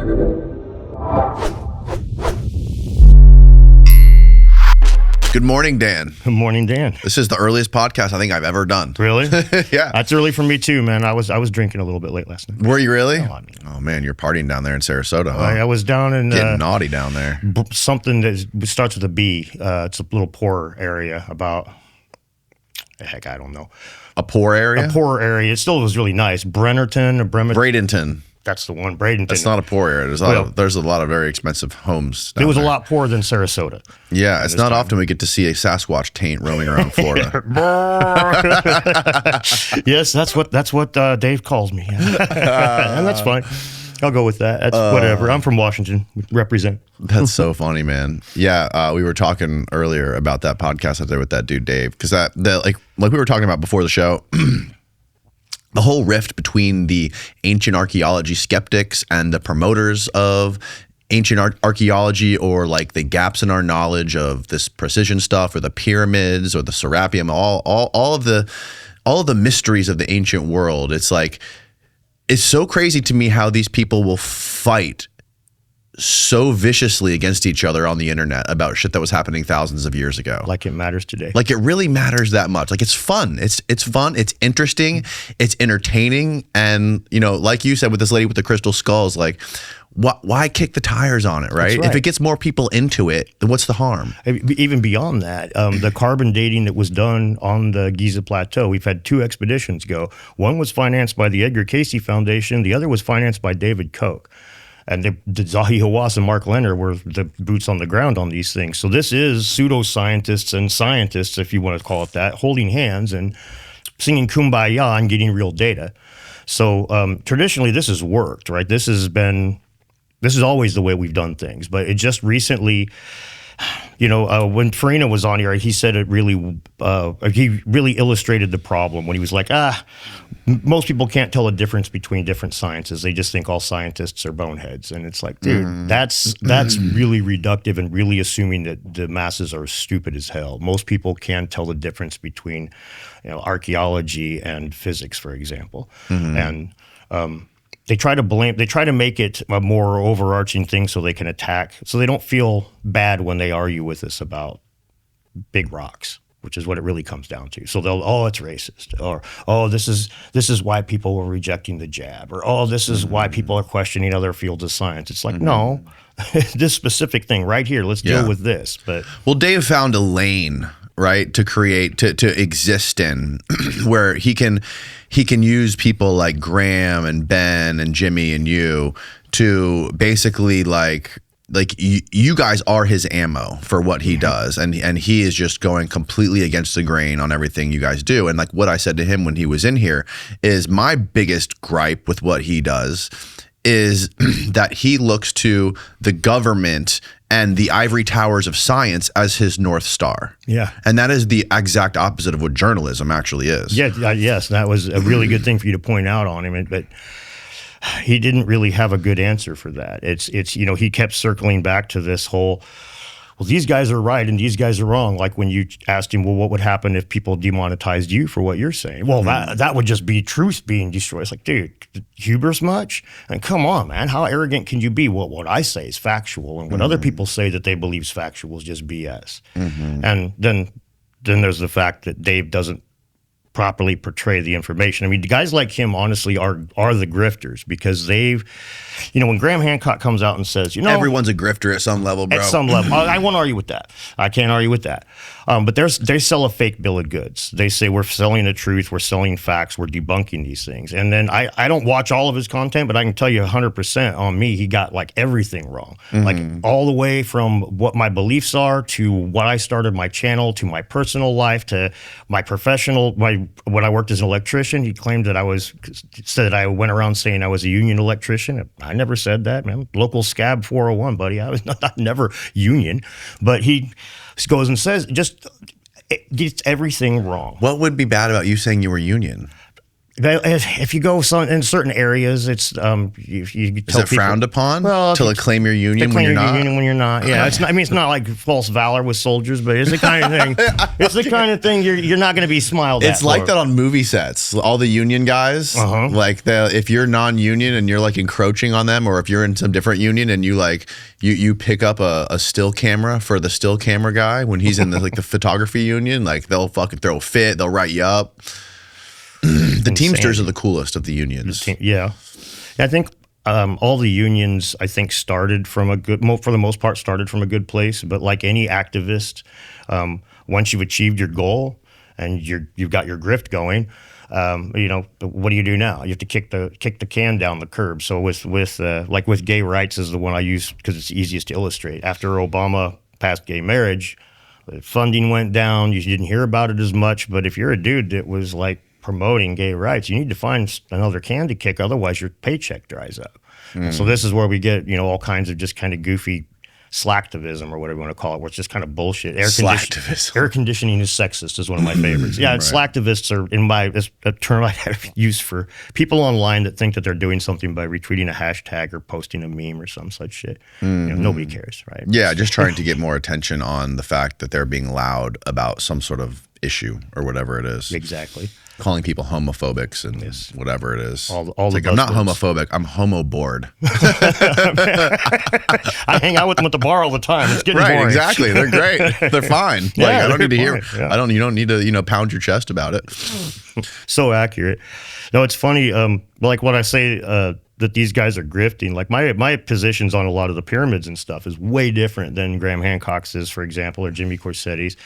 Good morning, Dan. Good morning, Dan. This is the earliest podcast I think I've ever done. Really? Yeah. That's early for me too, man. I was drinking a little bit late last night. Were you really? Oh man, you're partying down there in Sarasota, huh? I was down in getting naughty down there. Something that starts with a B. It's a little poor area. About heck, I don't know. A poor area? A poor area. It still was really nice. Bremerton or Bradenton. That's the one. Bradenton. That's not a poor area. There's a lot of very expensive homes down It was there. a lot poorer than Sarasota. Yeah, it's not often we get to see a Sasquatch taint roaming around Florida. Yes, that's what Dave calls me. And that's fine. I'll go with that. That's whatever. I'm from Washington. Represent. That's so funny, man. Yeah, we were talking earlier about that podcast I did with that dude Dave, because like we were talking about before the show. The whole rift between the ancient archaeology skeptics and the promoters of ancient archaeology, or like the gaps in our knowledge of this precision stuff, or the pyramids, or the Serappeum, all of the mysteries of the ancient world. It's so crazy to me how these people will fight so viciously against each other on the internet about shit that was happening thousands of years ago. Like it matters today. Like it really matters that much. Like it's fun. It's fun. It's interesting. It's entertaining. And, you know, like you said with this lady with the crystal skulls, like why kick the tires on it, right? If it gets more people into it, then what's the harm? Even beyond that, the carbon dating that was done on the Giza Plateau, we've had 2 expeditions go. One was financed by the Edgar Cayce Foundation. The other was financed by David Koch. And Zahi Hawass and Mark Leonard were the boots on the ground on these things. So this is pseudoscientists and scientists, if you want to call it that, holding hands and singing Kumbaya and getting real data. So traditionally, this has worked, right? This is always the way we've done things. But it just recently, you know, when Farina was on here, he said he really illustrated the problem when he was like, most people can't tell the difference between different sciences. They just think all scientists are boneheads. And it's like, dude, that's really reductive and really assuming that the masses are stupid as hell. Most people can tell the difference between, you know, archaeology and physics, for example. And they try to make it a more overarching thing so they can attack, so they don't feel bad when they argue with us about big rocks, which is what it really comes down to. So they'll, it's racist, or this is why people were rejecting the jab, or this is why people are questioning other fields of science. It's like, no, this specific thing right here, let's deal with this. But well, Dave found a lane, right, to create, to exist in, where he can use people like Graham and Ben and Jimmy and you to basically like you guys are his ammo for what he does, and he is just going completely against the grain on everything you guys do. And like what I said to him when he was in here is my biggest gripe with what he does is that he looks to the government and the ivory towers of science as his North Star. Yeah. And that is the exact opposite of what journalism actually is. Yeah, yes, that was a really good thing for you to point out on him, but he didn't really have a good answer for that. It's you know, he kept circling back to this whole, well, these guys are right and these guys are wrong. Like when you asked him, well, what would happen if people demonetized you for what you're saying? Well, that would just be truth being destroyed. It's like, dude, hubris much? And come on, man, how arrogant can you be? Well, what I say is factual, and what other people say that they believe is factual is just BS. And then there's the fact that Dave doesn't properly portray the information. I mean, guys like him, honestly, are the grifters, because they've, you know, when Graham Hancock comes out and says, you know, everyone's a grifter at some level, bro. At some level. I won't argue with that. I can't argue with that. But they sell a fake bill of goods. They say we're selling the truth, we're selling facts, we're debunking these things. And then I don't watch all of his content, but I can tell you 100% on me, he got like everything wrong. Like all the way from what my beliefs are to what I started my channel, to my personal life, to my professional, when I worked as an electrician. He claimed that I went around saying I was a union electrician. I never said that, man. Local scab 401, buddy. I was never union. But he goes and says, just gets everything wrong. What would be bad about you saying you were union? If you go in certain areas, it's you Is tell it people, frowned upon well, to claim your union when you're not? When you're not, yeah. It's not. I mean, it's not like false valor with soldiers, but it's the kind of thing. It's the kind of thing you're not going to be smiled at. It's like that on movie sets. All the union guys, like if you're non-union and you're like encroaching on them, or if you're in some different union and you pick up a still camera for the still camera guy when he's in the photography union, like they'll fucking throw a fit, they'll write you up. The Teamsters are the coolest of the unions. Yeah. I think all the unions, I think, started from for the most part, started from a good place. But like any activist, once you've achieved your goal and you've got your grift going, what do you do now? You have to kick the can down the curb. So with gay rights is the one I use because it's easiest to illustrate. After Obama passed gay marriage, the funding went down. You didn't hear about it as much. But if you're a dude that was like promoting gay rights, you need to find another can to kick, otherwise your paycheck dries up. So this is where we get all kinds of just kind of goofy slacktivism or whatever you want to call it, where it's just kind of bullshit. Air conditioning is sexist is one of my favorites. Yeah, right. Slacktivists are a term I have used for people online that think that they're doing something by retweeting a hashtag or posting a meme or some such shit. Nobody cares, right? Yeah, just trying to get more attention on the fact that they're being loud about some sort of issue or whatever it is. Exactly. Calling people homophobics and whatever it is. All it's like, I'm not homophobic. I'm homo bored. I hang out with them at the bar all the time. It's getting boring. Exactly. They're great. They're fine. I don't need to hear. Yeah. You don't need to pound your chest about it. So accurate. No, it's funny. Like when I say that these guys are grifting, like my positions on a lot of the pyramids and stuff is way different than Graham Hancock's is, for example, or Jimmy Corsetti's.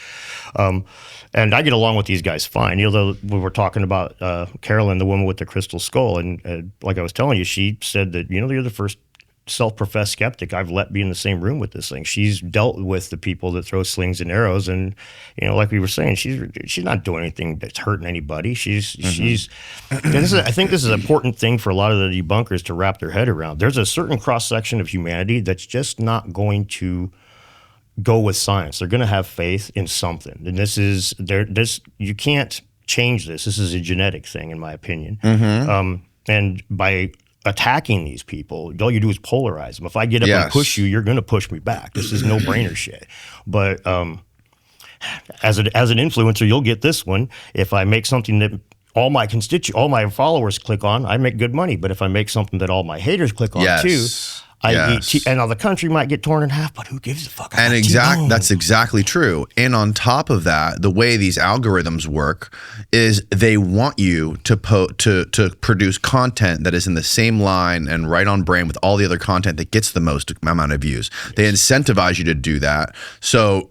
And I get along with these guys fine. Though we were talking about Carolyn, the woman with the crystal skull, and like I was telling you, she said that you're the first self-professed skeptic I've let be in the same room with this thing. She's dealt with the people that throw slings and arrows, and like we were saying, she's not doing anything that's hurting anybody. She's I think this is an important thing for a lot of the debunkers to wrap their head around. There's a certain cross-section of humanity that's just not going to go with science. They're going to have faith in something, and you can't change this. This is a genetic thing, in my opinion. And by attacking these people, all you do is polarize them. If I get up and push you, you're going to push me back. This is no-brainer shit. But as an influencer, you'll get this one. If I make something that all my followers click on, I make good money. But if I make something that all my haters click on too, and now the country might get torn in half, but who gives a fuck? That's exactly true. And on top of that, the way these algorithms work is they want you to produce content that is in the same line and right on brand with all the other content that gets the most amount of views. They incentivize you to do that. So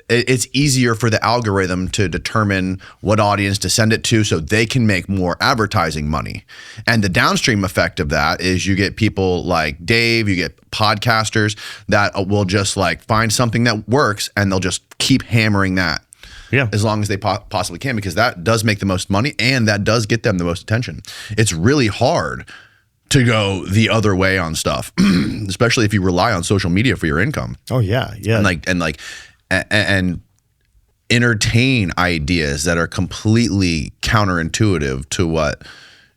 it's easier for the algorithm to determine what audience to send it to so they can make more advertising money. And the downstream effect of that is you get people like Dave, you get podcasters that will just like find something that works and they'll just keep hammering that as long as they possibly can, because that does make the most money and that does get them the most attention. It's really hard to go the other way on stuff, especially if you rely on social media for your income. Oh yeah. Yeah. And entertain ideas that are completely counterintuitive to what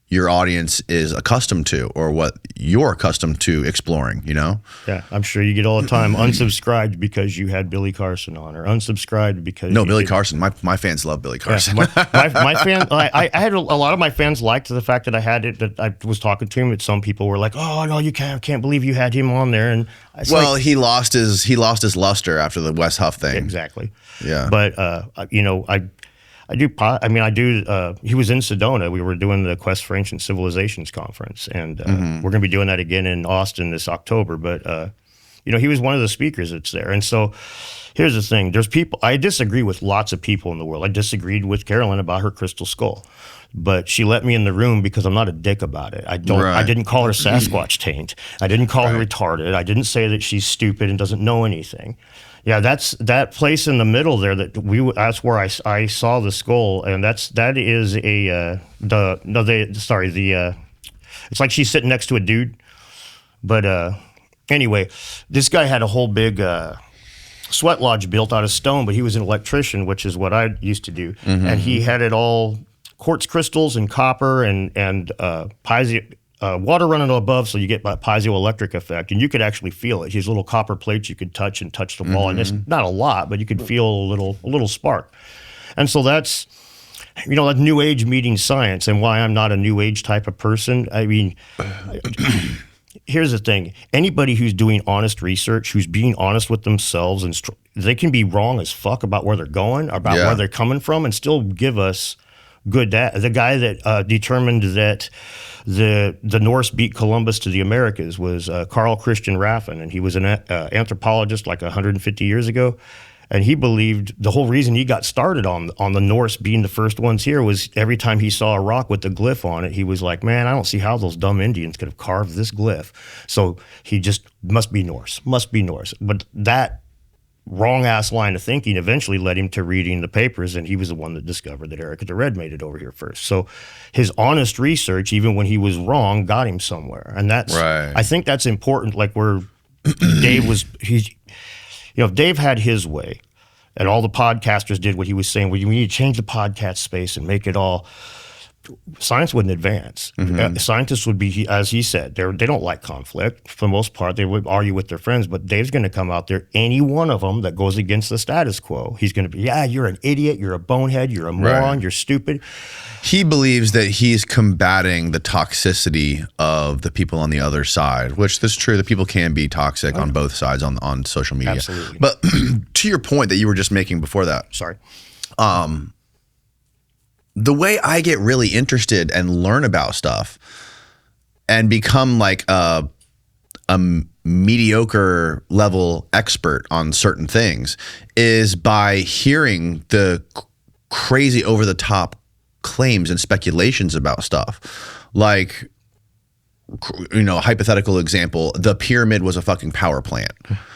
your audience is accustomed to or what you're accustomed to exploring, Yeah, I'm sure you get all the time unsubscribed because you had Billy Carson on, or unsubscribed because Billy Carson. My fans love Billy Carson. Yeah, my fan, I had a lot of my fans liked the fact that I had it, that I was talking to him. But some people were like, "Oh no, you can't believe you had him on there." And he lost his luster after the Wes Huff thing. Exactly. Yeah. But he was in Sedona. We were doing the Quest for Ancient Civilizations conference, and we're going to be doing that again in Austin this October. But, he was one of the speakers that's there. And so here's the thing. There's people, I disagree with lots of people in the world. I disagreed with Carolyn about her crystal skull, but she let me in the room because I'm not a dick about it. I didn't call her Sasquatch taint. I didn't call her retarded. I didn't say that she's stupid and doesn't know anything. Yeah, that's that place in the middle there that's where I saw the skull, and it's like she's sitting next to a dude. But anyway, this guy had a whole big sweat lodge built out of stone, but he was an electrician, which is what I used to do, and he had it all quartz crystals and copper and water running above, so you get that piezoelectric effect, and you could actually feel it. These little copper plates you could touch the wall, and it's not a lot, but you could feel a little spark. And so that's, like New Age meeting science, and why I'm not a New Age type of person. I mean, here's the thing: anybody who's doing honest research, who's being honest with themselves, and they can be wrong as fuck about where they're going, about where they're coming from, and still give us good data. The guy that determined that the Norse beat Columbus to the Americas was Carl Christian Raffin, and he was an anthropologist like 150 years ago. And he believed the whole reason he got started on the Norse being the first ones here was every time he saw a rock with the glyph on it, he was like, man, I don't see how those dumb Indians could have carved this glyph. So he just must be Norse. But that wrong-ass line of thinking eventually led him to reading the papers, and he was the one that discovered that Erica the Red made it over here first. So his honest research, even when he was wrong, got him somewhere. And that's, right. I think that's important, like where Dave was, if Dave had his way, and all the podcasters did what he was saying, we need to change the podcast space and make it all, science wouldn't advance. Scientists would be, as he said, they don't like conflict. For the most part, they would argue with their friends, but Dave's going to come out there, any one of them that goes against the status quo, he's going to be, you're an idiot, you're a bonehead, you're a moron, you're stupid. He believes that he's combating the toxicity of the people on the other side, which is true, that people can be toxic on both sides on social media. Absolutely. But to your point that you were just making before that. Sorry. The way I get really interested and learn about stuff and become like a mediocre level expert on certain things is by hearing the crazy over the top claims and speculations about stuff. Like, hypothetical example, the pyramid was a fucking power plant.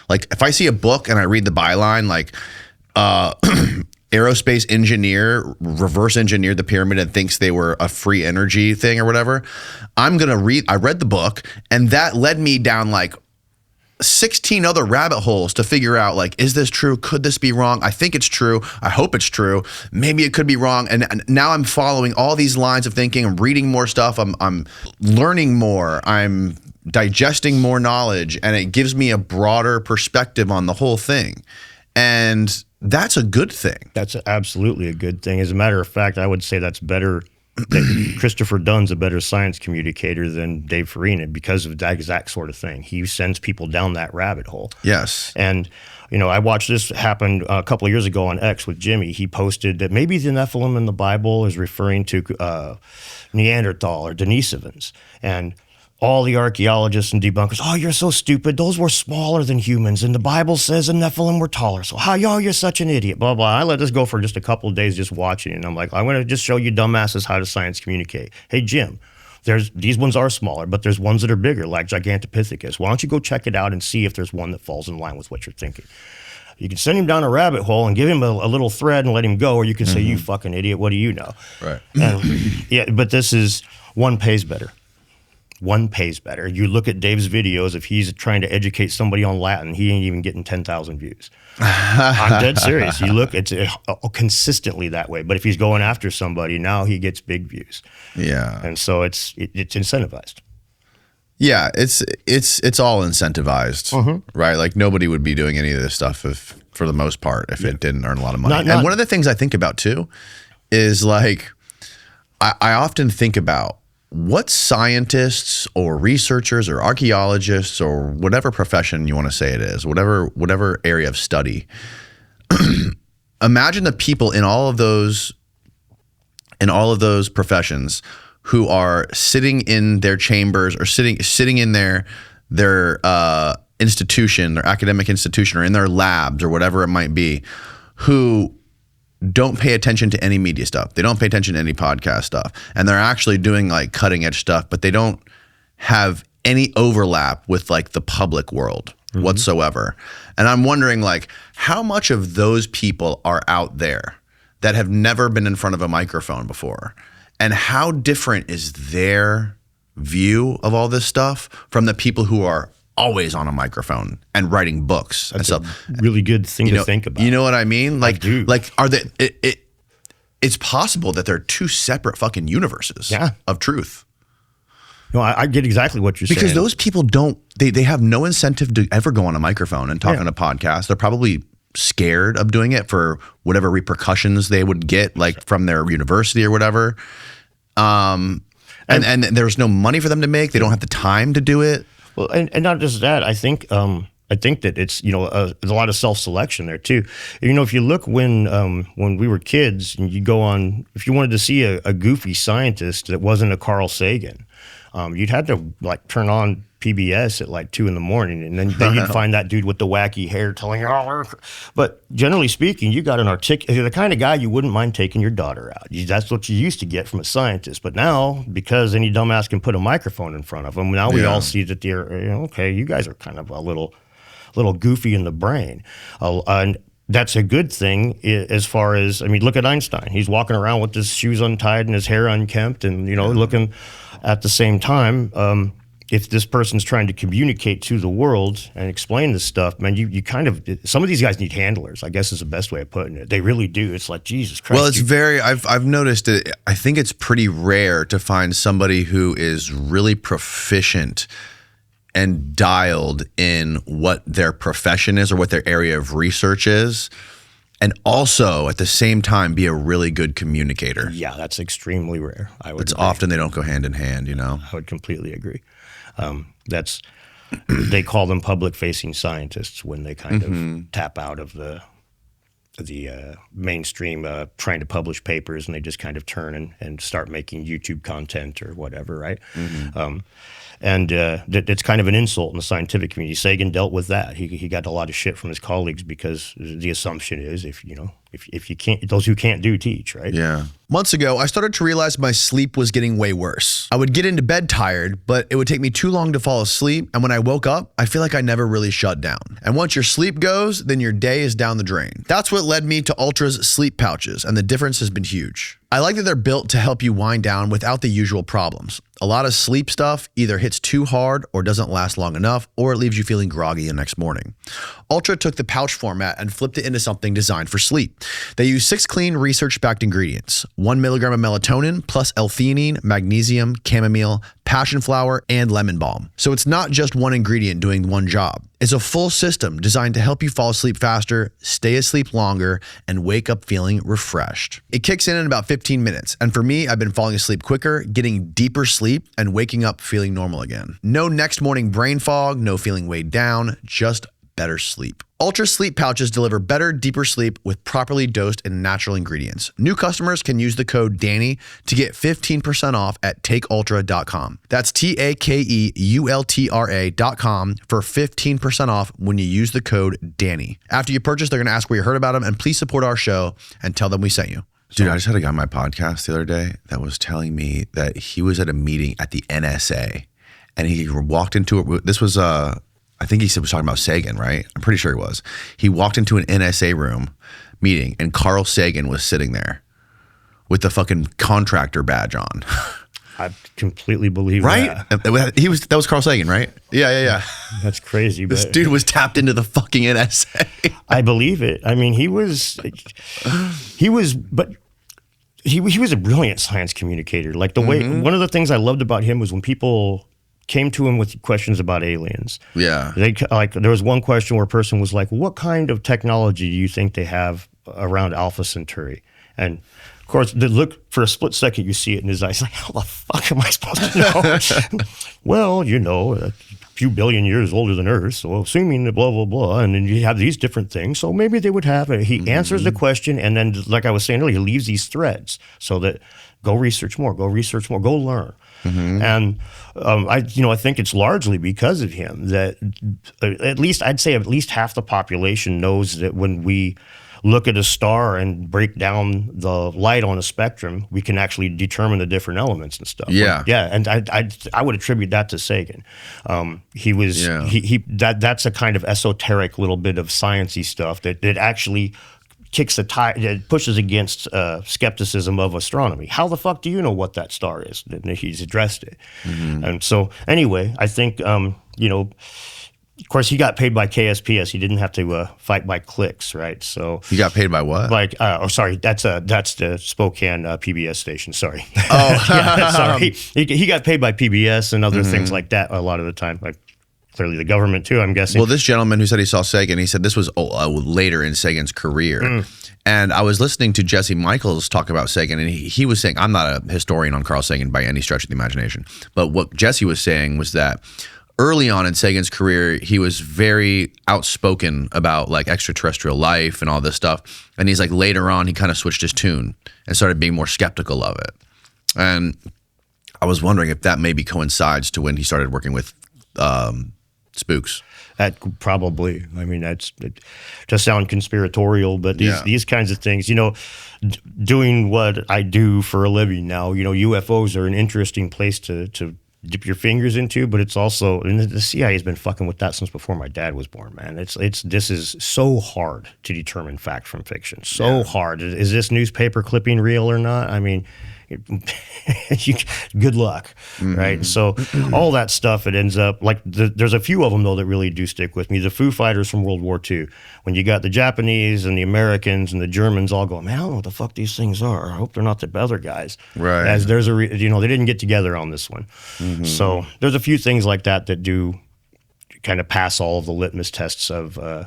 Like, if I see a book and I read the byline, like, aerospace engineer reverse engineered the pyramid and thinks they were a free energy thing or whatever, I read the book, and that led me down like 16 other rabbit holes to figure out, like, is this true? Could this be wrong? I think it's true. I hope it's true. Maybe it could be wrong. And now I'm following all these lines of thinking. I'm reading more stuff. I'm learning more. I'm digesting more knowledge, and it gives me a broader perspective on the whole thing. And that's a good thing. That's absolutely a good thing. As a matter of fact, I would say that's better. That Christopher Dunn's a better science communicator than Dave Farina because of that exact sort of thing. He sends people down that rabbit hole. Yes. And, I watched this happen a couple of years ago on X with Jimmy. He posted that maybe the Nephilim in the Bible is referring to Neanderthal or Denisovans. And all the archaeologists and debunkers, oh, you're so stupid. Those were smaller than humans, and the Bible says the Nephilim were taller. So you're such an idiot, blah, blah. I let this go for just a couple of days just watching it. And I'm like, I'm going to just show you dumbasses how to science communicate. Hey, Jim, these ones are smaller, but there's ones that are bigger, like Gigantopithecus. Why don't you go check it out and see if there's one that falls in line with what you're thinking? You can send him down a rabbit hole and give him a little thread and let him go, or you can say, you fucking idiot, what do you know? Right. And, but this is, one pays better. One pays better. You look at Dave's videos, if he's trying to educate somebody on Latin, he ain't even getting 10,000 views. I'm dead serious. You look, it's consistently that way. But if he's going after somebody, now he gets big views. Yeah. And so it's incentivized. Yeah, it's all incentivized, right? Like, nobody would be doing any of this stuff for the most part, if it didn't earn a lot of money. And one of the things I think about too is, like, I often think about what scientists or researchers or archaeologists or whatever profession you want to say it is, whatever area of study, imagine the people in all of those professions who are sitting in their chambers or sitting in their institution, their academic institution, or in their labs or whatever it might be, who don't pay attention to any media stuff. They don't pay attention to any podcast stuff. And they're actually doing like cutting edge stuff, but they don't have any overlap with like the public world whatsoever. And I'm wondering, like, how much of those people are out there that have never been in front of a microphone before? And how different is their view of all this stuff from the people who are always on a microphone and writing books? That's and a really good thing to think about. You know what I mean? Like, are they? it's possible that they're two separate fucking universes of truth. No, I get exactly what you're saying. Because those people they have no incentive to ever go on a microphone and talk on a podcast. They're probably scared of doing it for whatever repercussions they would get, like from their university or whatever. And there's no money for them to make. They don't have the time to do it. Well, and not just that. I think that it's, there's a lot of self-selection there too. If you look when we were kids and you go on, if you wanted to see a goofy scientist that wasn't a Carl Sagan, you'd have to like turn on PBS at like 2 a.m. and then you'd find that dude with the wacky hair telling you, but generally speaking, you got you're the kind of guy you wouldn't mind taking your daughter out. That's what you used to get from a scientist. But now, because any dumbass can put a microphone in front of them, now we all see that they're, okay, you guys are kind of a little goofy in the brain. And that's a good thing as far as, look at Einstein. He's walking around with his shoes untied and his hair unkempt and, looking at the same time. If this person's trying to communicate to the world and explain this stuff, man, you kind of, some of these guys need handlers, I guess is the best way of putting it. They really do. It's like, Jesus Christ. Well, it's I've noticed it. I think it's pretty rare to find somebody who is really proficient and dialed in what their profession is or what their area of research is, and also at the same time be a really good communicator. Yeah, that's extremely rare. It's often they don't go hand in hand, I would completely agree. They call them public-facing scientists when they kind of tap out of the mainstream trying to publish papers, and they just kind of turn and start making YouTube content or whatever, right? And it's kind of an insult in the scientific community. Sagan dealt with that. He got a lot of shit from his colleagues because the assumption is if you can't, those who can't do teach, right? Yeah. Months ago, I started to realize my sleep was getting way worse. I would get into bed tired, but it would take me too long to fall asleep. And when I woke up, I feel like I never really shut down. And once your sleep goes, then your day is down the drain. That's what led me to Ultra's sleep pouches, and the difference has been huge. I like that they're built to help you wind down without the usual problems. A lot of sleep stuff either hits too hard or doesn't last long enough, or it leaves you feeling groggy the next morning. Ultra took the pouch format and flipped it into something designed for sleep. They use 6 clean research-backed ingredients, 1 milligram of melatonin plus L-theanine, magnesium, chamomile, passion flower, and lemon balm. So it's not just one ingredient doing one job. It's a full system designed to help you fall asleep faster, stay asleep longer, and wake up feeling refreshed. It kicks in about 15 minutes, and for me, I've been falling asleep quicker, getting deeper sleep, and waking up feeling normal again. No next morning brain fog, no feeling weighed down, just better sleep. Ultra sleep pouches deliver better, deeper sleep with properly dosed and natural ingredients. New customers can use the code DANNY to get 15% off at takeultra.com. That's TAKEULTRA.com for 15% off when you use the code DANNY. After you purchase, they're going to ask where you heard about them, and please support our show and tell them we sent you. Dude, I just had a guy on my podcast the other day that was telling me that he was at a meeting at the NSA, and he walked into it. This was I think he was talking about Sagan, right? I'm pretty sure he was. He walked into an NSA room meeting, and Carl Sagan was sitting there with the fucking contractor badge on. I completely believe that. Right? That was Carl Sagan, right? Yeah. That's crazy. This dude was tapped into the fucking NSA. I believe it. I mean, he was a brilliant science communicator. Like the way, one of the things I loved about him was when people came to him with questions about aliens. Yeah. There was one question where a person was like, what kind of technology do you think they have around Alpha Centauri? And of course, look, for a split second, you see it in his eyes, like, how the fuck am I supposed to know? Well, a few billion years older than Earth, so assuming that blah, blah, blah, and then you have these different things, so maybe they would have it. He answers the question, and then, like I was saying earlier, he leaves these threads so that go research more, go learn. And I think it's largely because of him that at least half the population knows that when we look at a star and break down the light on a spectrum, we can actually determine the different elements and stuff. Yeah. And I would attribute that to Sagan. That's a kind of esoteric little bit of sciencey stuff that actually kicks the tire, it pushes against skepticism of astronomy. How the fuck do you know what that star is? And he's addressed it. And so anyway, I think, of course, he got paid by KSPS. He didn't have to fight by clicks, right? So You got paid by what? like, sorry, that's the Spokane PBS station. Sorry. Oh, yeah, sorry. He got paid by PBS and other things like that a lot of the time. Like clearly the government too, I'm guessing. Well, this gentleman who said he saw Sagan, he said this was later in Sagan's career. And I was listening to Jesse Michaels talk about Sagan, and he was saying, I'm not a historian on Carl Sagan by any stretch of the imagination, but what Jesse was saying was that early on in Sagan's career, he was very outspoken about like extraterrestrial life and all this stuff. And he's like, later on, he kind of switched his tune and started being more skeptical of it. And I was wondering if that maybe coincides to when he started working with spooks. That probably, I mean, it just sound conspiratorial, but these kinds of things, you know, doing what I do for a living now, you know, UFOs are an interesting place to dip your fingers into, but it's also, and the CIA has been fucking with that since before my dad was born, man. This is so hard to determine fact from fiction. So hard. Is this newspaper clipping real or not? I mean, good luck, right? So all that stuff, it ends up like there's a few of them though that really do stick with me. The Foo Fighters from World War II, when you got the Japanese and the Americans and the Germans all going, man, I don't know what the fuck these things are. I hope they're not the other guys. Right. As there's they didn't get together on this one. So there's a few things like that do kind of pass all of the litmus tests of.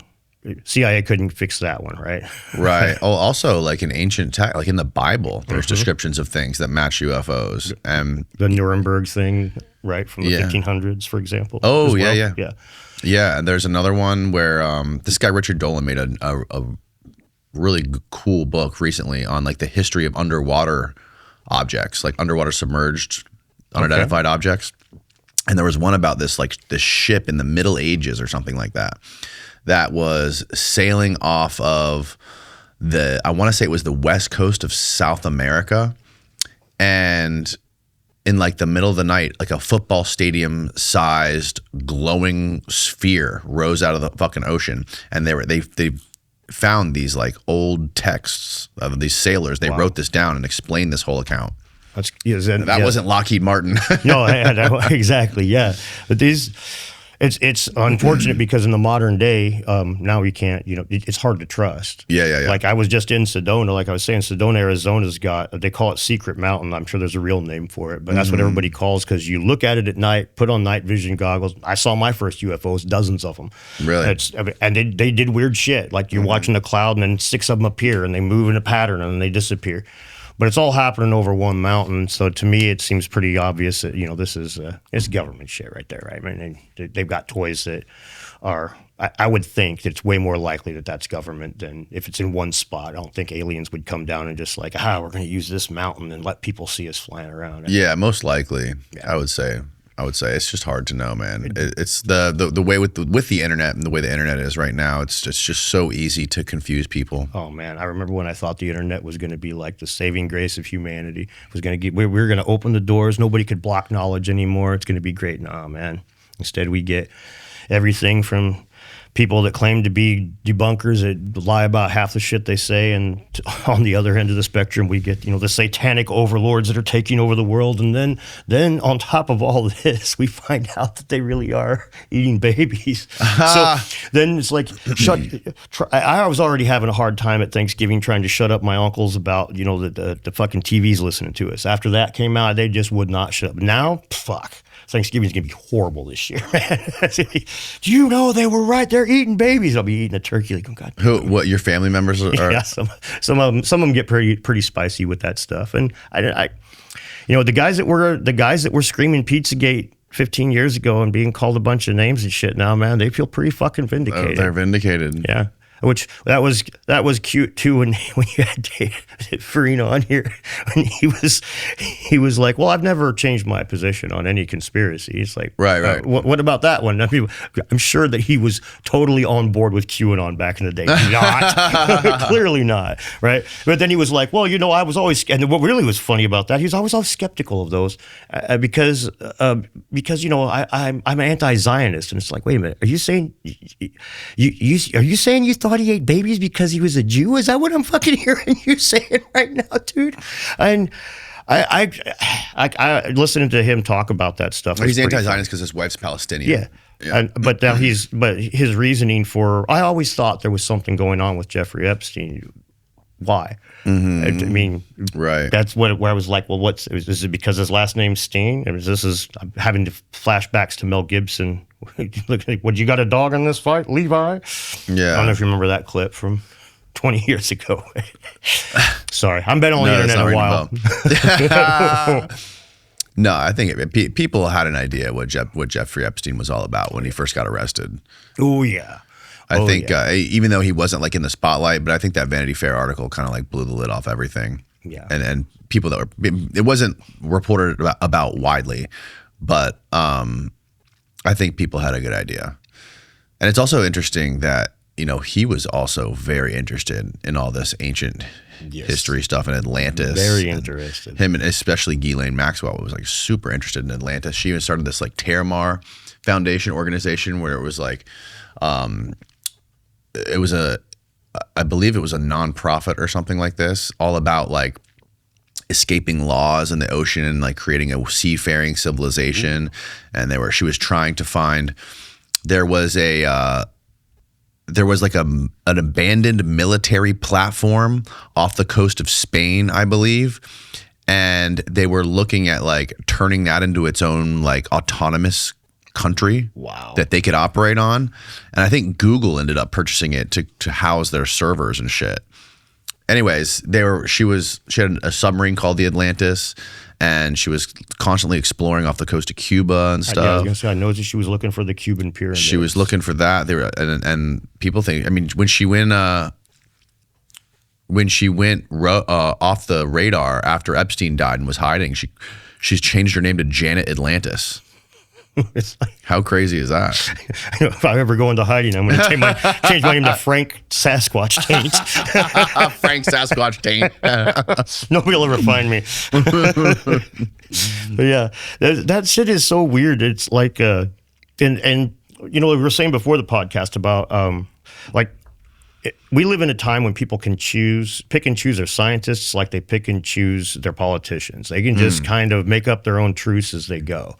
CIA couldn't fix that one, right? Right. Oh, also, like in ancient tech, like in the Bible, there's descriptions of things that match UFOs. And the Nuremberg thing, right, from the 1500s, for example. Oh, well. yeah. Yeah, and there's another one where this guy Richard Dolan made a really cool book recently on like the history of underwater objects, like underwater submerged, unidentified objects. And there was one about this ship in the Middle Ages or something like that. That was sailing off of I want to say it was the west coast of South America. And in like the middle of the night, like a football stadium sized glowing sphere rose out of the fucking ocean. And they found these like old texts of these sailors. They wrote this down and explained this whole account. That wasn't Lockheed Martin. No, exactly. Yeah. But it's unfortunate because in the modern day, now we can't, it's hard to trust. Yeah. Like I was just in Sedona, like I was saying, Sedona, Arizona's they call it Secret Mountain. I'm sure there's a real name for it, but that's what everybody calls because you look at it at night, put on night vision goggles. I saw my first UFOs, dozens of them. Really? And they did weird shit. Like you're watching a cloud and then 6 of them appear and they move in a pattern and then they disappear. But it's all happening over one mountain, so to me it seems pretty obvious that this is it's government shit right there, right? I mean, they've got toys that are. I would think that it's way more likely that that's government than if it's in one spot. I don't think aliens would come down and just like, we're going to use this mountain and let people see us flying around. Yeah, most likely. Yeah. I would say it's just hard to know, man. It's the way with the internet and the way the internet is right now. It's just so easy to confuse people. Oh man, I remember when I thought the internet was going to be like the saving grace of humanity. It was going to we were going to open the doors. Nobody could block knowledge anymore. It's going to be great. Nah, man. Instead, we get everything from people that claim to be debunkers that lie about half the shit they say, and on the other end of the spectrum, we get the satanic overlords that are taking over the world, and then on top of all this, we find out that they really are eating babies. So then it's like, I was already having a hard time at Thanksgiving trying to shut up my uncles about the fucking TVs listening to us. After that came out, they just would not shut up. Now, fuck. Thanksgiving's gonna be horrible this year, man. Do you know they were right there eating babies? I'll be eating a turkey. Like, oh God. What your family members are? Yeah, some of them get pretty spicy with that stuff. And I the guys that were screaming Pizzagate 15 years ago and being called a bunch of names and shit now, man, they feel pretty fucking vindicated. They're vindicated. Yeah. Which that was cute too when you had Farina on here, when he was like, well, I've never changed my position on any conspiracy. It's like, right. What about that one? I mean, I'm sure that he was totally on board with QAnon back in the day. Not clearly not, right? But then he was like, well, I was always, and what really was funny about that, he was always skeptical of those because I'm an anti-Zionist, and it's like, wait a minute, are you saying you thought he ate babies because he was a Jew? Is that what I'm fucking hearing you saying right now, dude? And I listening to him talk about that stuff. He's anti-Zionist because his wife's Palestinian. Yeah. But now his reasoning for, I always thought there was something going on with Jeffrey Epstein. Why? I mean, right. That's where I was like, well, is it because his last name's Steen? I'm having flashbacks to Mel Gibson. Look, what, you got a dog in this fight, Levi? Yeah. I don't know if you remember that clip from 20 years ago. Sorry, I've been on the internet a while. No, I think people had an idea what Jeffrey Epstein was all about when he first got arrested. Oh, yeah. I think even though he wasn't like in the spotlight, but I think that Vanity Fair article kind of like blew the lid off everything. Yeah. And people that it wasn't reported about widely, but I think people had a good idea. And it's also interesting that, he was also very interested in all this ancient history stuff in Atlantis. Very interested. Him, and especially Ghislaine Maxwell, was like super interested in Atlantis. She even started this like Terramar Foundation organization where it was like, I believe it was a nonprofit or something like this, all about like escaping laws in the ocean and like creating a seafaring civilization. And she was trying to find, there was like an abandoned military platform off the coast of Spain, I believe. And they were looking at like turning that into its own like autonomous country. Wow. That they could operate on. And I think Google ended up purchasing it to house their servers and shit. Anyways, she had a submarine called the Atlantis, and she was constantly exploring off the coast of Cuba and stuff. I was gonna say, I noticed she was looking for the Cuban pyramids. She was looking for that. And people think, I mean, when she went off the radar after Epstein died and was hiding, she's changed her name to Janet Atlantis. It's like, how crazy is that? If I ever go into hiding, I'm going to change my name to Frank Sasquatch Taint. Frank Sasquatch Taint. Nobody will ever find me. But yeah, that shit is so weird. It's like, and we were saying before the podcast about we live in a time when people can pick and choose their scientists like they pick and choose their politicians. They can just kind of make up their own truths as they go.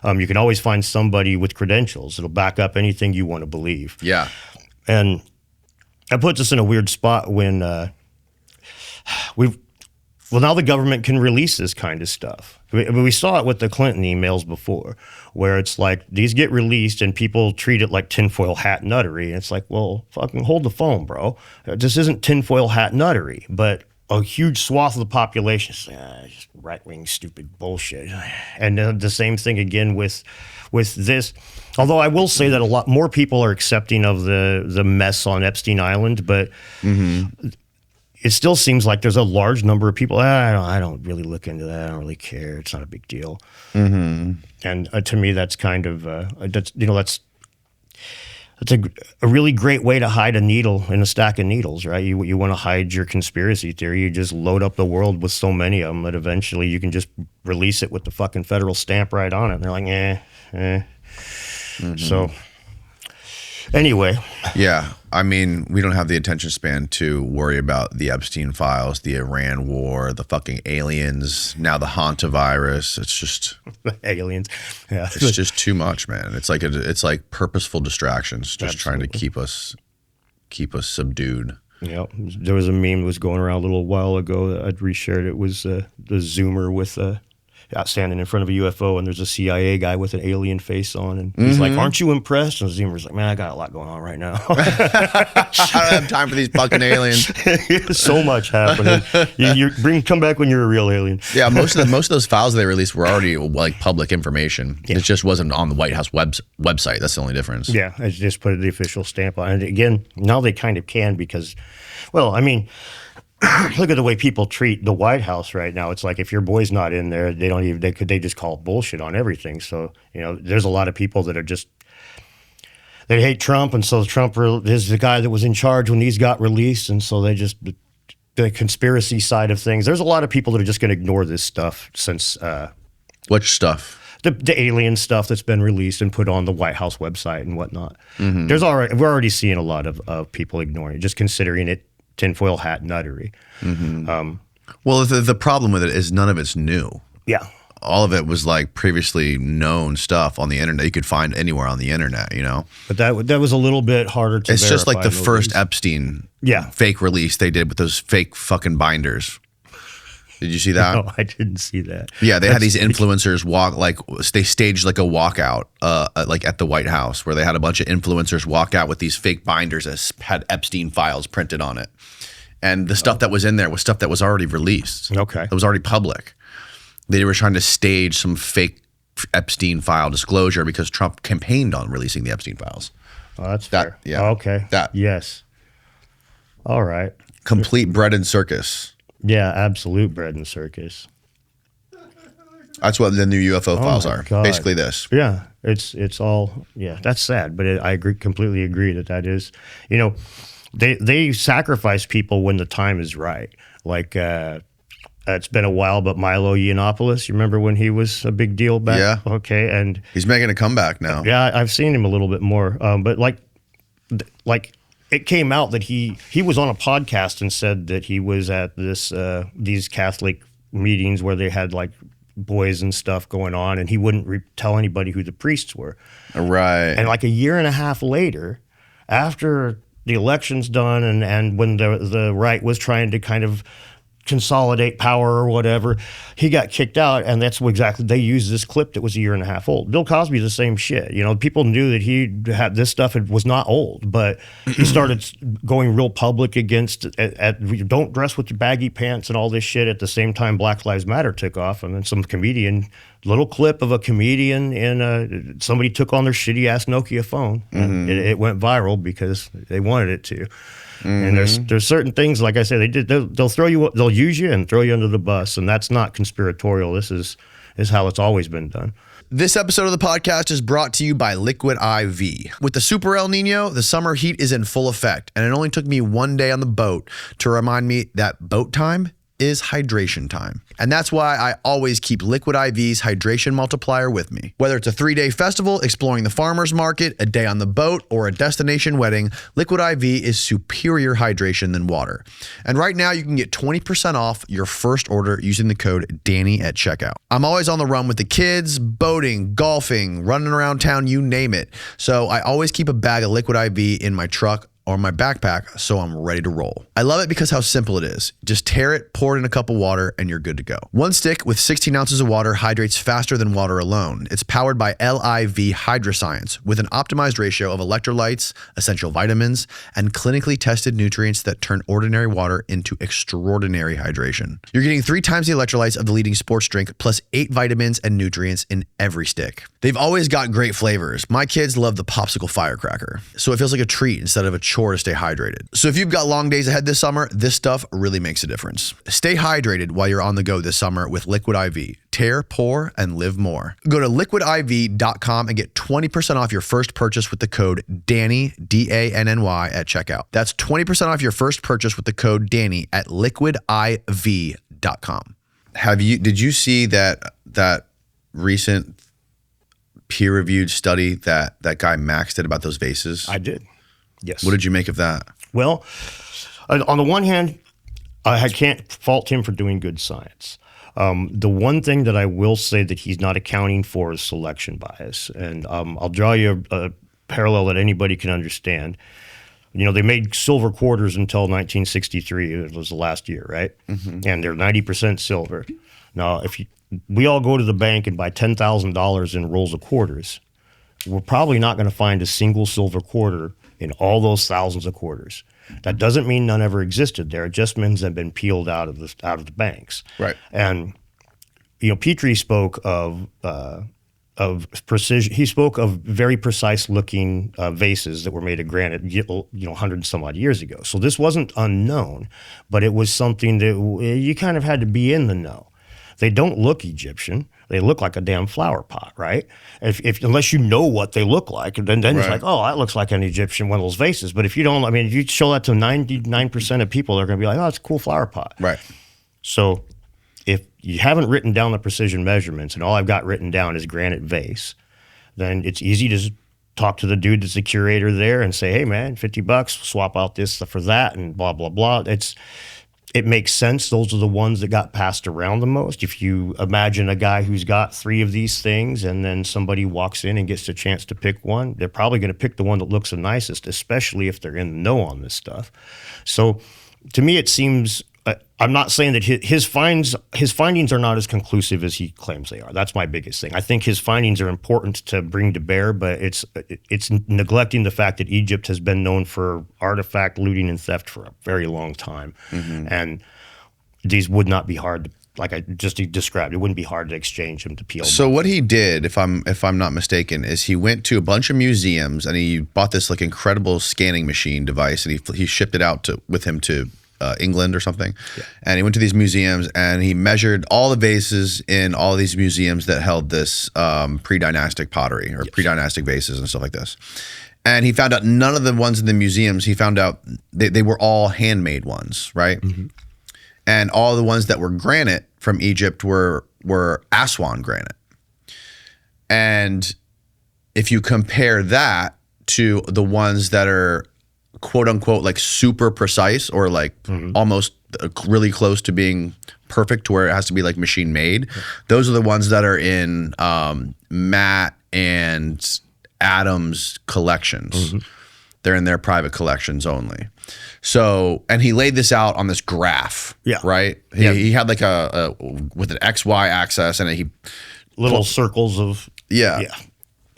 You can always find somebody with credentials that'll back up anything you want to believe. Yeah. And that puts us in a weird spot when now the government can release this kind of stuff. We saw it with the Clinton emails before, where it's like these get released and people treat it like tinfoil hat nuttery. And it's like, well, fucking hold the phone, bro. This isn't tinfoil hat nuttery, but a huge swath of the population is just right-wing stupid bullshit. And the same thing again with this. Although I will say that a lot more people are accepting of the mess on Epstein Island, but it still seems like there's a large number of people, I don't really look into that. I don't really care. It's not a big deal. And to me, that's kind of, that's a really great way to hide a needle in a stack of needles, right? You want to hide your conspiracy theory. You just load up the world with so many of them that eventually you can just release it with the fucking federal stamp right on it. And they're like, So anyway. Yeah. I mean, we don't have the attention span to worry about the Epstein files, the Iran war, the fucking aliens, now the hantavirus. It's just aliens. Yeah. It's just too much, man. It's like purposeful distractions, just trying to keep us subdued. Yeah. There was a meme that was going around a little while ago that I'd reshared. It was the Zoomer with standing in front of a UFO, and there's a CIA guy with an alien face on, and he's like, "Aren't you impressed?" And Zoomer's like, "Man, I got a lot going on right now. I don't have time for these fucking aliens. So much happening. Come back when you're a real alien." Yeah, most of those files they released were already like public information. Yeah. It just wasn't on the White House website. That's the only difference. Yeah, I just put the official stamp on it. And again, now they kind of can because, well, I mean, look at the way people treat the White House right now. It's like if your boy's not in there, they just call bullshit on everything. So, there's a lot of people that are just, they hate Trump, and so Trump is the guy that was in charge when these got released, and so they just, the conspiracy side of things. There's a lot of people that are just going to ignore this stuff since which stuff? The alien stuff that's been released and put on the White House website and whatnot. We're already seeing a lot of people ignoring it, just considering it tinfoil hat nuttery. Well, the problem with it is none of it's new. Yeah. All of it was like previously known stuff on the internet. You could find anywhere on the internet, you know? But that was a little bit harder to It's just like the verify first days. Epstein Yeah. fake release they did with those fake fucking binders. Did you see that? No, I didn't see that. Yeah, they had these influencers they staged like a walkout like at the White House where they had a bunch of influencers walk out with these fake binders that had Epstein files printed on it. And the stuff that was in there was stuff that was already released. Okay. It was already public. They were trying to stage some fake Epstein file disclosure because Trump campaigned on releasing the Epstein files. Oh, that's fair. Yeah. Okay. Yes. All right. Complete bread and circus. Yeah, absolute bread and circus. That's what the new UFO files my are. God. Basically this. Yeah, it's all, yeah, that's sad, but I completely agree that is, you know, they sacrifice people when the time is right. Like, it's been a while, but Milo Yiannopoulos, you remember when he was a big deal back? Yeah. Okay, and He's making a comeback now. yeah, I've seen him a little bit more, but like it came out that he was on a podcast and said that he was at these Catholic meetings where they had like boys and stuff going on, and he wouldn't tell anybody who the priests were. Right. And like a year and a half later, after the election's done and when the right was trying to kind of consolidate power or whatever, he got kicked out, and that's what exactly they used this clip that was a year and a half old. Bill Cosby, the same shit. You know, people knew that he had this stuff. It was not old, but he started going real public against don't dress with your baggy pants and all this shit. At the same time, Black Lives Matter took off, and then some little clip of a comedian and somebody took on their shitty ass Nokia phone. And it went viral because they wanted it to. And there's certain things, like I said, they'll use you and throw you under the bus, and that's not conspiratorial. This is how it's always been done. This episode of the podcast is brought to you by Liquid IV. With the Super El Nino, the summer heat is in full effect, and it only took me one day on the boat to remind me that boat time is hydration time. And that's why I always keep Liquid IV's hydration multiplier with me. Whether it's a 3-day festival, exploring the farmer's market, a day on the boat, or a destination wedding, Liquid IV is superior hydration than water. And right now you can get 20% off your first order using the code Danny at checkout. I'm always on the run with the kids, boating, golfing, running around town, you name it. So I always keep a bag of Liquid IV in my truck or my backpack, so I'm ready to roll. I love it because how simple it is. Just tear it, pour it in a cup of water, and you're good to go. One stick with 16 ounces of water hydrates faster than water alone. It's powered by LIV Hydroscience with an optimized ratio of electrolytes, essential vitamins, and clinically tested nutrients that turn ordinary water into extraordinary hydration. You're getting 3 times the electrolytes of the leading sports drink, plus 8 vitamins and nutrients in every stick. They've always got great flavors. My kids love the popsicle firecracker, so it feels like a treat instead of a chore to stay hydrated. So if you've got long days ahead this summer, this stuff really makes a difference. Stay hydrated while you're on the go this summer with Liquid IV. Tear, pour, and live more. Go to liquidiv.com and get 20% off your first purchase with the code DANNY, DANNY at checkout. That's 20% off your first purchase with the code DANNY at liquidiv.com. Did you see that recent peer-reviewed study that guy Max did about those vases? I did. Yes. What did you make of that? Well, on the one hand, I can't fault him for doing good science. The one thing that I will say that he's not accounting for is selection bias. And I'll draw you a parallel that anybody can understand. You know, they made silver quarters until 1963. It was the last year, right? Mm-hmm. And they're 90% silver. Now, we all go to the bank and buy $10,000 in rolls of quarters, we're probably not going to find a single silver quarter in all those thousands of quarters. That doesn't mean none ever existed there. It just means they've been peeled out of the banks. Right. And you know, Petrie spoke of precision. He spoke of very precise looking vases that were made of granite, 100 and some odd years ago. So this wasn't unknown, but it was something that you kind of had to be in the know. They don't look Egyptian. They look like a damn flower pot, right? Unless you know what they look like, then right. It's like, oh, that looks like an Egyptian, one of those vases. But if you don't, if you show that to 99% of people, they're going to be like, oh, it's a cool flower pot. Right. So if you haven't written down the precision measurements and all I've got written down is granite vase, then it's easy to talk to the dude that's the curator there and say, hey, man, $50, swap out this for that and blah, blah, blah. it makes sense. Those are the ones that got passed around the most. If you imagine a guy who's got 3 of these things and then somebody walks in and gets a chance to pick one, they're probably going to pick the one that looks the nicest, especially if they're in the know on this stuff. So to me, it seems, I'm not saying that his findings are not as conclusive as he claims they are. That's my biggest thing. I think his findings are important to bring to bear, but it's neglecting the fact that Egypt has been known for artifact looting and theft for a very long time. And these would not be hard to, like I just described, it wouldn't be hard to exchange them to peel. So what he did, if I'm not mistaken, is he went to a bunch of museums and he bought this like incredible scanning machine device, and he shipped it out with him to England or something. Yeah. And he went to these museums and he measured all the vases in all of these museums that held this pre-dynastic pottery or pre-dynastic vases and stuff like this. And he found out none of the ones in the museums, he found out they were all handmade ones, right? And all the ones that were granite from Egypt were Aswan granite. And if you compare that to the ones that are quote unquote like super precise or like almost really close to being perfect to where it has to be like machine made, those are the ones that are in Matt and Adam's collections. They're in their private collections only. So, and he laid this out on this graph, right? He had like a with an XY axis and he little circles of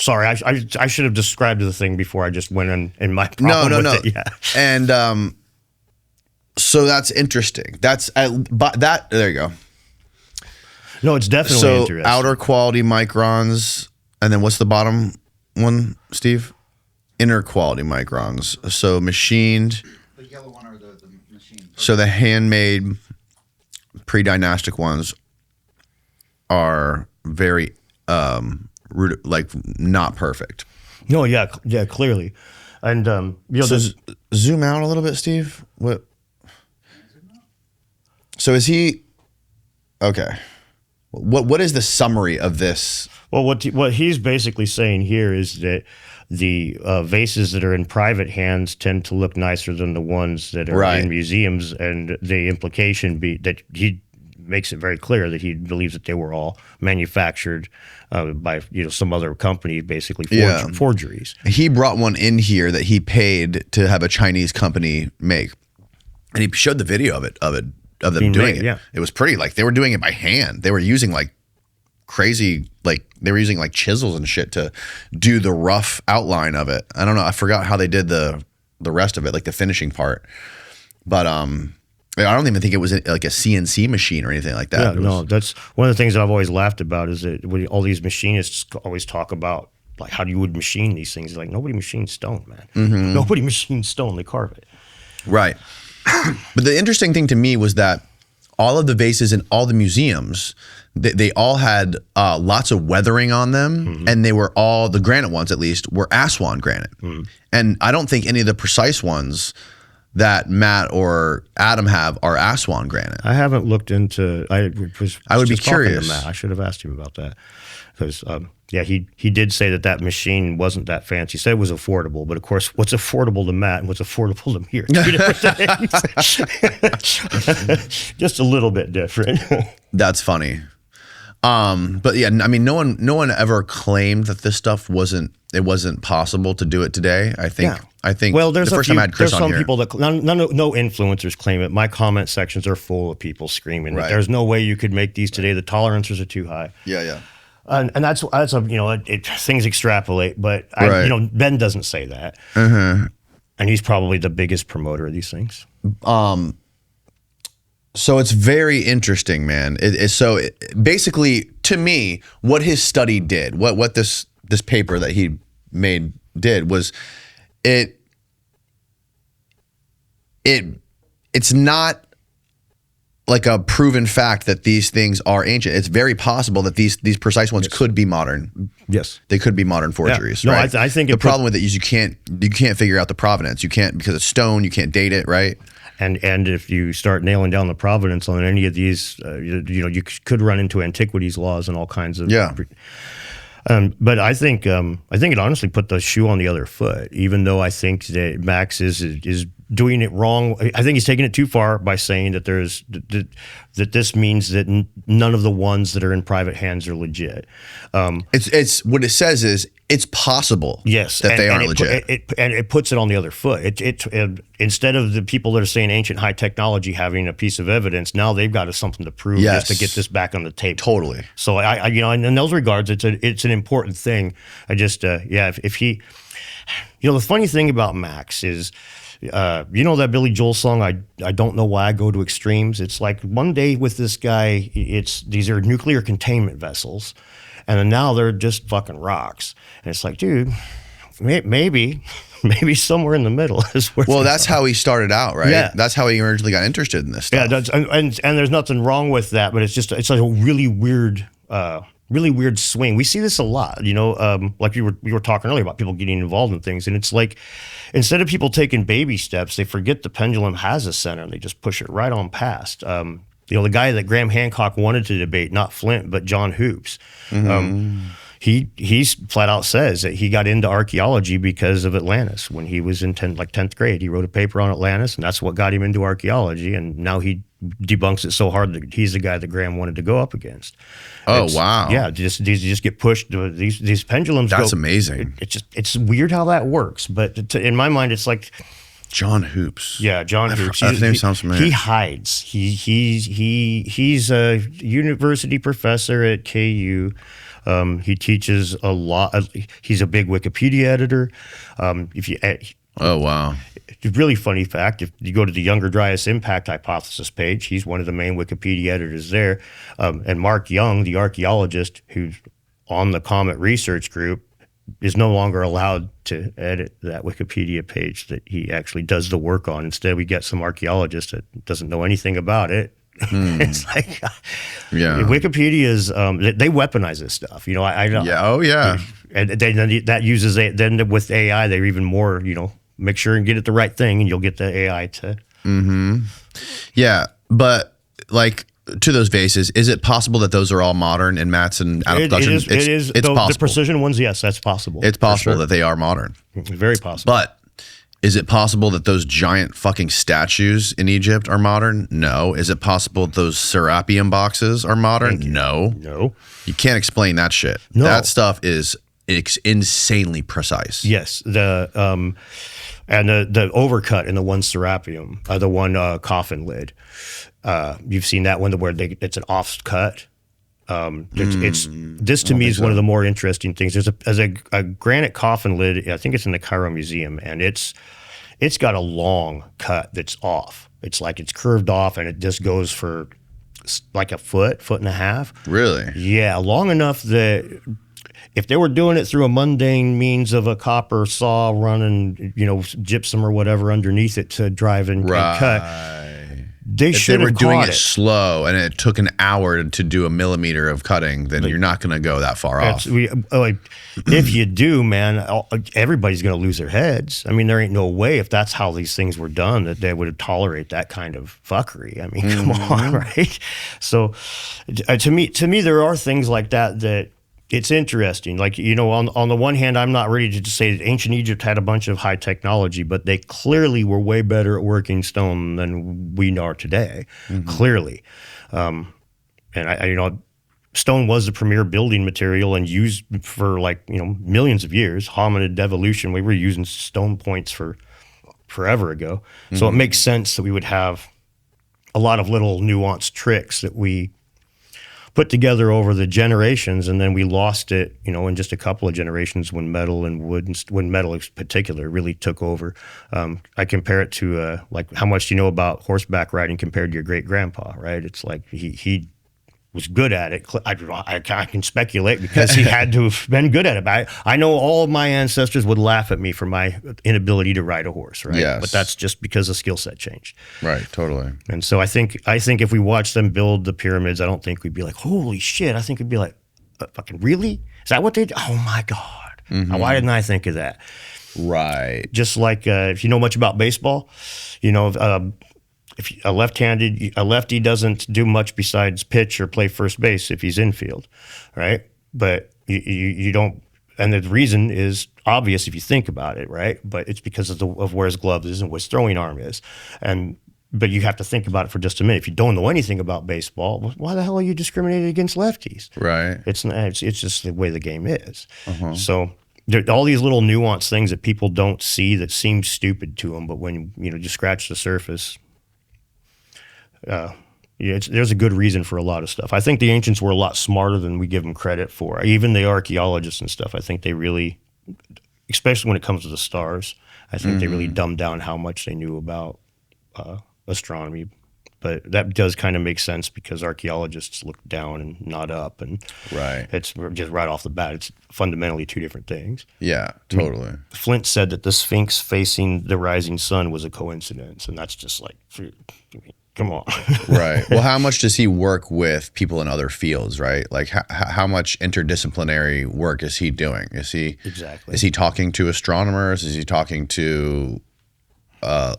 Sorry, I should have described the thing before I just went in my problem with it. Yeah. And so that's interesting. But there you go. No, it's definitely interesting. So outer quality microns, and then what's the bottom one, Steve? Inner quality microns. So machined. The yellow one or the machine. So the handmade pre-dynastic ones are very like not perfect. No, yeah, clearly. And zoom out a little bit, Steve. What? So is he okay? What is the summary of this? Well, what he's basically saying here is that the vases that are in private hands tend to look nicer than the ones that are in museums, and the implication be that he makes it very clear that he believes that they were all manufactured by some other company, basically forgeries. He brought one in here that he paid to have a Chinese company make, and he showed the video of them doing it. Yeah. It was pretty, like they were doing it by hand. They were using like crazy, like they were using like chisels and shit to do the rough outline of it. I don't know. I forgot how they did the rest of it, like the finishing part. But I don't even think it was like a CNC machine or anything like that. Yeah, no, that's one of the things that I've always laughed about is that all these machinists always talk about like how you would machine these things. Like nobody machines stone, man. Nobody machines stone. They carve it. Right. But the interesting thing to me was that all of the vases in all the museums, they all had lots of weathering on them, and they were all, the granite ones at least, were Aswan granite. And I don't think any of the precise ones that Matt or Adam have are Aswan granite. I haven't looked into. I would be curious. To Matt. I should have asked him about that because he did say that machine wasn't that fancy. He said it was affordable, but of course, what's affordable to Matt and what's affordable to me are two different things. Just a little bit different. That's funny. But yeah, I mean, no one ever claimed that this stuff wasn't possible to do it today. I think well, there's the first time I had Chris on here. There's some people that no influencers claim it. My comment sections are full of people screaming that there's no way you could make these today. The tolerances are too high. Yeah. And that's things extrapolate, but Ben doesn't say that, and he's probably the biggest promoter of these things. So it's very interesting, man. Basically, to me, what his study did, what this paper that he made did was it's not like a proven fact that these things are ancient. It's very possible that these precise ones could be modern. Yes, they could be modern forgeries. No, right? I think the problem with it is you can't figure out the provenance. You can't, because it's stone. You can't date it, right? And if you start nailing down the provenance on any of these, you could run into antiquities laws and all kinds of but I think it honestly put the shoe on the other foot. Even though I think that Max is doing it wrong. I think he's taking it too far by saying that that this means that none of the ones that are in private hands are legit. It's what it says is it's possible. Yes, that they aren't legit. It puts it on the other foot. It instead of the people that are saying ancient high technology having a piece of evidence, now they've got something to prove just to get this back on the table. Totally. So I in those regards, it's an important thing. I just if he, the funny thing about Max is. That Billy Joel song, I don't know why I go to extremes. It's like one day with this guy, these are nuclear containment vessels, and then now they're just fucking rocks. And it's like, dude, maybe somewhere in the middle is where. Well, that's how he started out, right? Yeah. That's how he originally got interested in this stuff. Yeah, and there's nothing wrong with that, but it's like a really weird swing. We see this a lot, like we were talking earlier about people getting involved in things, and it's like instead of people taking baby steps, they forget the pendulum has a center and they just push it right on past. The guy that Graham Hancock wanted to debate, not Flint, but John Hoops. He's flat out says that he got into archaeology because of Atlantis. When he was in 10th grade, he wrote a paper on Atlantis, and that's what got him into archaeology. And now he debunks it so hard that he's the guy that Graham wanted to go up against. Wow! Yeah, just get pushed. These pendulums. That's amazing. It's weird how that works, but in my mind, it's like. John Hoops. Yeah, John Hoops. That name sounds familiar. He hides. He's a university professor at KU. He teaches a lot. He's a big Wikipedia editor. Oh, wow. Really funny fact, if you go to the Younger Dryas Impact Hypothesis page, he's one of the main Wikipedia editors there. And Mark Young, the archaeologist who's on the Comet Research Group, is no longer allowed to edit that Wikipedia page that he actually does the work on. Instead, we get some archaeologist that doesn't know anything about it. It's like, Wikipedia is, they weaponize this stuff. I don't. Yeah. Oh, yeah. And that uses then with AI, they're even more, make sure and get it the right thing, and you'll get the AI to. Mm-hmm. Yeah, but like. To those vases, is it possible that those are all modern in mats and out of production? It is. It's possible. The precision ones, yes, that's possible. It's possible that they are modern. Very possible. But is it possible that those giant fucking statues in Egypt are modern? No. Is it possible those Serappeum boxes are modern? No. No. You can't explain that shit. No. That stuff is insanely precise. Yes. The overcut in the one Serappeum, the one coffin lid. You've seen that one where it's an offcut. This to me is one of the more interesting things. There's a granite coffin lid. I think it's in the Cairo Museum, and it's got a long cut that's off. It's like it's curved off, and it just goes for like a foot and a half. Really? Yeah, long enough that if they were doing it through a mundane means of a copper saw running, gypsum or whatever underneath it to drive and cut. They should have caught it. If they were doing it slow and it took an hour to do a millimeter of cutting, then you're not going to go that far off. If you do, man, everybody's going to lose their heads. I mean, there ain't no way if that's how these things were done that they would tolerate that kind of fuckery. I mean, come on, right? So to me, there are things like that it's interesting. Like, on the one hand, I'm not ready to just say that ancient Egypt had a bunch of high technology, but they clearly were way better at working stone than we are today. Clearly. And stone was the premier building material and used for millions of years. Hominid evolution, we were using stone points for forever ago. So it makes sense that we would have a lot of little nuanced tricks that we put together over the generations, and then we lost it, in just a couple of generations when metal and wood, when metal in particular really took over. I compare it to how much do you know about horseback riding compared to your great grandpa, right? It's like he was good at it. I can speculate because he had to have been good at it. But I know all of my ancestors would laugh at me for my inability to ride a horse, right? Yes. But that's just because the skill set changed. Right, totally. And so I think if we watched them build the pyramids, I don't think we'd be like, holy shit. I think we'd be like, fucking really? Is that what they did? Oh my God. Why didn't I think of that? Right. Just like if you know much about baseball, if a lefty doesn't do much besides pitch or play first base if he's infield, right? But you don't. and the reason is obvious if you think about it, right? But it's because of where his glove is and where his throwing arm is. But you have to think about it for just a minute. If you don't know anything about baseball, why the hell are you discriminating against lefties? Right. It's just the way the game is. So there are all these little nuanced things that people don't see that seem stupid to them, but when you scratch the surface, there's a good reason for a lot of stuff. I think the ancients were a lot smarter than we give them credit for. Even the archaeologists and stuff, I think they really, especially when it comes to the stars, I think they really dumbed down how much they knew about astronomy. But that does kind of make sense because archaeologists look down and not up, and it's just right off the bat, it's fundamentally two different things. Yeah, totally. Flint said that the Sphinx facing the rising sun was a coincidence, and that's just like, come on. Right. Well, how much does he work with people in other fields, right? Like how much interdisciplinary work is he doing? Is he talking to astronomers? Is he talking to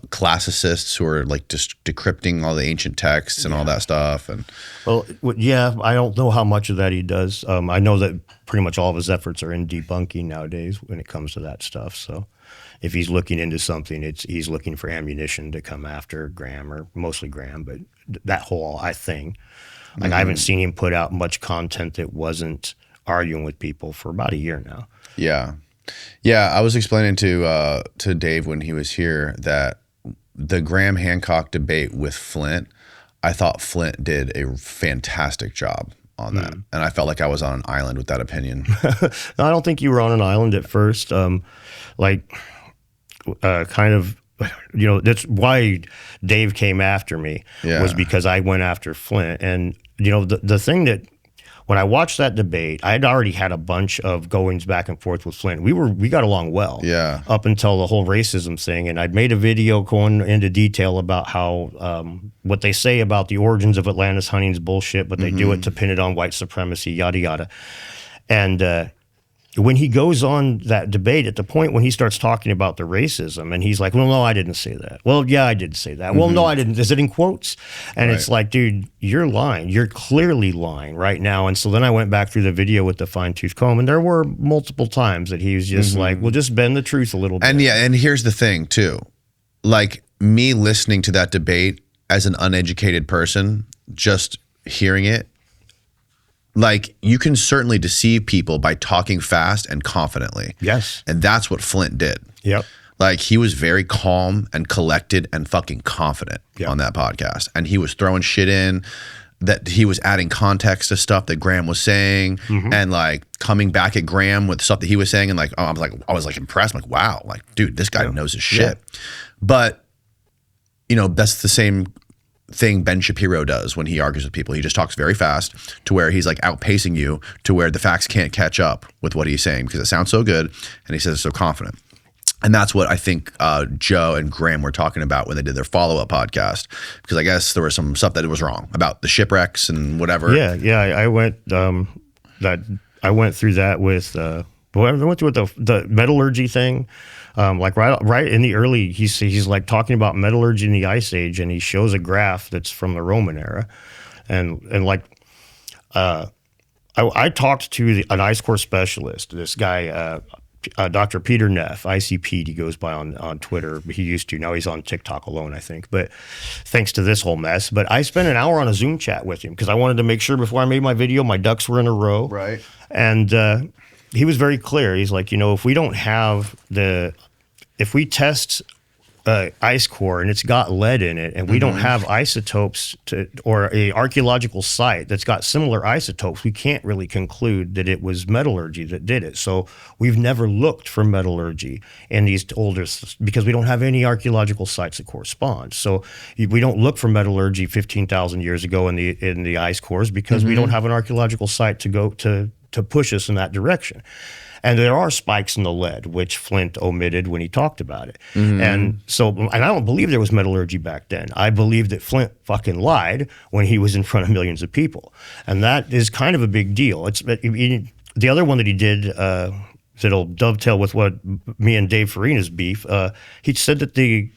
classicists who are like just decrypting all the ancient texts and all that stuff? And I don't know how much of that he does. I know that pretty much all of his efforts are in debunking nowadays when it comes to that stuff. So if he's looking into something, he's looking for ammunition to come after Graham, or mostly Graham, but that whole thing. Like I haven't seen him put out much content that wasn't arguing with people for about a year now. Yeah. Yeah, I was explaining to Dave when he was here that the Graham Hancock debate with Flint, I thought Flint did a fantastic job on that. And I felt like I was on an island with that opinion. No, I don't think you were on an island at first. That's why Dave came after me, was because I went after Flint. And, the thing that, when I watched that debate, I'd already had a bunch of goings back and forth with Flint. We got along well, up until the whole racism thing. And I'd made a video going into detail about how what they say about the origins of Atlantis hunting is bullshit, but they do it to pin it on white supremacy, yada yada. And when he goes on that debate, at the point when he starts talking about the racism, and he's like, well, no, I didn't say that. Well, yeah, I did say that. Well, no, I didn't. Is it in quotes? And it's like, dude, you're lying. You're clearly lying right now. And so then I went back through the video with the fine-tooth comb, and there were multiple times that he was just like, well, just bend the truth a little bit. And here's the thing, too. Like, me listening to that debate as an uneducated person, just hearing it, like, you can certainly deceive people by talking fast and confidently. Yes. And that's what Flint did. Yep. Like, he was very calm and collected and fucking confident on that podcast. And he was throwing shit in, that he was adding context to stuff that Graham was saying, and like coming back at Graham with stuff that he was saying. And like, I was like impressed. I'm like, wow, like, dude, this guy knows his shit. But, that's the same thing Ben Shapiro does when he argues with people. He just talks very fast to where he's like outpacing you, to where the facts can't catch up with what he's saying because it sounds so good and he says it so confident. And that's what I think Joe and Graham were talking about when they did their follow-up podcast, because I guess there was some stuff that was wrong about the shipwrecks and whatever. I went through that with I went through the metallurgy thing. Like right in the early, he's like talking about metallurgy in the Ice Age, and he shows a graph that's from the Roman era, and like I talked to an ice core specialist, this guy, Dr. Peter Neff, ICP, he goes by on Twitter. He used to, now he's on TikTok alone, I think. But thanks to this whole mess. But I spent an hour on a Zoom chat with him because I wanted to make sure before I made my video, my ducks were in a row. Right. And he was very clear. He's like, if we don't have if we test ice core and it's got lead in it, and we don't have isotopes or a archaeological site that's got similar isotopes, we can't really conclude that it was metallurgy that did it. So we've never looked for metallurgy in these older, because we don't have any archaeological sites that correspond. So we don't look for metallurgy 15,000 years ago in the ice cores because we don't have an archaeological site to go to push us in that direction. And there are spikes in the lead, which Flint omitted when he talked about it. And I don't believe there was metallurgy back then. I believe that Flint fucking lied when he was in front of millions of people. And that is kind of a big deal. The other one that he did, that'll dovetail with what me and Dave Farina's beef. He said that the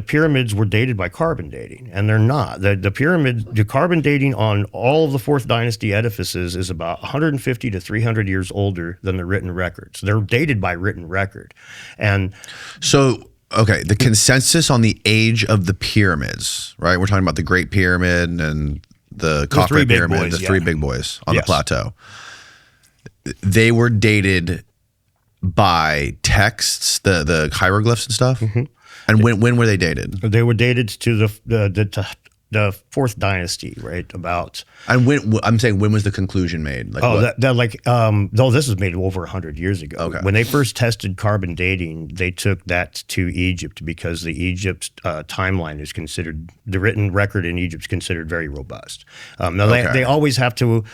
pyramids were dated by carbon dating, and they're not. The carbon dating on all of the Fourth Dynasty edifices is about 150 to 300 years older than the written records. They're dated by written record, and so. Okay, the consensus on the age of the pyramids, right? We're talking about the Great Pyramid and the Khafre Pyramid, the three big boys on the plateau. They were dated by texts, the hieroglyphs and stuff. Mm-hmm. And when were they dated? They were dated to the Fourth Dynasty, right? About. And I'm saying, when was the conclusion made? Like this was made over 100 years ago. Okay. When they first tested carbon dating, they took that to Egypt because the Egypt timeline is considered, the written record in Egypt is considered very robust. They always have to.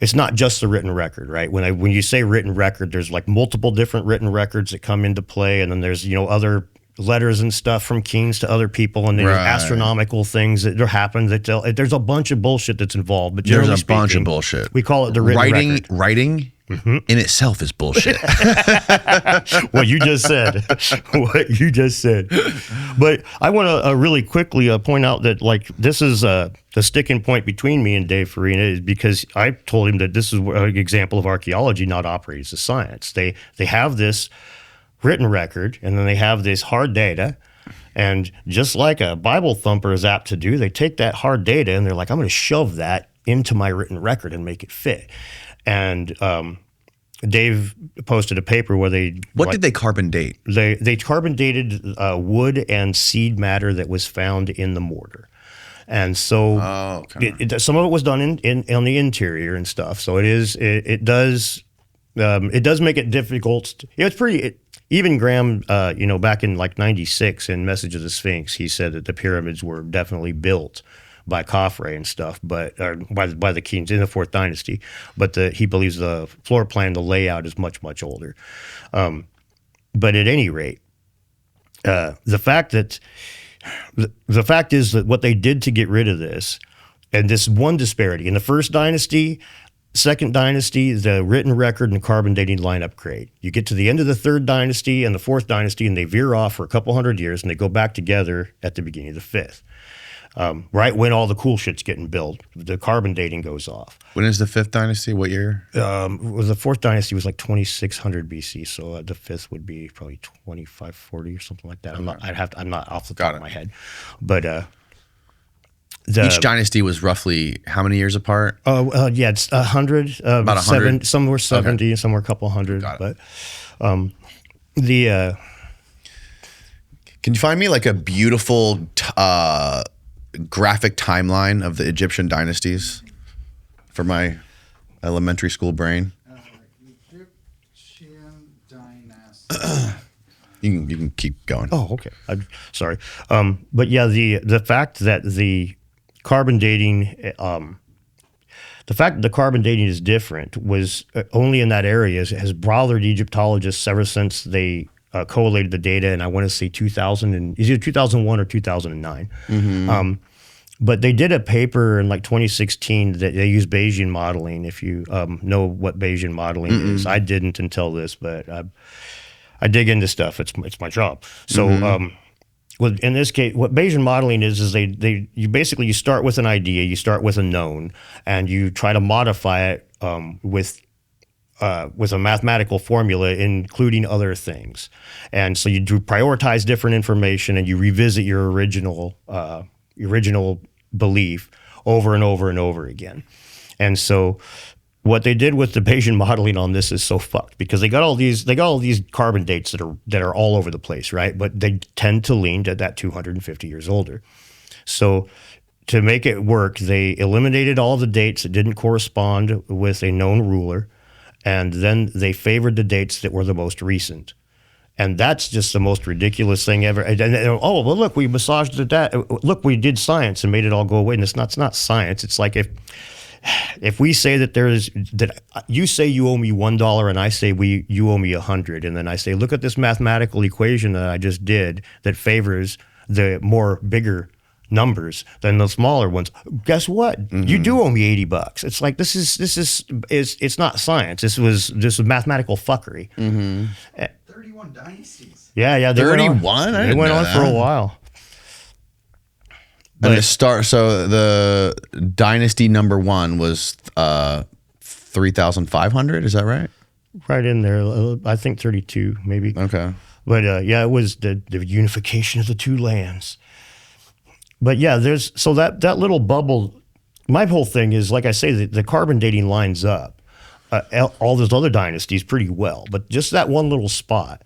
It's not just the written record, right? When you say written record, there's like multiple different written records that come into play, and then there's other letters and stuff from kings to other people, and then astronomical things that happen. There's a bunch of bullshit that's involved. But generally there's a bunch of bullshit. We call it the written record. Writing in itself is bullshit. What you just said. But I want to really quickly point out that this is the sticking point between me and Dave Farina, is because I told him that this is an example of archaeology not operating as a science. They have this written record, and then they have this hard data, and just like a Bible thumper is apt to do, they take that hard data and they're like, I'm going to shove that into my written record and make it fit. And Dave posted a paper where they did they carbon date? They carbon dated wood and seed matter that was found in the mortar. And so some of it was done on the interior and stuff. So it does make it difficult. It's pretty. Even Graham, back in 96 in Message of the Sphinx, he said that the pyramids were definitely built by Khafre and stuff, but by the kings in the Fourth Dynasty. But he believes the floor plan, the layout is much, much older. But at any rate, the fact is that what they did to get rid of this, and this one disparity in the First Dynasty. Second Dynasty, the written record and carbon dating line up great. You get to the end of the Third Dynasty and the Fourth Dynasty, and they veer off for a couple hundred years, and they go back together at the beginning of the Fifth. Right when all the cool shit's getting built, the carbon dating goes off. When is the Fifth Dynasty? What year? The Fourth Dynasty was 2600 BC, so the Fifth would be probably 2540 or something like that. Okay. I'm not off the top of my head, but. Each dynasty was roughly how many years apart? It's 100. About 100? Some were 70, some were a couple hundred. But can you find me a beautiful graphic timeline of the Egyptian dynasties for my elementary school brain? Egyptian dynasty. You can keep going. Oh, okay. I'm sorry. But yeah, the fact that the carbon dating, is different was only in that area has bothered Egyptologists ever since they collated the data, and I want to say 2001 or 2009. Mm-hmm. But they did a paper in 2016 that they used Bayesian modeling. If you know what Bayesian modeling is, I didn't until this, but I dig into stuff. It's my job. So. Well, in this case, what Bayesian modeling is you start with an idea, you start with a known, and you try to modify it with a mathematical formula, including other things. And so you do prioritize different information, and you revisit your original belief over and over and over again. And so what they did with the Bayesian modeling on this is so fucked, because they got all these carbon dates that are all over the place, right? But they tend to lean to that 250 years older. So to make it work, they eliminated all the dates that didn't correspond with a known ruler, and then they favored the dates that were the most recent. And that's just the most ridiculous thing ever. Oh, well, look, we massaged that. Look, we did science and made it all go away. And it's not science. It's like if we say that you say you owe me $1 and I say you owe me 100, and then I say, look at this mathematical equation that I just did that favors the bigger numbers than the smaller ones. Guess what? You do owe me $80. It's like this is it's not science. This was mathematical fuckery. 31 dynasties. Yeah. They 31? They went on for a while. And so the dynasty number 1 was 3,500. Is that right? Right in there. I think 32, maybe. Okay. But yeah, it was the unification of the two lands. But yeah, there's so that little bubble. My whole thing is, like I say, the carbon dating lines up all those other dynasties pretty well, but just that one little spot.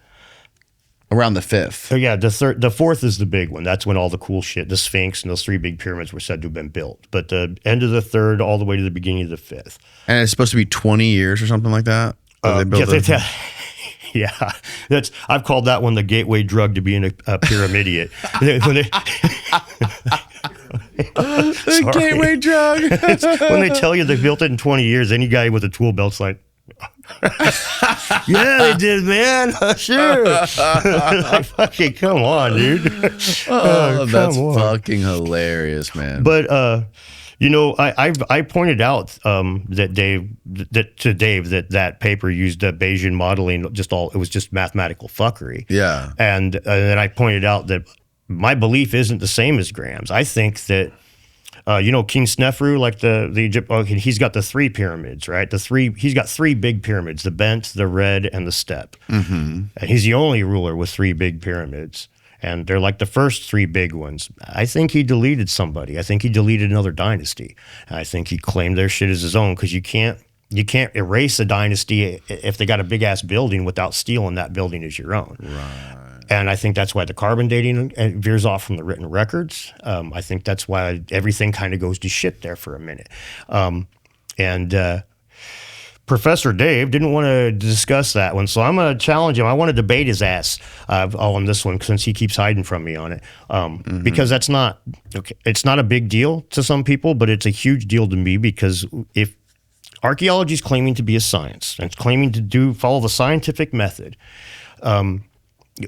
Around the 5th. So yeah, the 4th is the big one. That's when all the cool shit, the Sphinx and those 3 big pyramids were said to have been built. But the end of the 3rd all the way to the beginning of the 5th. And it's supposed to be 20 years or something like that? Yeah, I've called that one the gateway drug to being a pyramidiot. The gateway drug. When they tell you they built it in 20 years, any guy with a tool belt's like, yeah, they did, man. Sure. Like, fucking come on, dude. That's fucking hilarious, man. But I pointed out that Dave that paper used Bayesian modeling. It was just mathematical fuckery. Yeah. And then I pointed out that my belief isn't the same as Graham's. I think that. King Snefru, like the Egypt, he's got the 3 pyramids, right? He's got 3 big pyramids, the Bent, the Red, and the Step. And he's the only ruler with 3 big pyramids. And they're like the first 3 big ones. I think he deleted somebody. I think he deleted another dynasty. I think he claimed their shit as his own, because you can't erase a dynasty if they got a big ass building without stealing that building as your own. Right. And I think that's why the carbon dating veers off from the written records. I think that's why everything kind of goes to shit there for a minute. Professor Dave didn't want to discuss that one, so I'm going to challenge him. I want to debate his ass on this one, since he keeps hiding from me on it. Because that's not okay. It's not a big deal to some people, but it's a huge deal to me, because if archaeology is claiming to be a science and it's claiming to follow the scientific method,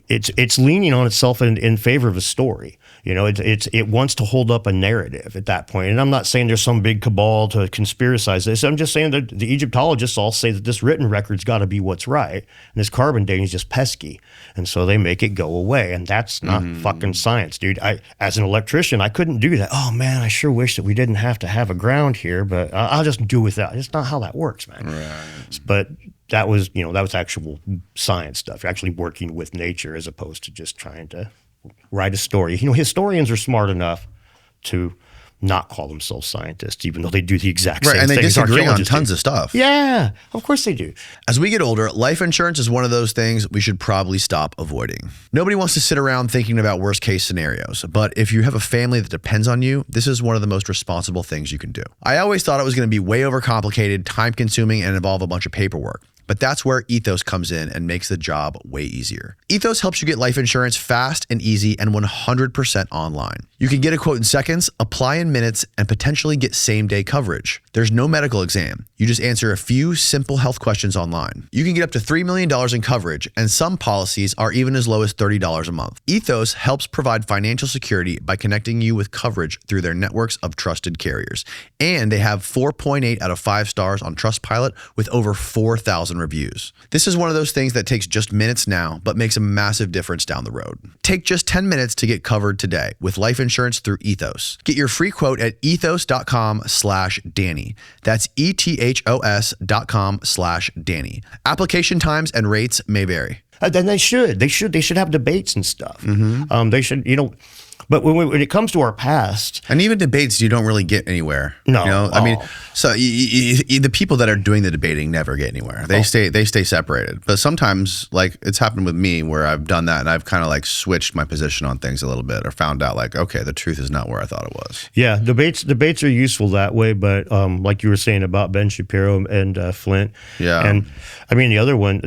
it's leaning on itself in favor of a story. It wants to hold up a narrative at that point. And I'm not saying there's some big cabal to conspiracize this. I'm just saying that the Egyptologists all say that this written record's got to be what's right, and this carbon dating is just pesky, and so they make it go away. And that's not fucking science, dude. As an electrician, I couldn't do that. Oh man, I sure wish that we didn't have to have a ground here, but I'll just do without. It's not how that works, man. Right. But that was actual science stuff, actually working with nature, as opposed to just trying to write a story. Historians are smart enough to not call themselves scientists, even though they do the exact same thing. And they as disagree on archaeologists tons do. of stuff. Yeah, of course they do. As we get older, life insurance is one of those things we should probably stop avoiding. Nobody wants to sit around thinking about worst case scenarios, but if you have a family that depends on you, this is one of the most responsible things you can do. I always thought it was going to be way overcomplicated, time consuming, and involve a bunch of paperwork. But that's where Ethos comes in and makes the job way easier. Ethos helps you get life insurance fast and easy and 100% online. You can get a quote in seconds, apply in minutes, and potentially get same-day coverage. There's no medical exam. You just answer a few simple health questions online. You can get up to $3 million in coverage, and some policies are even as low as $30 a month. Ethos helps provide financial security by connecting you with coverage through their networks of trusted carriers. And they have 4.8 out of 5 stars on Trustpilot with over 4,000 reviews. This is one of those things that takes just minutes now, but makes a massive difference down the road. Take just 10 minutes to get covered today with life insurance through Ethos. Get your free quote at ethos.com/Danny. That's ethos.com/Danny. Application times and rates may vary. Then they should have debates and stuff. They should, but when it comes to our past, and even debates, you don't really get anywhere. No, I mean, so the people that are doing the debating never get anywhere. They stay separated. But sometimes, like it's happened with me, where I've done that and I've kind of like switched my position on things a little bit, or found out like, okay, the truth is not where I thought it was. Yeah, debates are useful that way. But like you were saying about Ben Shapiro and Flint, yeah, and I mean the other one,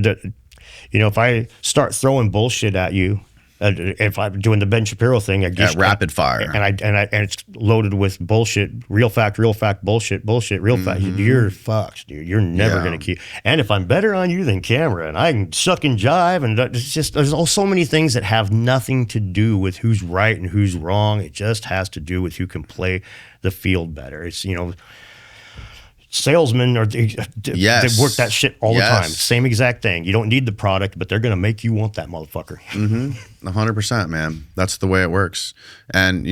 if I start throwing bullshit at you, If I'm doing the Ben Shapiro thing, I just rapid fire, and it's loaded with bullshit, real fact, bullshit, real fact. You're fucked, dude. You're never gonna keep. And if I'm better on you than camera, and I can suck and jive, and it's just there's so many things that have nothing to do with who's right and who's wrong. It just has to do with who can play the field better. It's salesmen they work that shit all the time. Same exact thing. You don't need the product, but they're going to make you want that motherfucker. 100%, man. That's the way it works. And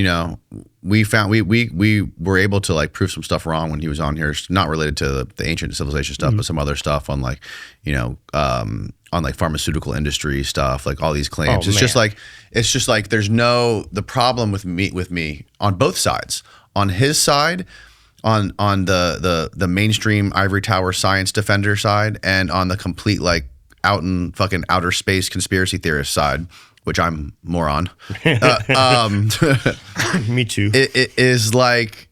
we found we were able to like prove some stuff wrong when he was on here, not related to the ancient civilization stuff, but some other stuff on like on like pharmaceutical industry stuff, like all these claims. It's just like there's the problem with me on both sides. On his side, on the mainstream ivory tower science defender side, and on the complete like out in fucking outer space conspiracy theorist side, which I'm more on. Me too. It is like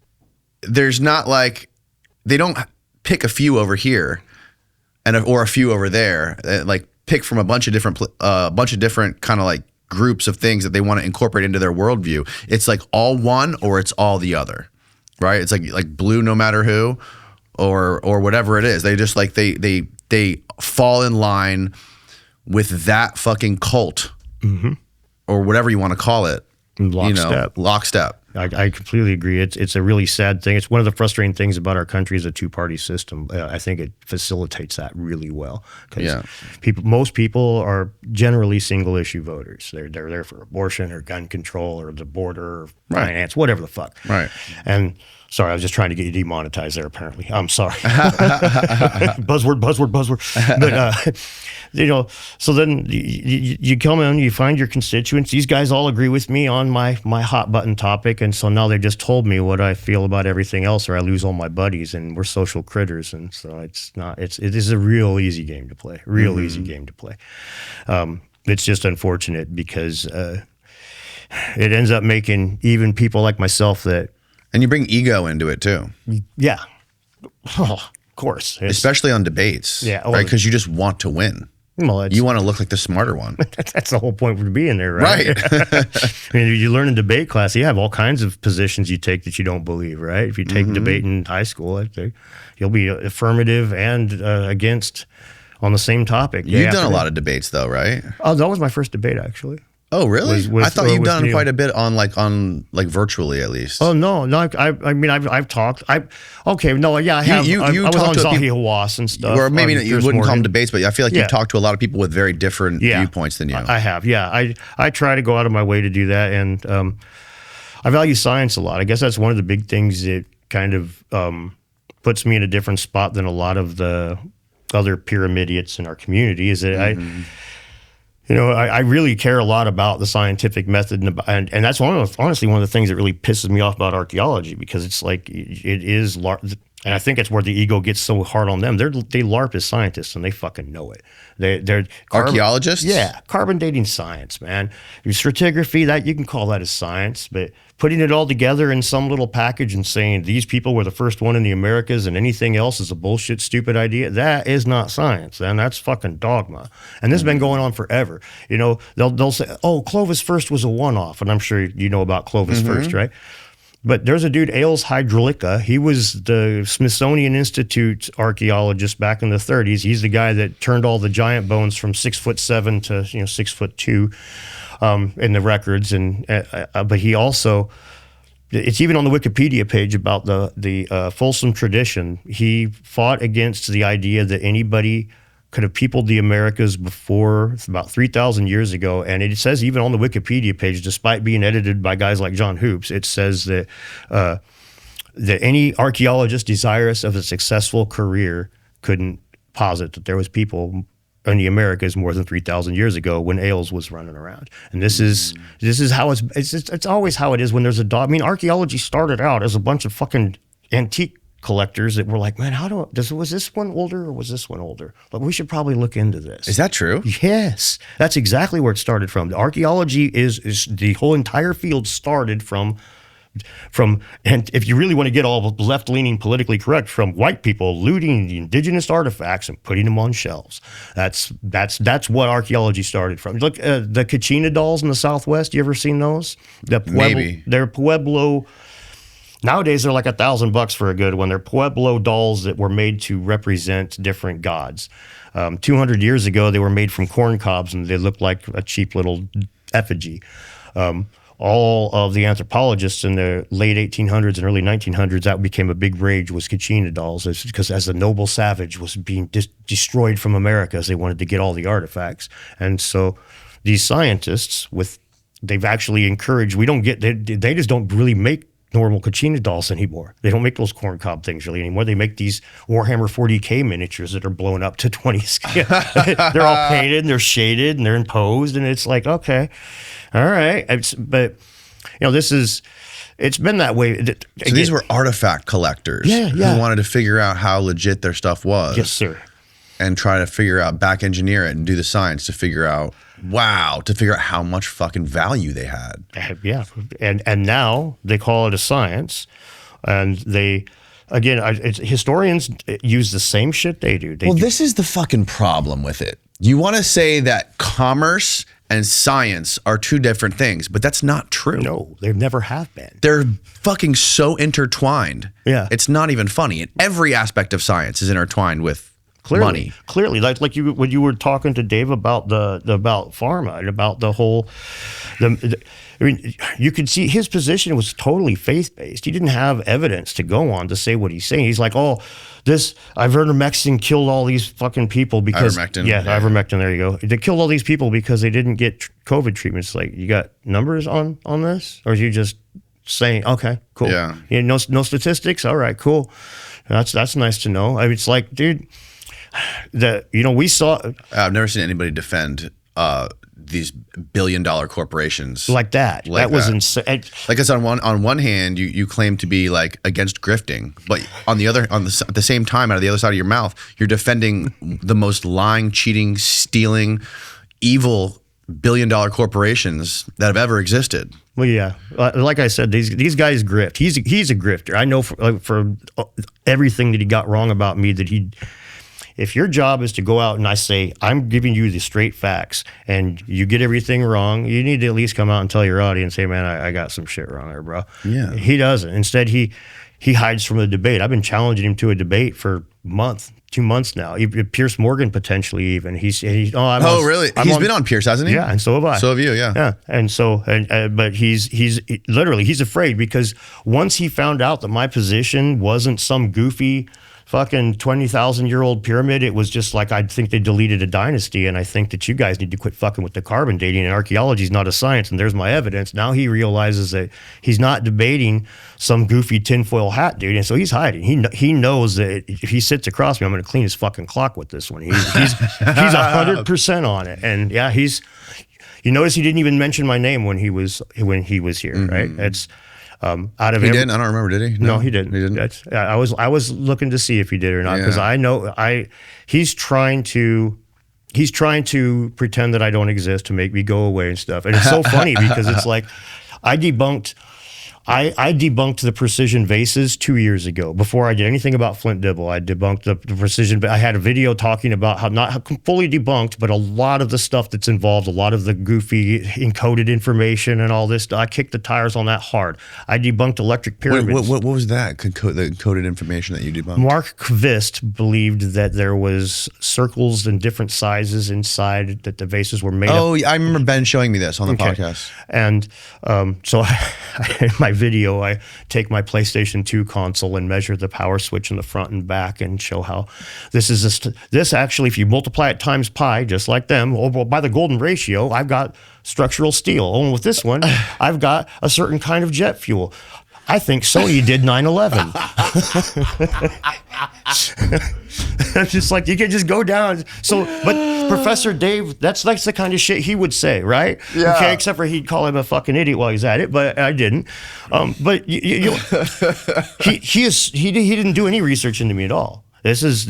there's not like they don't pick a few over here or a few over there. Like pick from a bunch of different kind of like groups of things that they want to incorporate into their worldview. It's like all one or it's all the other. Right, it's like blue no matter who, or whatever it is. They just like they fall in line with that fucking cult, or whatever you want to call it. Lockstep. I completely agree. It's a really sad thing. It's one of the frustrating things about our country is a two-party system. I think it facilitates that really well because most people are generally single-issue voters. They're there for abortion or gun control or the border or finance, whatever the fuck. Right. And sorry, I was just trying to get you demonetized there. Apparently, I'm sorry. buzzword. But so then you come in, you find your constituents. These guys all agree with me on my hot button topic, and so now they just told me what I feel about everything else, or I lose all my buddies, and we're social critters, and so it is a real easy game to play. Easy game to play. It's just unfortunate because it ends up making even people like myself that. And you bring ego into it too. Yeah. Oh, of course. Especially on debates. Yeah. Right? Because you just want to win. Well, you want to look like the smarter one. That's the whole point for being there, right? I mean, you learn in debate class, you have all kinds of positions you take that you don't believe, right? If you take debate in high school, you'll be affirmative and against on the same topic. You've done a lot of debates though, right? Oh, that was my first debate, actually. Oh, really? I thought you've done quite a bit on virtually at least. Oh no! I mean I've talked. I have. You I was talked on to Zahi Hawass and stuff. Or maybe you wouldn't call them debates, but I feel like you've talked to a lot of people with very different viewpoints than you. I have. Yeah, I try to go out of my way to do that, and I value science a lot. I guess that's one of the big things that kind of puts me in a different spot than a lot of the other pyramidiates in our community. Is that I really care a lot about the scientific method, and that's honestly one of the things that really pisses me off about archaeology, because it's like it is, and I think it's where the ego gets so hard on them. They LARP as scientists, and they fucking know it. They're archaeologists. Yeah, carbon dating science, man. Stratigraphy, that you can call that as science, but putting it all together in some little package and saying these people were the first one in the Americas and anything else is a bullshit, stupid idea, that is not science, and that's fucking dogma. And this has been going on forever. They'll say, oh, Clovis first was a one-off, and I'm sure you know about Clovis first, right? But there's a dude, Ailes Hydrolica. He was the Smithsonian Institute archaeologist back in the 30s. He's the guy that turned all the giant bones from 6'7" to 6'2" in the records. But he also, it's even on the Wikipedia page about the Folsom tradition. He fought against the idea that anybody could have peopled the Americas before about 3,000 years ago. And it says even on the Wikipedia page, despite being edited by guys like John Hoops, it says that that any archaeologist desirous of a successful career couldn't posit that there was people in the Americas more than 3,000 years ago when Ailes was running around. And this is how it's always how it is when there's a dog. I mean, archaeology started out as a bunch of fucking antique collectors that were like, man, was this one older or was this one older? Like, we should probably look into this. Is that true? Yes, that's exactly where it started from. The archaeology is the whole entire field started from and if you really want to get all left-leaning politically correct, from white people looting the indigenous artifacts and putting them on shelves. That's what archaeology started from. Look, the Kachina dolls in the Southwest. You ever seen those? Maybe. They're Pueblo. Nowadays, they're like $1,000 for a good one. They're Pueblo dolls that were made to represent different gods. 200 years ago, they were made from corn cobs, and they looked like a cheap little effigy. All of the anthropologists in the late 1800s and early 1900s, that became a big rage, was Kachina dolls, because as the noble savage was being destroyed from America, as they wanted to get all the artifacts. And so these scientists, they've actually encouraged, they just don't really make normal Kachina dolls anymore. They don't make those corn cob things really anymore. They make these Warhammer 40K miniatures that are blown up to 20 scale. They're all painted and they're shaded and they're imposed, and it's like, okay, all right. But it's been that way. So these were artifact collectors who wanted to figure out how legit their stuff was. Yes, sir. And try to figure out, back engineer it and do the science to figure out how much fucking value they had. Yeah, and now they call it a science, and historians use the same shit they do. This is the fucking problem with it. You want to say that commerce and science are two different things, but that's not true. No, they never have been. They're fucking so intertwined. Yeah, it's not even funny. And every aspect of science is intertwined with money. Clearly, like when you were talking to Dave about about pharma and about the whole, you could see his position was totally faith-based. He didn't have evidence to go on to say what he's saying. He's like, ivermectin killed all these fucking people because ivermectin. There you go. They killed all these people because they didn't get COVID treatments. Like, you got numbers on this, or are you just saying, okay, cool? Yeah. No statistics. All right, cool. That's nice to know. I mean, it's like, dude. We saw. I've never seen anybody defend these billion-dollar corporations like that. That was insane. Like, it's on one hand, you claim to be like against grifting, but at the same time, out of the other side of your mouth, you're defending the most lying, cheating, stealing, evil billion-dollar corporations that have ever existed. Well, yeah, like I said, these guys grift. He's a grifter. I know for everything that he got wrong about me, that he. If your job is to go out and I say, I'm giving you the straight facts, and you get everything wrong, you need to at least come out and tell your audience, hey, man, I got some shit wrong there, bro. Yeah. He doesn't. Instead, he hides from the debate. I've been challenging him to a debate for 2 months now. Pierce Morgan, potentially, even. Really? He's been on Pierce, hasn't he? Yeah, and so have I. So have you, yeah. Yeah, and so, but he's literally, he's afraid, because once he found out that my position wasn't some goofy fucking 20,000-year-old pyramid, it was just like, I think they deleted a dynasty, and I think that you guys need to quit fucking with the carbon dating, and archaeology is not a science, and there's my evidence. Now he realizes that he's not debating some goofy tinfoil hat dude, and so he's hiding. He knows that if he sits across me, I'm going to clean his fucking clock with this one. He's 100% on it, and yeah, you notice he didn't even mention my name when he was here, mm-hmm. Right? It's he didn't. I don't remember. Did he? No, he didn't. He didn't. I was looking to see if he did or not, because I know he's trying to pretend that I don't exist to make me go away and stuff. And it's so funny because it's like I debunked the precision vases 2 years ago. Before I did anything about Flint Dibble, I debunked the precision. I had a video talking about how, not fully debunked, but a lot of the stuff that's involved, a lot of the goofy encoded information and all this. I kicked the tires on that hard. I debunked electric pyramids. What was that? The encoded information that you debunked? Mark Kvist believed that there was circles in different sizes inside, that the vases were made of. Oh, I remember Ben showing me this on the podcast. And so in my video, I take my PlayStation 2 console and measure the power switch in the front and back and show how this actually, if you multiply it times pi, just like them, by the golden ratio, I've got structural steel. And with this one, I've got a certain kind of jet fuel. I think Sony did 9/11. It's just like, you can just go down. So, but Professor Dave, that's the kind of shit he would say, right? Yeah. Okay, except for he'd call him a fucking idiot while he's at it, but I didn't. But he didn't do any research into me at all. This is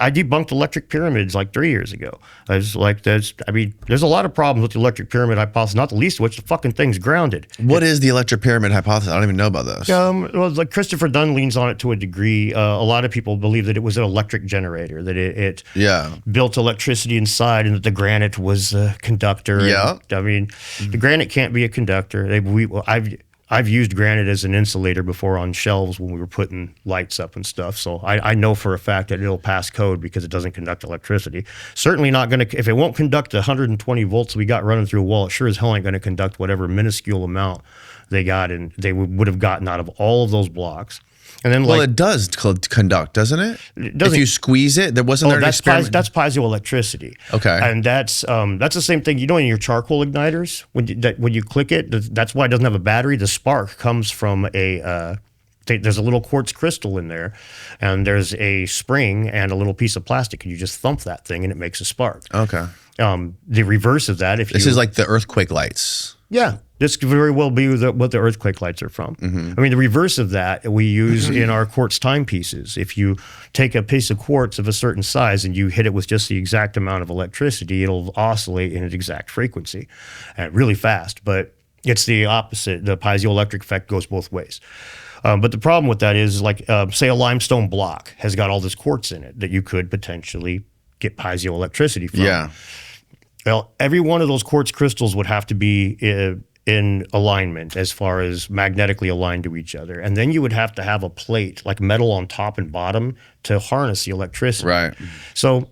I debunked electric pyramids like 3 years ago. I was like, there's a lot of problems with the electric pyramid hypothesis, not the least of which the fucking thing's grounded. What is the electric pyramid hypothesis? I don't even know about this. Well, like Christopher Dunn leans on it to a degree. A lot of people believe that it was an electric generator, that it built electricity inside, and that the granite was a conductor. Yeah. And, I mean, the granite can't be a conductor. I've used granite as an insulator before on shelves when we were putting lights up and stuff. So I know for a fact that it'll pass code because it doesn't conduct electricity. Certainly not going to, if it won't conduct the 120 volts we got running through a wall, it sure as hell ain't going to conduct whatever minuscule amount they got and they would have gotten out of all of those blocks. And then, well, it does conduct, doesn't it? It doesn't. If you squeeze it, there wasn't there an experiment? That's piezoelectricity. Okay. And that's the same thing. You know, in your charcoal igniters, when you click it, that's why it doesn't have a battery. The spark comes from there's a little quartz crystal in there, and there's a spring and a little piece of plastic, and you just thump that thing, and it makes a spark. Okay. The reverse of that, this is like the earthquake lights. Yeah, this could very well be what the earthquake lights are from. Mm-hmm. I mean, the reverse of that we use in our quartz timepieces. If you take a piece of quartz of a certain size and you hit it with just the exact amount of electricity, it'll oscillate in its exact frequency, really fast. But it's the opposite. The piezoelectric effect goes both ways. But the problem with that is, like, say a limestone block has got all this quartz in it that you could potentially get piezoelectricity from. Yeah. Well, every one of those quartz crystals would have to be in alignment as far as magnetically aligned to each other. And then you would have to have a plate, like metal on top and bottom, to harness the electricity. Right. So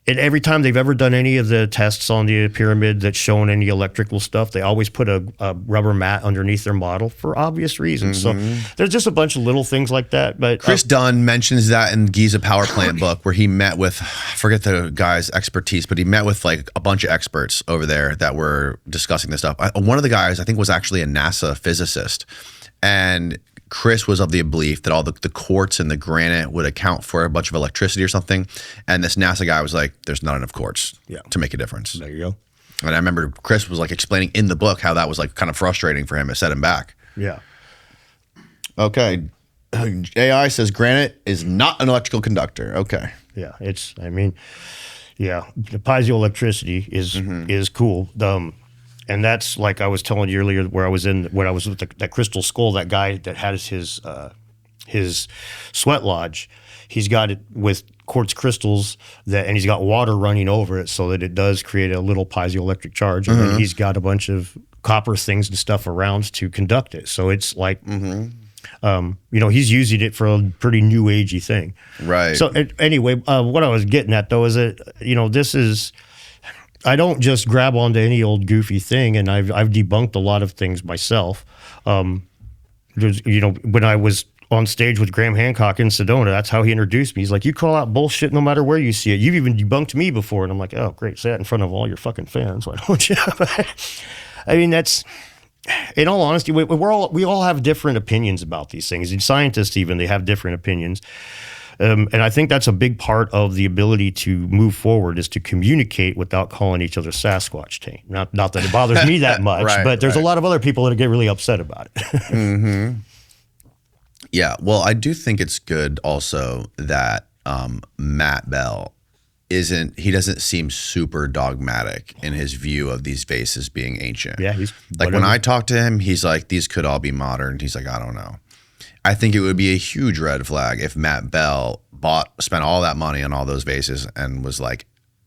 every time they've ever done any of the tests on the pyramid that's shown any electrical stuff, they always put a rubber mat underneath their model for obvious reasons. Mm-hmm. So there's just a bunch of little things like that. But Chris Dunn mentions that in Giza Power Plant book, where he met with, I forget the guy's expertise, but he met with like a bunch of experts over there that were discussing this stuff. One of the guys, I think, was actually a NASA physicist. And Chris was of the belief that all the quartz and the granite would account for a bunch of electricity or something. And this NASA guy was like, there's not enough quartz to make a difference. There you go. And I remember Chris was like explaining in the book how that was like kind of frustrating for him. It set him back. Yeah. Okay. AI says granite is not an electrical conductor. Okay. Yeah. The piezoelectricity is cool. And that's, like I was telling you earlier, when I was with that crystal skull, that guy that had his sweat lodge, he's got it with quartz crystals and he's got water running over it so that it does create a little piezoelectric charge. And then he's got a bunch of copper things and stuff around to conduct it. So it's like, he's using it for a pretty new agey thing. Right. So anyway, what I was getting at though is that, this is, I don't just grab onto any old goofy thing, and I've debunked a lot of things myself. When I was on stage with Graham Hancock in Sedona, that's how he introduced me. He's like, you call out bullshit no matter where you see it. You've even debunked me before. And I'm like, oh, great, say that in front of all your fucking fans. Why don't you? I mean, that's, in all honesty, we all have different opinions about these things. And scientists even, they have different opinions. And I think that's a big part of the ability to move forward is to communicate without calling each other Sasquatch taint. Not that it bothers me that much, but there's a lot of other people that get really upset about it. Mm-hmm. Yeah, well, I do think it's good also that Matt Bell he doesn't seem super dogmatic in his view of these vases being ancient. Yeah, he's like when I talk to him, he's like, these could all be modern. He's like, I don't know. I think it would be a huge red flag if Matt Bell spent all that money on all those vases and was like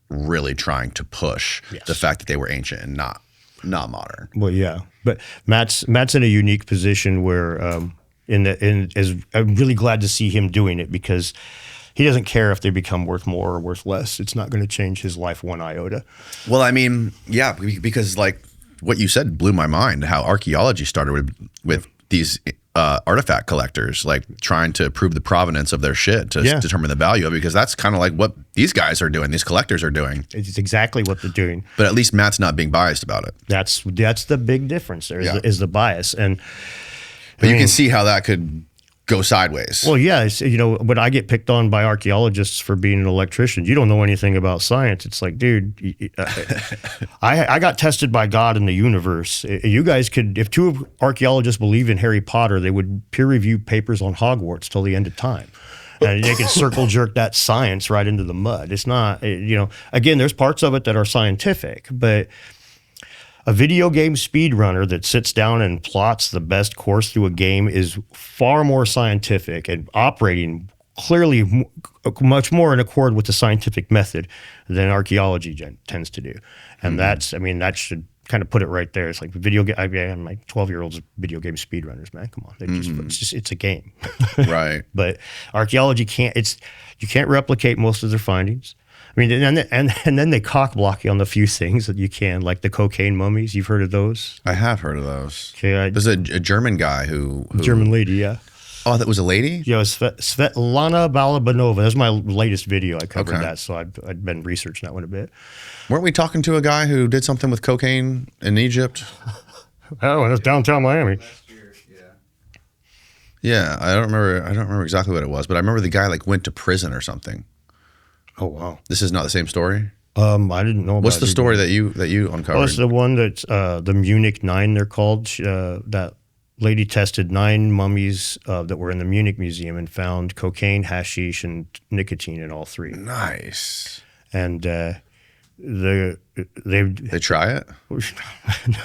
really trying to push the fact that they were ancient and not modern. Well, yeah, but Matt's in a unique position where I'm really glad to see him doing it because he doesn't care if they become worth more or worth less. It's not going to change his life one iota. Well, I mean, yeah, because like what you said blew my mind. How archaeology started with these artifact collectors, like trying to prove the provenance of their shit to determine the value of it, because that's kind of like what these guys are doing, these collectors are doing. It's exactly what they're doing. But at least Matt's not being biased about it. That's the big difference there is the bias. But you can see how that could go sideways. Well, yeah, when I get picked on by archaeologists for being an electrician, you don't know anything about science. It's like, dude, I got tested by God in the universe. You guys could, if two archaeologists believe in Harry Potter, they would peer review papers on Hogwarts till the end of time. And they can circle jerk that science right into the mud. It's not, again, there's parts of it that are scientific, but a video game speedrunner that sits down and plots the best course through a game is far more scientific and operating clearly much more in accord with the scientific method than archaeology tends to do. And that should kind of put it right there. It's like video game. My 12-year-olds video game speedrunners, man. Come on, it's a game, right? But archaeology you can't replicate most of their findings. I mean, and then they cock block you on the few things that you can, like the cocaine mummies. You've heard of those? I have heard of those. Okay, there's a German guy who German lady, yeah. Oh, that was a lady? Yeah, it was Svetlana Balabanova. That was my latest video. I covered that, so I'd been researching that one a bit. Weren't we talking to a guy who did something with cocaine in Egypt? Oh, that's downtown Miami. Last year, yeah. Yeah, I don't remember exactly what it was, but I remember the guy went to prison or something. Oh wow. This is not the same story? I didn't know about it. What's the story that you uncovered? Oh, it's the one that's the Munich 9, they're called. That lady tested 9 mummies that were in the Munich Museum and found cocaine, hashish, and nicotine in all 3. Nice. And they try it?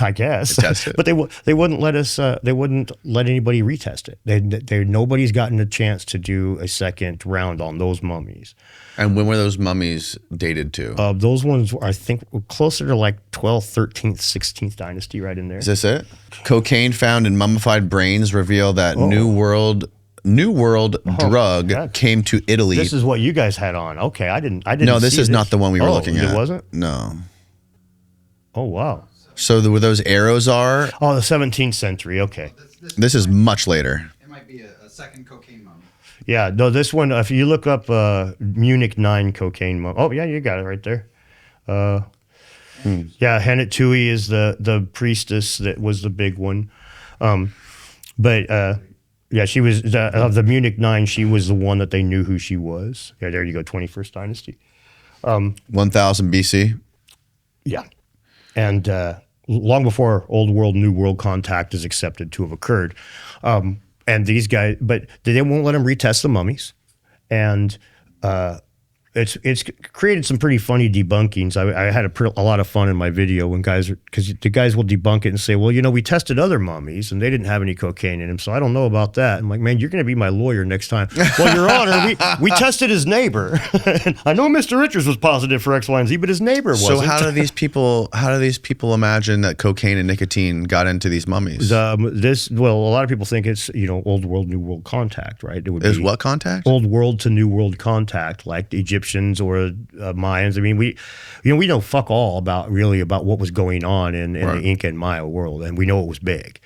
I guess. They test it? But they wouldn't let us. They wouldn't let anybody retest it. Nobody's gotten a chance to do a second round on those mummies. And when were those mummies dated to? Those ones, I think, were closer to like 12th, 13th, 16th dynasty, right in there. Is this it? Cocaine found in mummified brains reveal that New World drug came to Italy. This is what you guys had on. Okay, I didn't. No, this is not the one we were looking at. It wasn't? No. Oh wow. So where those arrows are? Oh, the 17th century. Okay. This is much later. It might be a second cocaine mummy. Yeah, no, this one, if you look up Munich 9 cocaine mummy. Oh, yeah, you got it right there. Yeah, Hennet Tui is the priestess that was the big one. Yeah, she was, of the Munich 9, she was the one that they knew who she was. Yeah, there you go, 21st dynasty. 1000 BC? Yeah. And long before Old World, New World contact is accepted to have occurred. And these guys, but they won't let them retest the mummies. And it's created some pretty funny debunkings. I had a lot of fun in my video when because the guys will debunk it and say, well, we tested other mummies and they didn't have any cocaine in them, so I don't know about that. I'm like, man, you're going to be my lawyer next time. Well, Your Honor, we tested his neighbor. I know Mr. Richards was positive for X, Y, and Z, but his neighbor wasn't. So how do these people imagine that cocaine and nicotine got into these mummies? A lot of people think it's Old World, New World contact, right? It would be what contact? Old World to New World contact, like the Egyptians or Mayans. I mean, we know fuck all about what was going on in the Inca and Maya world, and we know it was big.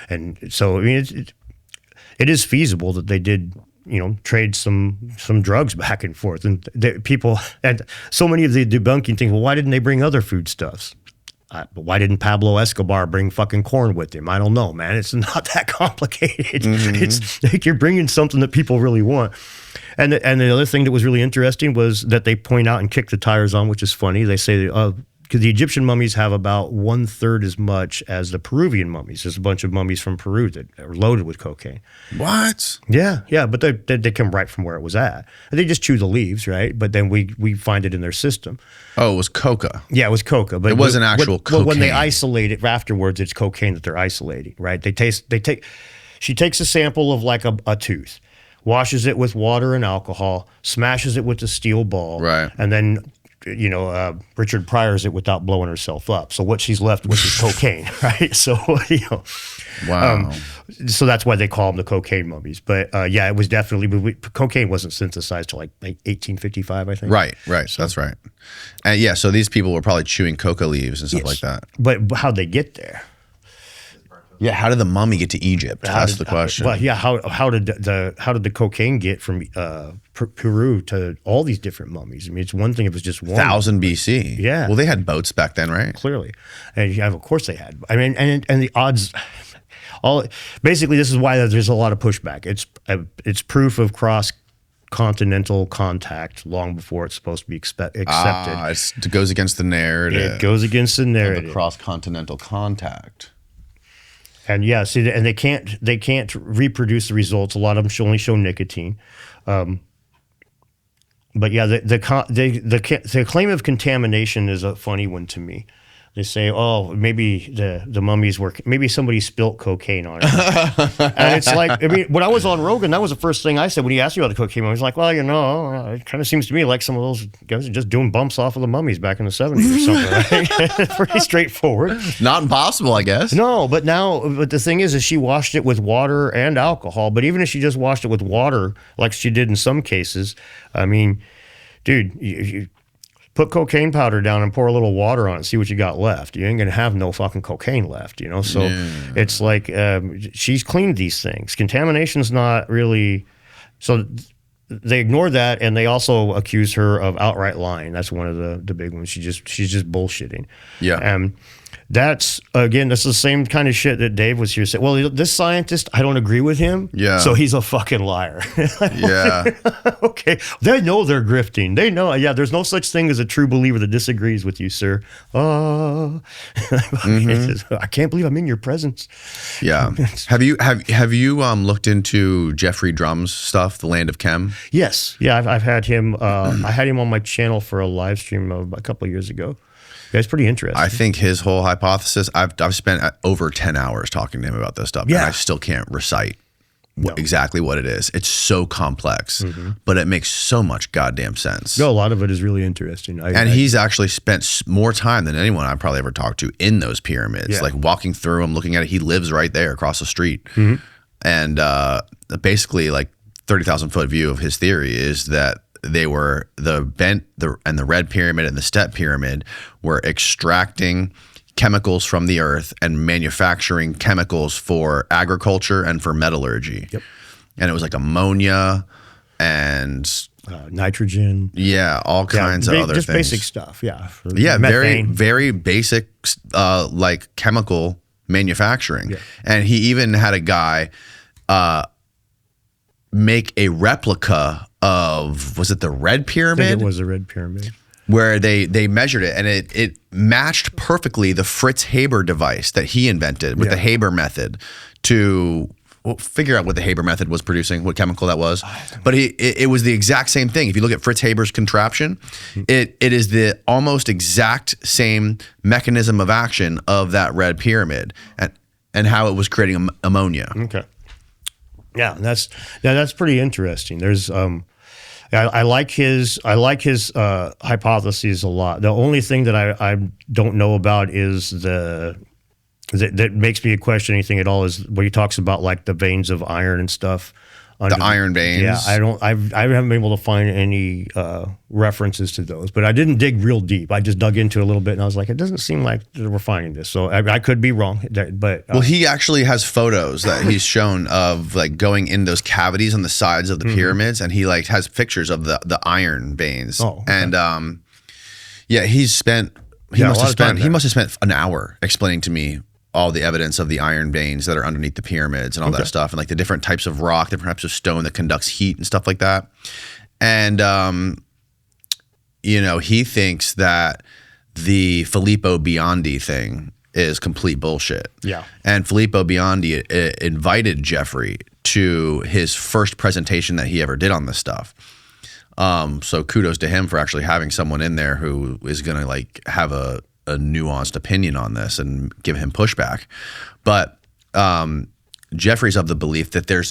And so, I mean, it is feasible that they did, trade some drugs back and forth. And people, and so many of the debunking things, well, why didn't they bring other foodstuffs? But why didn't Pablo Escobar bring fucking corn with him? I don't know, man. It's not that complicated. Mm-hmm. It's like you're bringing something that people really want. And the other thing that was really interesting was that they point out and kick the tires on, which is funny. They say, because the Egyptian mummies have about 1/3 as much as the Peruvian mummies. There's a bunch of mummies from Peru that are loaded with cocaine. What? Yeah, but they come right from where it was at. And they just chew the leaves, right? But then we find it in their system. Oh, it was coca. Yeah, it was coca. But it wasn't actual cocaine. But when they isolate it afterwards, it's cocaine that they're isolating, right? She takes a sample of like a tooth, washes it with water and alcohol, smashes it with a steel ball, right, and then Richard Pryors it without blowing herself up. So what she's left with is cocaine, right? So wow. So that's why they call them the cocaine mummies. But yeah, it was definitely cocaine wasn't synthesized till like 1855, I think. Right. So that's right. And yeah, so these people were probably chewing coca leaves and stuff like that. But how'd they get there? Yeah, how did the mummy get to Egypt? That's the question. Well, yeah, how did the cocaine get from Peru to all these different mummies? I mean, it's one thing if it was just one. 1000 BC. Yeah. Well, they had boats back then, right? Clearly, and yeah, of course they had. I mean, and the odds. Basically, this is why there's a lot of pushback. It's proof of cross-continental contact long before it's supposed to be accepted. It goes against the narrative. It goes against the narrative. Of a cross-continental contact. And yeah, see, and they can't reproduce the results. A lot of them only show nicotine. but yeah, the claim of contamination is a funny one to me. They say, oh, maybe the mummies were, maybe somebody spilt cocaine on it. And it's like, I mean, when I was on Rogan, that was the first thing I said when he asked me about the cocaine. I was like, well, it kind of seems to me like some of those guys are just doing bumps off of the mummies back in the 70s or something, right? Pretty straightforward. Not impossible, I guess. No, but the thing is she washed it with water and alcohol. But even if she just washed it with water, like she did in some cases, I mean, dude, you put cocaine powder down and pour a little water on it, see what you got left. You ain't gonna have no fucking cocaine left, you know? So it's like, she's cleaned these things. Contamination's not really, so they ignore that, and they also accuse her of outright lying. That's one of the big ones. She's just bullshitting. Yeah. That's the same kind of shit that Dave was here saying. Well, this scientist, I don't agree with him. Yeah. So he's a fucking liar. Yeah. Okay. They know they're grifting. They know. Yeah. There's no such thing as a true believer that disagrees with you, sir. I can't believe I'm in your presence. Yeah. Have you looked into Jeffrey Drum's stuff, The Land of Chem? Yes. Yeah. I've had him. I had him on my channel for a live stream a couple of years ago. Yeah, it's pretty interesting. I think his whole hypothesis, I've spent over 10 hours talking to him about this stuff, and I still can't recite exactly what it is. It's so complex, but it makes so much goddamn sense. No, a lot of it is really interesting. He's actually spent more time than anyone I've probably ever talked to in those pyramids, like walking through them, looking at it. He lives right there across the street. And basically, like 30,000 foot view of his theory is that they were the Red Pyramid and the Step Pyramid were extracting chemicals from the earth and manufacturing chemicals for agriculture and for metallurgy. Yep. And it was like ammonia and nitrogen. Yeah, all kinds of other just things. Basic stuff. Yeah. Yeah, methane. very basic like chemical manufacturing. Yeah. And he even had a guy make a replica of, was it the Red Pyramid? I think it was the Red Pyramid. Where they measured it, and it matched perfectly the Fritz Haber device that he invented with the Haber method to figure out what the Haber method was producing, what chemical that was. But it was the exact same thing. If you look at Fritz Haber's contraption, it is the almost exact same mechanism of action of that Red Pyramid and how it was creating ammonia. Okay. Yeah, that's pretty interesting. There's I like his hypotheses a lot. The only thing that I don't know about is that makes me question anything at all is when he talks about like the veins of iron and stuff. The iron veins. Yeah, I haven't been able to find any references to those, but I didn't dig real deep. I just dug into it a little bit, and I was like, it doesn't seem like we're finding this. So I could be wrong, but well, he actually has photos that he's shown of like going in those cavities on the sides of the pyramids, and he like has pictures of the iron veins. Oh, okay. And he must have spent an hour explaining to me all the evidence of the iron veins that are underneath the pyramids and all that stuff, and like the different types of rock, different types of stone that conducts heat and stuff like that. And he thinks that the Filippo Biondi thing is complete bullshit. Yeah. And Filippo Biondi invited Jeffrey to his first presentation that he ever did on this stuff. So kudos to him for actually having someone in there who is going to like have a nuanced opinion on this and give him pushback. But Jeffrey's of the belief that there's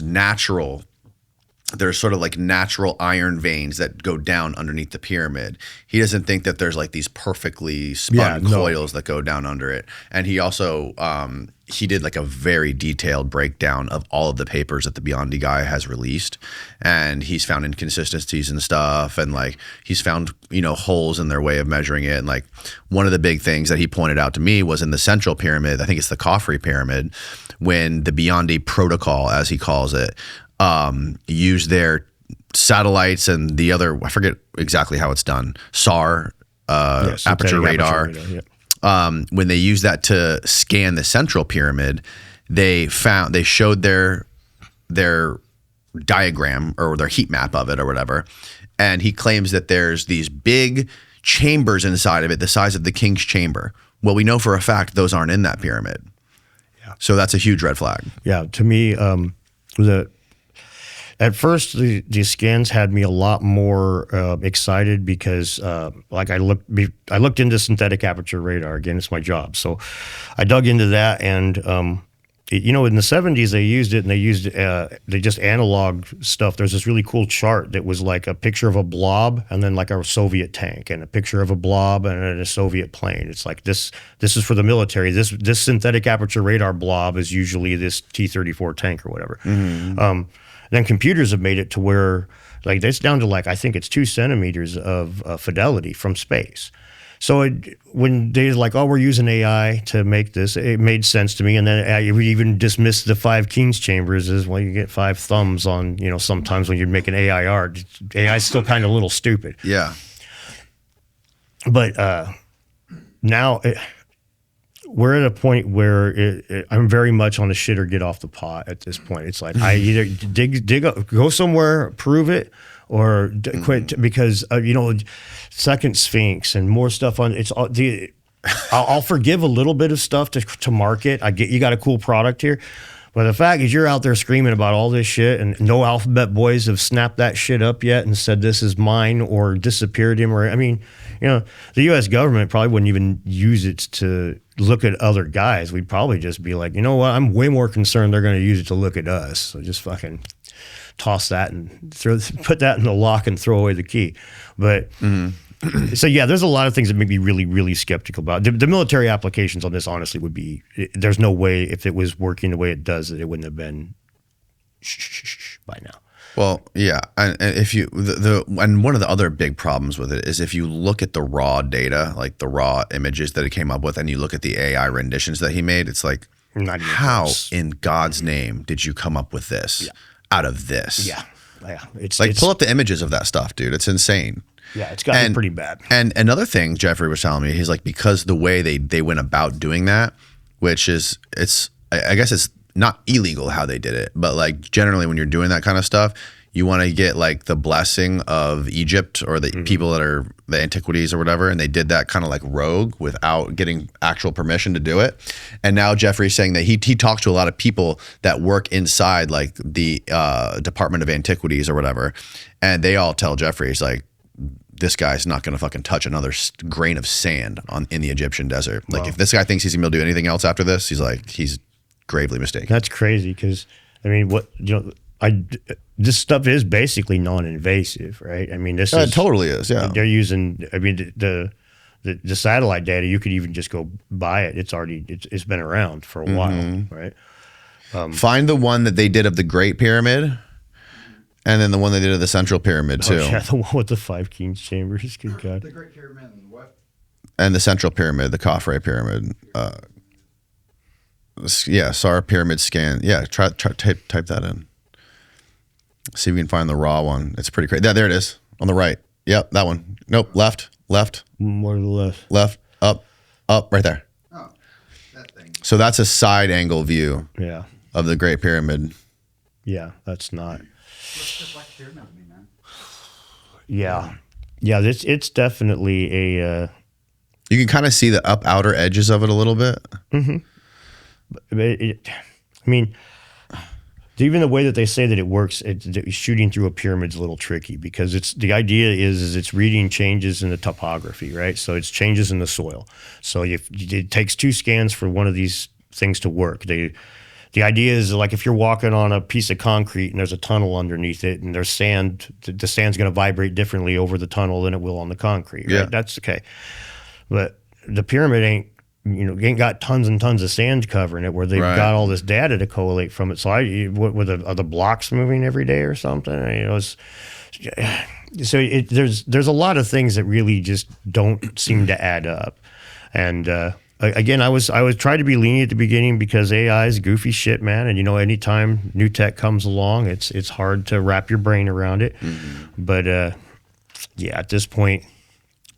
sort of like natural iron veins that go down underneath the pyramid. He doesn't think that there's like these perfectly spun coils that go down under it. And he also, he did like a very detailed breakdown of all of the papers that the Biondi guy has released. And he's found inconsistencies and stuff. And like, he's found, holes in their way of measuring it. And like one of the big things that he pointed out to me was in the central pyramid, I think it's the Khafre pyramid, when the Biondi protocol, as he calls it, use their satellites and the other, I forget exactly how it's done, SAR, aperture radar. When they use that to scan the central pyramid, they showed their diagram or their heat map of it or whatever. And he claims that there's these big chambers inside of it, the size of the king's chamber. Well, we know for a fact those aren't in that pyramid. Yeah. So that's a huge red flag. Yeah. To me, At first, the scans had me a lot more excited because, like I looked into synthetic aperture radar. Again, it's my job, so I dug into that, and in the 70s they used it, and they just analog stuff. There's this really cool chart that was like a picture of a blob, and then like a Soviet tank, and a picture of a blob, and then a Soviet plane. It's like this is for the military. This synthetic aperture radar blob is usually this T-34 tank or whatever. Mm-hmm. Then computers have made it to where, like, it's down to like, I think it's 2 centimeters of fidelity from space. So when they're like, oh, we're using AI to make this, it made sense to me. And then I even dismissed the 5 King's chambers as, well, you get 5 thumbs on, sometimes when you're making AI art. AI is still kind of a little stupid. Yeah. But now we're at a point where I'm very much on the shit or get off the pot at this point. It's like I either dig up, go somewhere, prove it, or quit because Second Sphinx and more stuff on it's all I'll forgive a little bit of stuff to market. You got a cool product here. But the fact is, you're out there screaming about all this shit, and no alphabet boys have snapped that shit up yet and said this is mine or disappeared him. Or the U.S. government probably wouldn't even use it to look at other guys. We'd probably just be like, you know what? I'm way more concerned they're going to use it to look at us. So just fucking toss that and put that in the lock and throw away the key. But. Mm-hmm. So yeah, there's a lot of things that make me really, really skeptical about the military applications on this. Honestly, would be there's no way if it was working the way it does that it wouldn't have been by now. Well, yeah, and if you and one of the other big problems with it is if you look at the raw data, like the raw images that it came up with, and you look at the AI renditions that he made, it's like, how in God's name did you come up with this out of this? Yeah, it's like pull up the images of that stuff, dude. It's insane. Yeah, it's gotten pretty bad. And another thing Jeffrey was telling me, he's like, because the way they went about doing that, which is, I guess it's not illegal how they did it, but like generally when you're doing that kind of stuff, you want to get like the blessing of Egypt or the people that are the antiquities or whatever. And they did that kind of like rogue without getting actual permission to do it. And now Jeffrey's saying that he talks to a lot of people that work inside like the Department of Antiquities or whatever. And they all tell Jeffrey, he's like, this guy's not going to fucking touch another grain of sand in the Egyptian desert. Like, if this guy thinks he's going to be able to do anything else after this, he's gravely mistaken. That's crazy because, this stuff is basically non-invasive, right? It totally is, yeah. They're using, the satellite data, you could even just go buy it. It's been around for a while, right? Find the one that they did of the Great Pyramid. And then the one they did of the Central Pyramid, too. Oh, yeah, the one with the 5 King's chambers. Good God. The Great Pyramid and what? And the Central Pyramid, the Khafre Pyramid. SAR Pyramid scan. Yeah, type that in. See if we can find the raw one. It's pretty crazy. Yeah, there it is. On the right. Yep, that one. Nope, left. More to the left. Left, up, right there. Oh, that thing. So that's a side angle view of the Great Pyramid. Yeah, that's not... Looks just like a pyramid to me, man. Yeah. It's definitely a. You can kind of see the outer edges of it a little bit. Mm-hmm. Even the way that they say that it works, shooting through a pyramid's a little tricky because the idea is it's reading changes in the topography, right? So it's changes in the soil. So it takes 2 scans for one of these things to work. The idea is like if you're walking on a piece of concrete and there's a tunnel underneath it and there's sand, the sand's going to vibrate differently over the tunnel than it will on the concrete. Right? Yeah. That's okay. But the pyramid ain't got tons and tons of sand covering it where they've got all this data to collate from it. So are the blocks moving every day or something? There's a lot of things that really just don't seem to add up. And, again, I was trying to be lenient at the beginning because AI is goofy shit, man. And anytime new tech comes along, it's hard to wrap your brain around it. Mm-hmm. But at this point,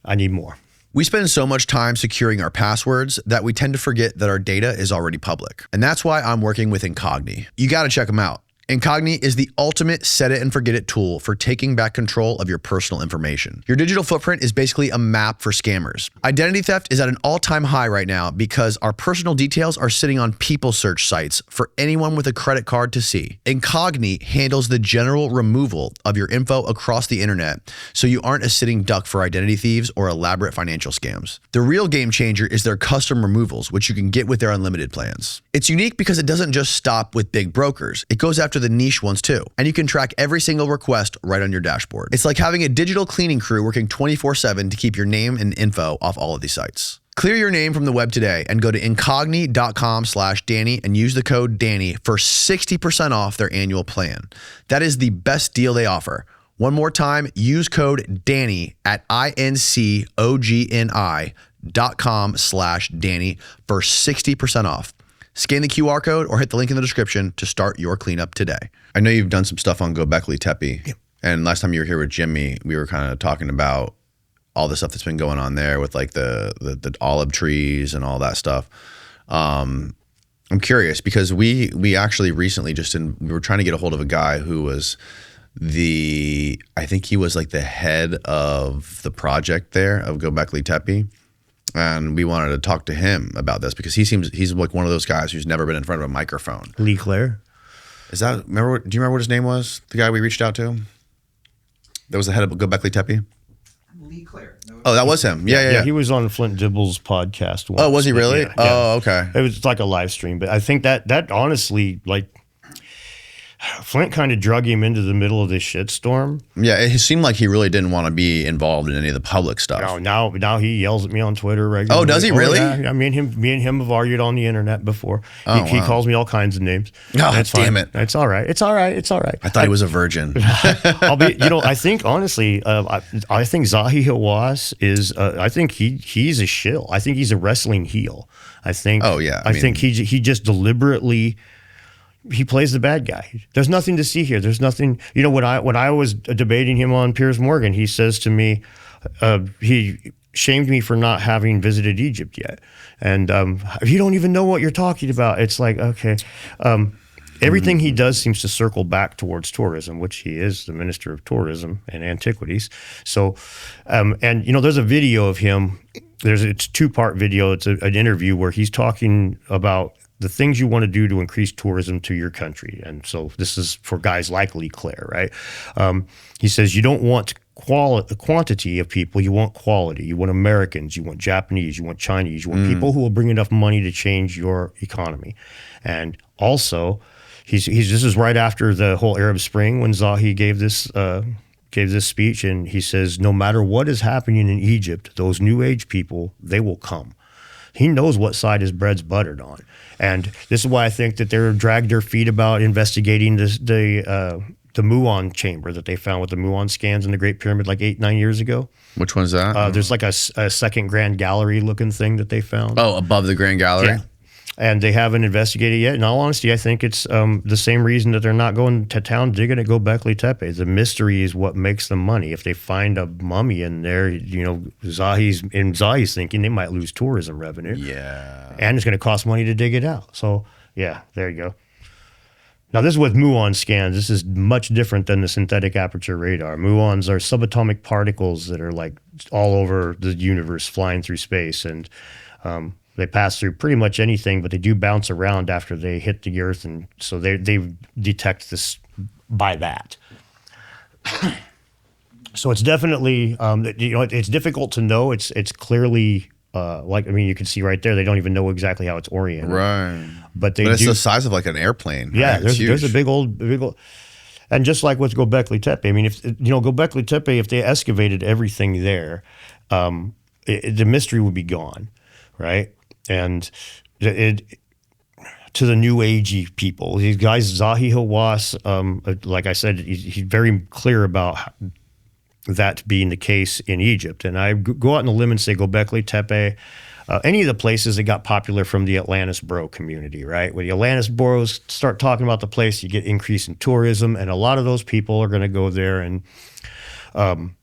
I need more. We spend so much time securing our passwords that we tend to forget that our data is already public. And that's why I'm working with Incogni. You got to check them out. Incogni is the ultimate set it and forget it tool for taking back control of your personal information. Your digital footprint is basically a map for scammers. Identity theft is at an all-time high right now because our personal details are sitting on people search sites for anyone with a credit card to see. Incogni handles the general removal of your info across the internet so you aren't a sitting duck for identity thieves or elaborate financial scams. The real game changer is their custom removals, which you can get with their unlimited plans. It's unique because it doesn't just stop with big brokers. It goes after the niche ones too. And you can track every single request right on your dashboard. It's like having a digital cleaning crew working 24/7 to keep your name and info off all of these sites. Clear your name from the web today and go to incogni.com/Danny and use the code Danny for 60% off their annual plan. That is the best deal they offer. One more time, use code Danny at incogni.com/Danny for 60% off. Scan the QR code or hit the link in the description to start your cleanup today. I know you've done some stuff on Gobekli Tepe. Yep. And last time you were here with Jimmy, we were kind of talking about all the stuff that's been going on there with like the olive trees and all that stuff. I'm curious because we actually recently we were trying to get a hold of a guy who was I think he was like the head of the project there of Gobekli Tepe. And we wanted to talk to him about this because he's like one of those guys who's never been in front of a microphone. Lee Clare? Do you remember what his name was? The guy we reached out to? That was the head of Gobekli Tepe? Lee Clare. No, Oh, that was him. Yeah. He was on Flint Dibble's podcast once. Oh, was he really? Yeah. Oh, okay. It was like a live stream, but I think that honestly, like, Flint kind of drug him into the middle of this shitstorm. Yeah, it seemed like he really didn't want to be involved in any of the public stuff. No, now he yells at me on Twitter regularly. Oh, does he really? Yeah. Me and him have argued on the internet before. Oh, he wow. calls me all kinds of names. Oh, That's damn fine. it. It's all right. It's all right. It's all right. I thought he was a virgin. I think honestly, I think Zahi Hawass is. I think he's a shill. I think he's a wrestling heel. I think. Oh yeah. I think he just deliberately. He plays the bad guy. There's nothing to see here. There's nothing. When I was debating him on Piers Morgan, he says to me, he shamed me for not having visited Egypt yet, and you don't even know what you're talking about. It's like, okay. Everything he does seems to circle back towards tourism, which he is the Minister of Tourism and Antiquities. So, there's a video of him. It's a 2-part video. It's an interview where he's talking about the things you want to do to increase tourism to your country. And so this is for guys like Lee Clare, right? He says, you don't want quantity of people, you want quality. You want Americans, you want Japanese, you want Chinese, you want people who will bring enough money to change your economy. And also, this is right after the whole Arab Spring when Zahi gave this speech, and he says, no matter what is happening in Egypt, those New Age people, they will come. He knows what side his bread's buttered on. And this is why I think that they're dragged their feet about investigating the muon chamber that they found with the muon scans in the Great Pyramid like 8-9 years ago. Which one's that? There's like a second Grand Gallery looking thing that they found. Oh, above the Grand Gallery? Yeah. And they haven't investigated yet. In all honesty, I think it's the same reason that they're not going to town digging at Gobekli Tepe. The mystery is what makes them money. If they find a mummy in there, Zahi's thinking they might lose tourism revenue. Yeah. And it's going to cost money to dig it out. So, yeah, there you go. Now, this is with muon scans. This is much different than the synthetic aperture radar. Muons are subatomic particles that are like all over the universe flying through space. And they pass through pretty much anything, but they do bounce around after they hit the Earth, and so they detect this by that. So it's definitely it's difficult to know. It's clearly you can see right there. They don't even know exactly how it's oriented, Right? But it's the size of like an airplane. Yeah, right? there's a big old. And just like with Gobekli Tepe, I mean, if Gobekli Tepe, if they excavated everything there, the mystery would be gone, right? And to the new agey people, these guys, Zahi Hawass, like I said, he's very clear about that being the case in Egypt. And I go out on a limb and say Gobekli Tepe, any of the places that got popular from the Atlantis bro community, right? When the Atlantis bros start talking about the place, you get increase in tourism, and a lot of those people are going to go there and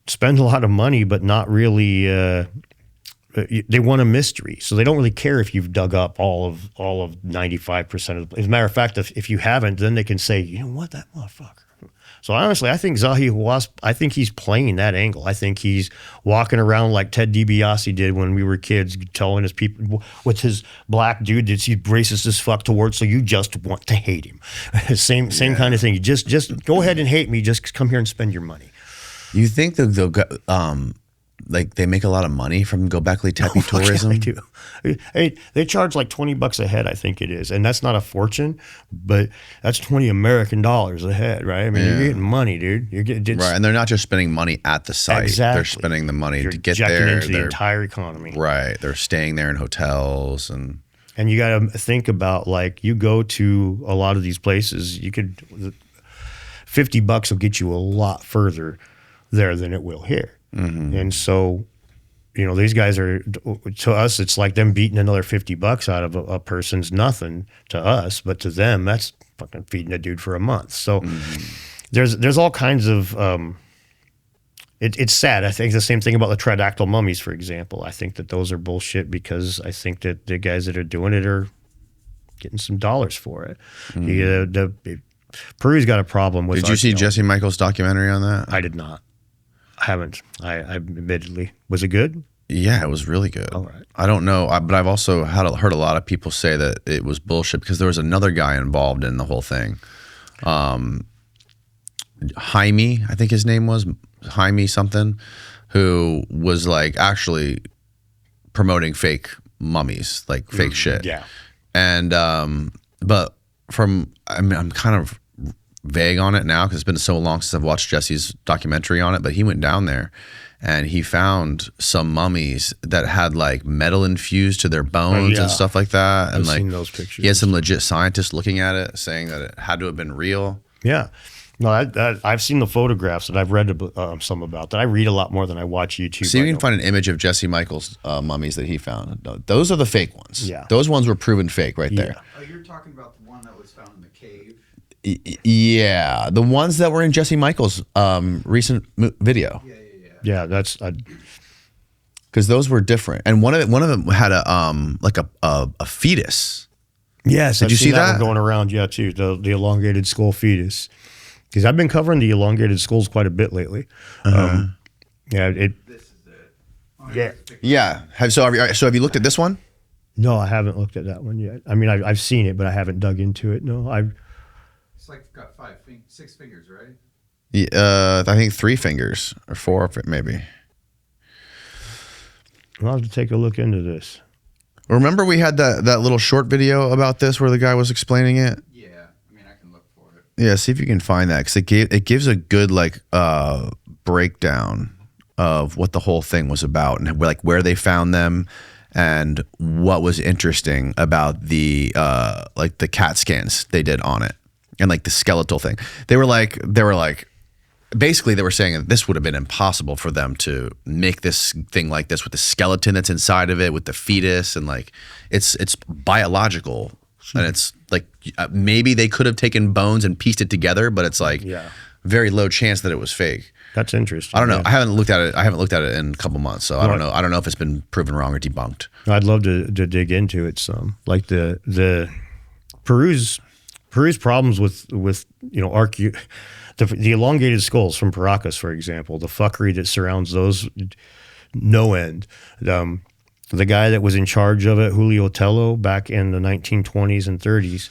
spend a lot of money, but not really they want a mystery, so they don't really care if you've dug up all of 95% of the. As a matter of fact, if you haven't, then they can say, you know what, that motherfucker. So honestly, I think Zahi Hawass, I think he's playing that angle. I think he's walking around like Ted DiBiase did when we were kids, telling his people, what's his black dude that's he's racist as fuck towards, so you just want to hate him. same kind of thing. You just go ahead and hate me. Just come here and spend your money. You think they'll go, like they make a lot of money from Gobekli Tepe tourism? Yeah, they do. They charge like $20 a head, I think it is, and that's not a fortune, but that's $20 American dollars a head, right? I mean, you're getting money, dude. You're getting right, and they're not just spending money at the site. Exactly. They're spending the money to get injecting there. into the entire economy. Right, they're staying there in hotels and you got to think about, like, you go to a lot of these places, you could $50 will get you a lot further there than it will here. Mm-hmm. And so, you know, these guys are, to us, it's like them beating another $50 out of a person's nothing to us, but to them, that's fucking feeding a dude for a month. So there's all kinds of, it's sad. I think the same thing about the tridactyl mummies, for example. I think that those are bullshit because I think that the guys that are doing it are getting some dollars for it. Peru's got a problem with. Did you see Jesse Michaels' documentary on that? I did not. I haven't. I admittedly. Was it good? Yeah, it was really good. All right. I don't know, but I've also heard a lot of people say that it was bullshit because there was another guy involved in the whole thing. Jaime, I think his name was Jaime something, who was like actually promoting fake mummies, like fake shit. Yeah. And but I'm kind of vague on it now because it's been so long since I've watched Jesse's documentary on it, but he went down there and he found some mummies that had like metal infused to their bones and stuff like that. And I've seen those pictures. He had some legit scientists looking at it saying that it had to have been real. Yeah. No, I've seen the photographs and I've read some about that. I read a lot more than I watch YouTube. See, you can find an image of Jesse Michaels' mummies that he found. Those are the fake ones. Yeah. Those ones were proven fake right there. Oh, you're talking about the one that was found in the cave? Yeah, the ones that were in Jesse Michaels' recent video. Yeah, that's because those were different, and one of them had a fetus. Yes, did you see that one going around? Yeah, too, the elongated skull fetus. Because I've been covering the elongated skulls quite a bit lately. Uh-huh. This is it. Oh, Yeah. Have you looked at this one? No, I haven't looked at that one yet. I mean, I've seen it, but I haven't dug into it. No, It's like got 6 fingers, right? Yeah, I think 3 fingers or 4 maybe. I'll have to take a look into this. Remember we had that little short video about this where the guy was explaining it? Yeah, I mean, I can look for it. Yeah, see if you can find that because it gives a good breakdown of what the whole thing was about and like where they found them and what was interesting about the the CAT scans they did on it and like the skeletal thing. They were like basically they were saying that this would have been impossible for them to make this thing like this with the skeleton that's inside of it with the fetus and like it's biological and it's like maybe they could have taken bones and pieced it together, but it's like very low chance that it was fake. That's interesting. I don't know. I haven't looked at it in a couple months, so I don't know. I don't know if it's been proven wrong or debunked. I'd love to dig into it some. Like the Peru's problems with the elongated skulls from Paracas, for example, the fuckery that surrounds those, no end. The guy that was in charge of it, Julio Tello, back in the 1920s and 30s,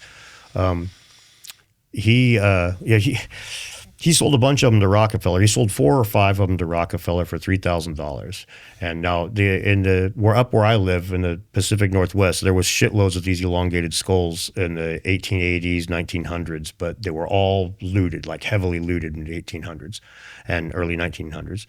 he sold a bunch of them to Rockefeller. He sold 4 or 5 of them to Rockefeller for $3,000. And now we're up where I live in the Pacific Northwest. There was shitloads of these elongated skulls in the 1880s, 1900s, but they were all looted, like heavily looted in the 1800s and early 1900s.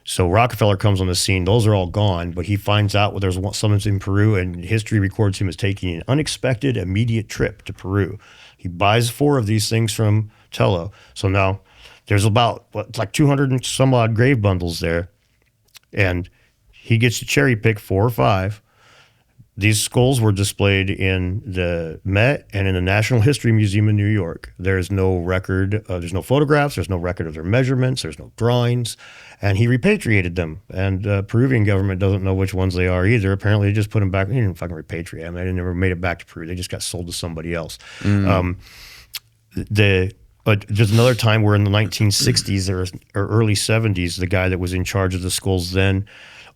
So Rockefeller comes on the scene. Those are all gone, but he finds out there's someone in Peru, and history records him as taking an unexpected, immediate trip to Peru. He buys 4 of these things from Tello. So now there's about 200 and some odd grave bundles there, and he gets to cherry pick 4 or 5, These skulls were displayed in the Met and in the National History Museum in New York. There's no record, there's no photographs, there's no record of their measurements, there's no drawings, and he repatriated them. And the Peruvian government doesn't know which ones they are either. Apparently, they just put them back. He didn't fucking repatriate them. They never made it back to Peru. They just got sold to somebody else. Just another time where in the 1960s or early 70s, the guy that was in charge of the skulls then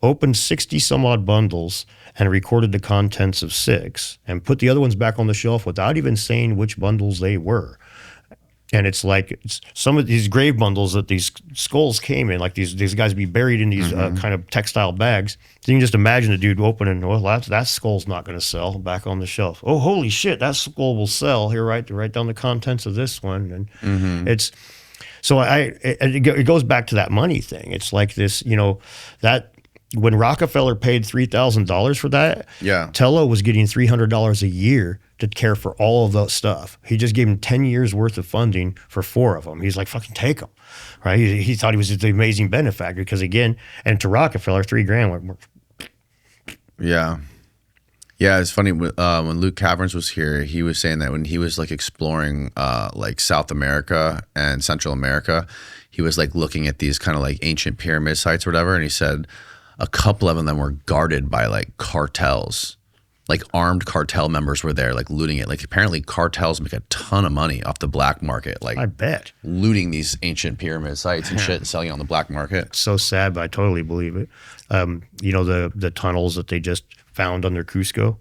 opened 60 some odd bundles and recorded the contents of 6 and put the other ones back on the shelf without even saying which bundles they were. And it's like some of these grave bundles that these skulls came in, like these guys be buried in these kind of textile bags. So you can just imagine the dude opening, well, that skull's not going to sell, back on the shelf. Oh, holy shit, that skull will sell. Here, write down the contents of this one. And it's, so it goes back to that money thing. It's like this, that when Rockefeller paid $3,000 for that, Tello was getting $300 a year to care for all of that stuff. He just gave him 10 years worth of funding for 4 of them. He's like, fucking take them, right? He thought he was the amazing benefactor because, again, and to Rockefeller, $3,000. Yeah, it's funny when Luke Caverns was here, he was saying that when he was like exploring like South America and Central America, he was like looking at these kind of like ancient pyramid sites or whatever, and he said a couple of them were guarded by like cartels. Like armed cartel members were there, like looting it. Like apparently cartels make a ton of money off the black market. Like I bet looting these ancient pyramid sites and shit and selling it on the black market. It's so sad, but I totally believe it. The tunnels that they just found under Cusco.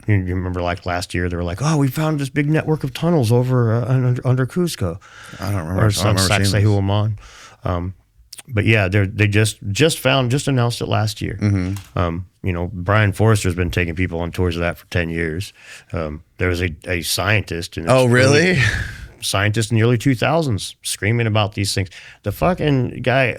You remember, like last year, they were like, "Oh, we found this big network of tunnels over under Cusco." I don't remember. Or some Sacsayhuaman. But yeah, they just announced it last year. Brian Forrester's been taking people on tours of that for 10 years. There was a scientist. Scientist in the early 2000s screaming about these things. The fucking guy,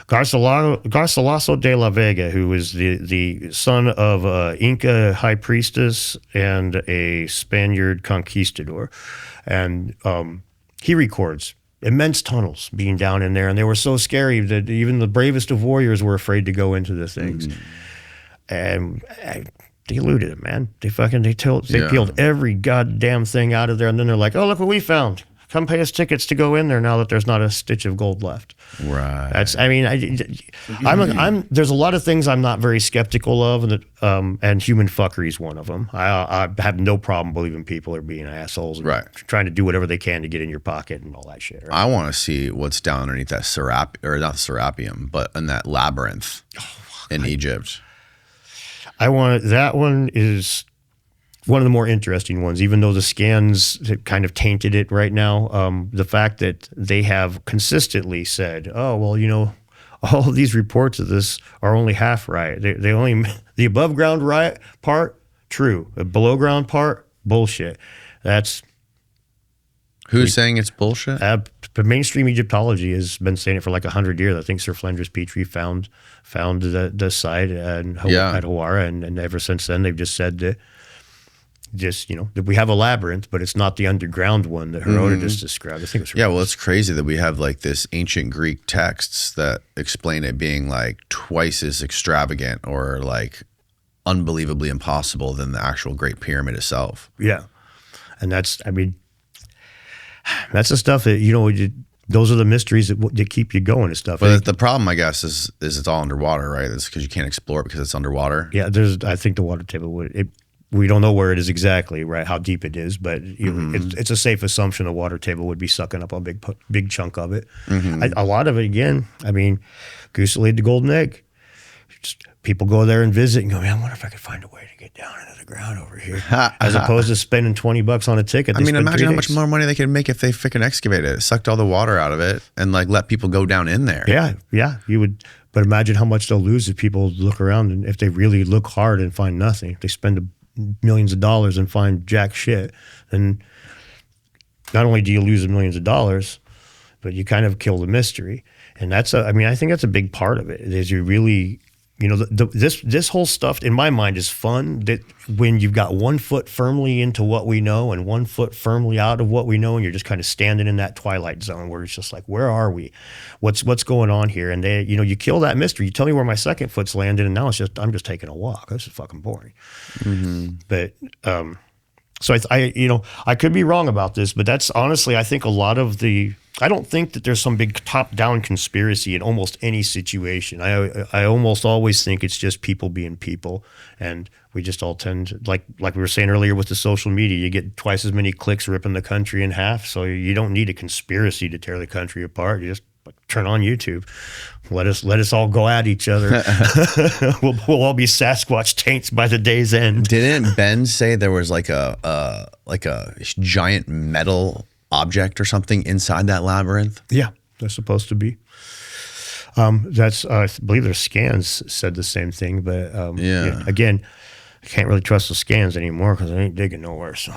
Garcilaso de la Vega, who was the son of Inca high priestess and a Spaniard conquistador. And he records immense tunnels being down in there, and they were so scary that even the bravest of warriors were afraid to go into the things. And they looted it, man. They peeled every goddamn thing out of there, and then they're like, "Oh, look what we found. Come pay us tickets to go in there now that there's not a stitch of gold left." Right. There's a lot of things I'm not very skeptical of, and human fuckery is one of them. I have no problem believing people are being assholes and trying to do whatever they can to get in your pocket and all that shit. Right? I want to see what's down underneath that Serappeum, but in that labyrinth in Egypt. That one is one of the more interesting ones, even though the scans kind of tainted it right now. The fact that they have consistently said, "Oh, well, all of these reports of this are only half right. They only the above ground right part true, the below ground part bullshit." That's who's saying it's bullshit. Mainstream Egyptology has been saying it for like 100 years. I think Sir Flinders Petrie found the site at Hawara, and ever since then they've just said that. That we have a labyrinth, but it's not the underground one that Herodotus described. I think it's well, it's crazy that we have like this ancient Greek texts that explain it being like twice as extravagant or like unbelievably impossible than the actual Great Pyramid itself. Yeah, and that's the stuff that those are the mysteries that keep you going and stuff. But the problem, I guess, is it's all underwater, right? It's because you can't explore it because it's underwater. Yeah, I think the water table would. We don't know where it is exactly, right? How deep it is, but it's a safe assumption the water table would be sucking up a big chunk of it. A lot of it, again. I mean, Goose laid the golden egg. Just, people go there and visit and go, "Man, I wonder if I could find a way to get down into the ground over here," as opposed to spending $20 on a ticket. Imagine how much more money they could make if they freaking excavated it, sucked all the water out of it, and like let people go down in there. Yeah, you would. But imagine how much they'll lose if people look around and if they really look hard and find nothing. If they spend millions of dollars and find jack shit, then not only do you lose millions of dollars, but you kind of kill the mystery. And I think that's a big part of it, is you really this whole stuff in my mind is fun. That when you've got 1 foot firmly into what we know and 1 foot firmly out of what we know, and you're just kind of standing in that twilight zone where it's just like, where are we? What's going on here? And you kill that mystery. You tell me where my second foot's landed, and now I'm just taking a walk. This is fucking boring. Mm-hmm. But so I could be wrong about this, but that's honestly, I think a lot of I don't think that there's some big top-down conspiracy in almost any situation. I almost always think it's just people being people, and we just all tend to, like we were saying earlier with the social media, you get twice as many clicks ripping the country in half, so you don't need a conspiracy to tear the country apart. You just turn on YouTube. Let us all go at each other. We'll all be Sasquatch taints by the day's end. Didn't Ben say there was like a giant metal object or something inside that labyrinth? Yeah, they're supposed to be. That's I believe their scans said the same thing, but again, I can't really trust the scans anymore because I ain't digging nowhere. So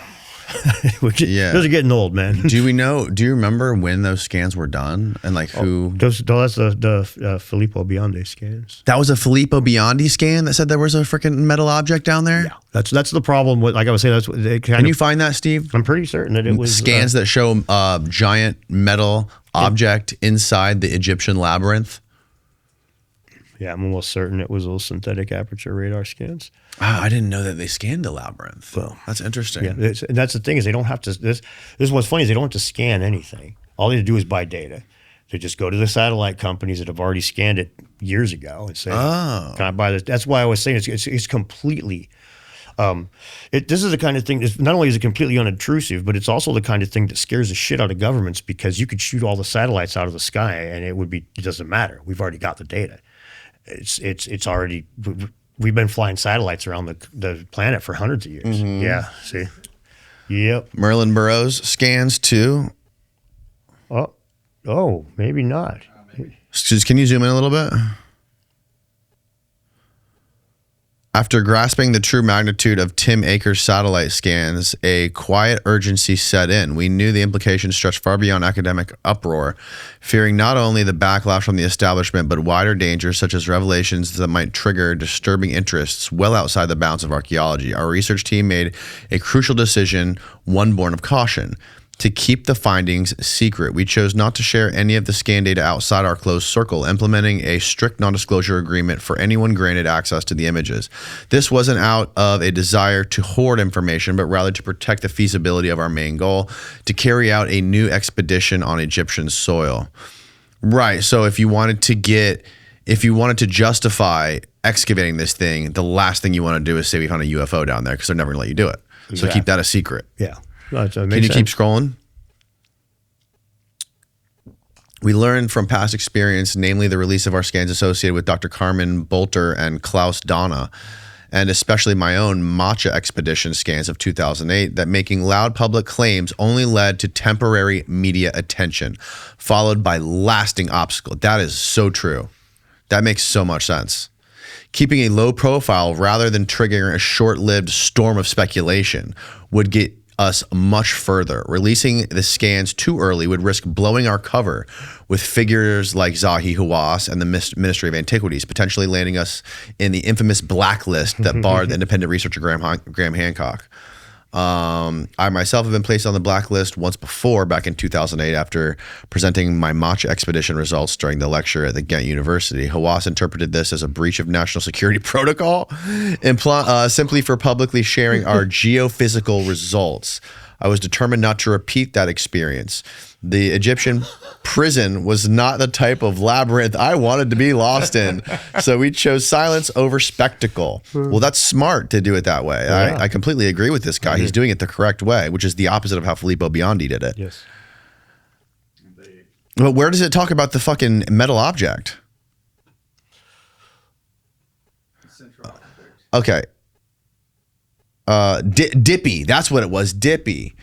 those are getting old, man. Do you remember when those scans were done and like who? That's the Filippo Biondi scans. That was a Filippo Biondi scan that said there was a freaking metal object down there? Yeah, that's the problem with, like I was saying, that's what they Can you find that, Steve? I'm pretty certain that it was scans that show a giant metal object inside the Egyptian labyrinth. Yeah, I'm almost certain it was those synthetic aperture radar scans. Oh, I didn't know that they scanned the labyrinth. Well, that's interesting. Yeah, and that's the thing is they don't have to. This is what's funny is they don't have to scan anything. All they have to do is buy data. They just go to the satellite companies that have already scanned it years ago and say, "Can I buy this?" That's why I was saying it's completely. This is the kind of thing. Not only is it completely unobtrusive, but it's also the kind of thing that scares the shit out of governments because you could shoot all the satellites out of the sky and it doesn't matter. We've already got the data. It's already. We've been flying satellites around the planet for hundreds of years. Mm-hmm. Yeah, see? Yep. Merlin Burroughs scans too? Oh, maybe not. Can you zoom in a little bit? After grasping the true magnitude of Tim Akers' satellite scans, a quiet urgency set in. We knew the implications stretched far beyond academic uproar, fearing not only the backlash from the establishment, but wider dangers such as revelations that might trigger disturbing interests well outside the bounds of archaeology. Our research team made a crucial decision, one born of caution. To keep the findings secret, we chose not to share any of the scan data outside our closed circle, implementing a strict non-disclosure agreement for anyone granted access to the images. This wasn't out of a desire to hoard information, but rather to protect the feasibility of our main goal, to carry out a new expedition on Egyptian soil. Right, so if you wanted to justify excavating this thing, the last thing you want to do is say we found a UFO down there because they're never going to let you do it. Exactly. So keep that a secret. Yeah. Can you keep scrolling? We learned from past experience, namely the release of our scans associated with Dr. Carmen Bolter and Klaus Donna, and especially my own Matcha expedition scans of 2008, that making loud public claims only led to temporary media attention, followed by lasting obstacle. That is so true. That makes so much sense. Keeping a low profile rather than triggering a short-lived storm of speculation would get us much further. Releasing the scans too early would risk blowing our cover with figures like Zahi Hawass and the Ministry of Antiquities, potentially landing us in the infamous blacklist that barred the independent researcher Graham Hancock. I myself have been placed on the blacklist once before, back in 2008, after presenting my Matcha expedition results during the lecture at the Ghent University. Hawass interpreted this as a breach of national security protocol, simply for publicly sharing our geophysical results. I was determined not to repeat that experience. The Egyptian prison was not the type of labyrinth I wanted to be lost in, so we chose silence over spectacle. Well, that's smart to do it that way. Yeah. I completely agree with this guy. He's doing it the correct way, which is the opposite of how Filippo Biondi did it. Yes. But where does it talk about the fucking metal object? Okay. Dippy. That's what it was. Dippy.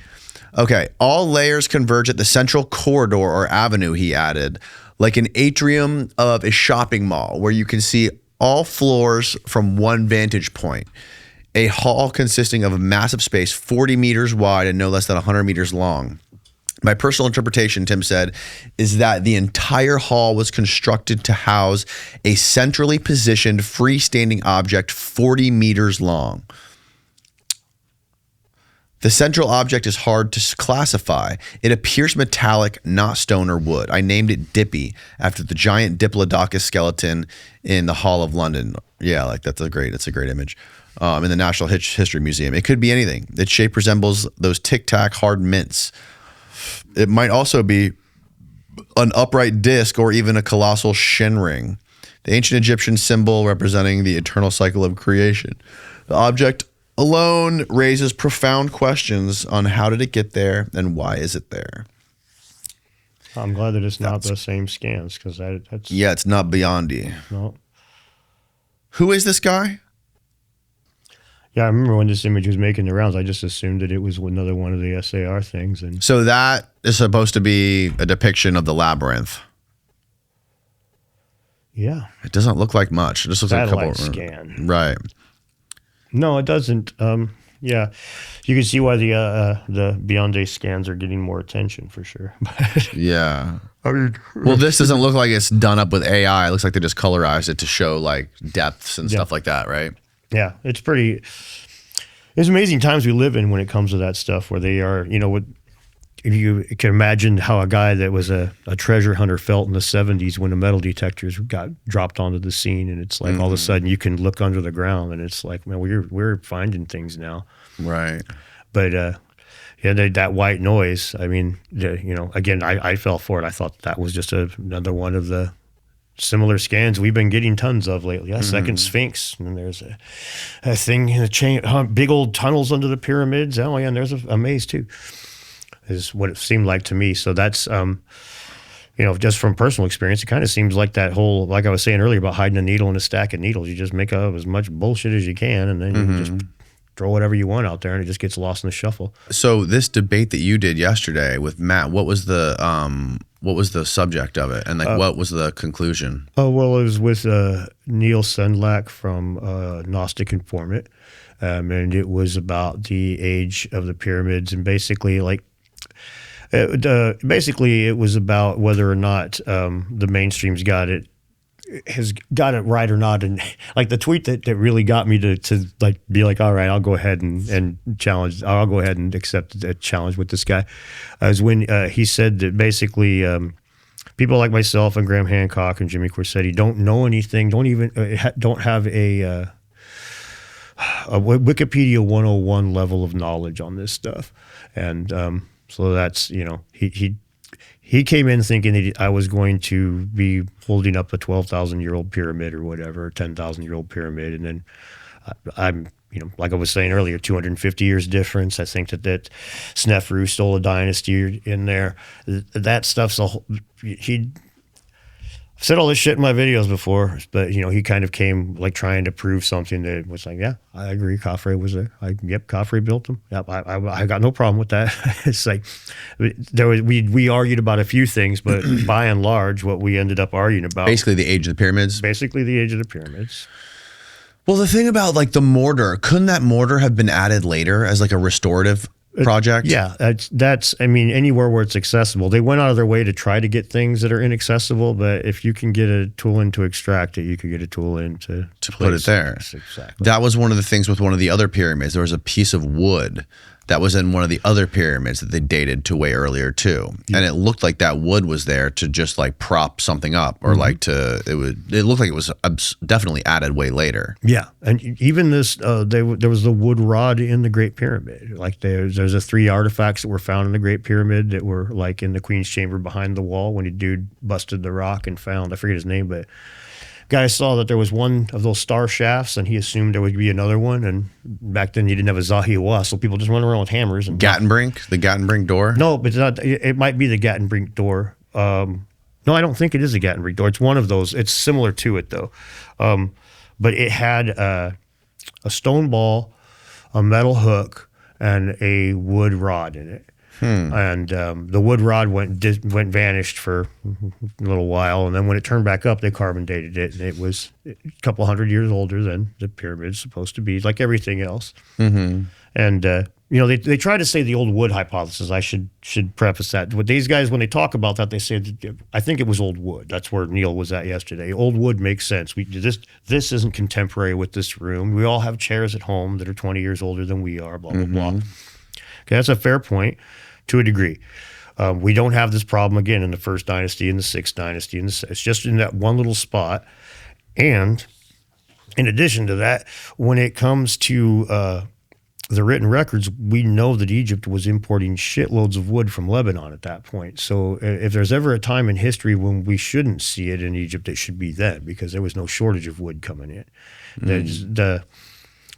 Okay. All layers converge at the central corridor or avenue, he added, like an atrium of a shopping mall where you can see all floors from one vantage point. A hall consisting of a massive space 40 meters wide and no less than 100 meters long. My personal interpretation, Tim said, is that the entire hall was constructed to house a centrally positioned freestanding object 40 meters long. The central object is hard to classify. It appears metallic, not stone or wood. I named it Dippy after the giant Diplodocus skeleton in the Hall of London. Yeah, like it's a great image. In the National History Museum. It could be anything. Its shape resembles those Tic Tac hard mints. It might also be an upright disc or even a colossal shin ring. The ancient Egyptian symbol representing the eternal cycle of creation. The object alone raises profound questions on how did it get there and why is it there? I'm glad that it's not the same scans because that's... Yeah, it's not Biondi. No. Who is this guy? Yeah, I remember when this image was making the rounds, I just assumed that it was another one of the SAR things. And so that is supposed to be a depiction of the labyrinth. Yeah. It doesn't look like much. It just looks like a couple. Scan. Right. No, it doesn't. Yeah, you can see why the Biondi scans are getting more attention for sure. Yeah. I mean, well, this doesn't look like it's done up with AI. It looks like they just colorized it to show like depths and stuff like that, right? Yeah, it's pretty. It's amazing times we live in when it comes to that stuff, where they are, if you can imagine how a guy that was a treasure hunter felt in the 70s when the metal detectors got dropped onto the scene, and it's like all of a sudden you can look under the ground, and it's like, man, we're finding things now, right? But yeah, that white noise. I mean, again, I fell for it. I thought that was just another one of the similar scans we've been getting tons of lately. Yeah, Second Sphinx, and there's a thing in a chain, big old tunnels under the pyramids. Oh yeah, and there's a maze too. Is what it seemed like to me. So that's just from personal experience, it kind of seems like that whole, like I was saying earlier about hiding a needle in a stack of needles. You just make up as much bullshit as you can, and then you just throw whatever you want out there, and it just gets lost in the shuffle. So this debate that you did yesterday with Matt, what was the subject of it, and what was the conclusion? Oh well, it was with Neil Sundlak from Gnostic Informant, and it was about the age of the pyramids, and basically it was about whether or not the mainstream's has got it right or not. And like the tweet that really got me to like be like, all right, I'll go ahead and challenge. I'll go ahead and accept the challenge with this guy. Is when he said that basically people like myself and Graham Hancock and Jimmy Corsetti don't know anything, don't have a Wikipedia 101 level of knowledge on this stuff. And so that's, he came in thinking that I was going to be holding up a 12,000-year-old pyramid or whatever, a 10,000-year-old pyramid. And then I'm, like I was saying earlier, 250 years difference. I think that Snefru stole a dynasty in there. That stuff's he said all this shit in my videos before, but he kind of came like trying to prove something that was like, yeah, I agree. Khafre was there. Yep, Khafre built them. Yep, I got no problem with that. It's like we argued about a few things, but by and large, what we ended up arguing about basically the age of the pyramids. Basically, the age of the pyramids. Well, the thing about like the mortar, couldn't that mortar have been added later as like a restorative project? Yeah, that's. I mean, anywhere where it's accessible. They went out of their way to try to get things that are inaccessible, but if you can get a tool in to extract it, you could get a tool in to put it there. Exactly. That was one of the things with one of the other pyramids. There was a piece of wood that was in one of the other pyramids that they dated to way earlier too, and it looked like that wood was there to just like prop something up, or like it looked like it was definitely added way later. Yeah, and even this, there was the wood rod in the Great Pyramid. Like there's the 3 artifacts that were found in the Great Pyramid that were like in the Queen's chamber behind the wall when a dude busted the rock and found, I forget his name, but guy saw that there was one of those star shafts, and he assumed there would be another one. And back then, you didn't have a Zahiwa, so people just went around with hammers. And Gattenbrink, the Gattenbrink door. No, but it's not. It might be the Gattenbrink door. No, I don't think it is a Gattenbrink door. It's one of those. It's similar to it though, but it had a stone ball, a metal hook, and a wood rod in it. And the wood rod went vanished for a little while, and then when it turned back up, they carbon dated it, and it was a couple hundred years older than the pyramid's supposed to be, like everything else. And they try to say the old wood hypothesis. I should preface that. But these guys, when they talk about that, they say, I think it was old wood. That's where Neil was at yesterday. Old wood makes sense. This isn't contemporary with this room. We all have chairs at home that are 20 years older than we are, blah, blah, blah. Okay, that's a fair point to a degree. We don't have this problem again in the first dynasty, in the sixth dynasty. It's just in that one little spot. And in addition to that, when it comes to the written records, we know that Egypt was importing shitloads of wood from Lebanon at that point. So if there's ever a time in history when we shouldn't see it in Egypt, it should be then, because there was no shortage of wood coming in.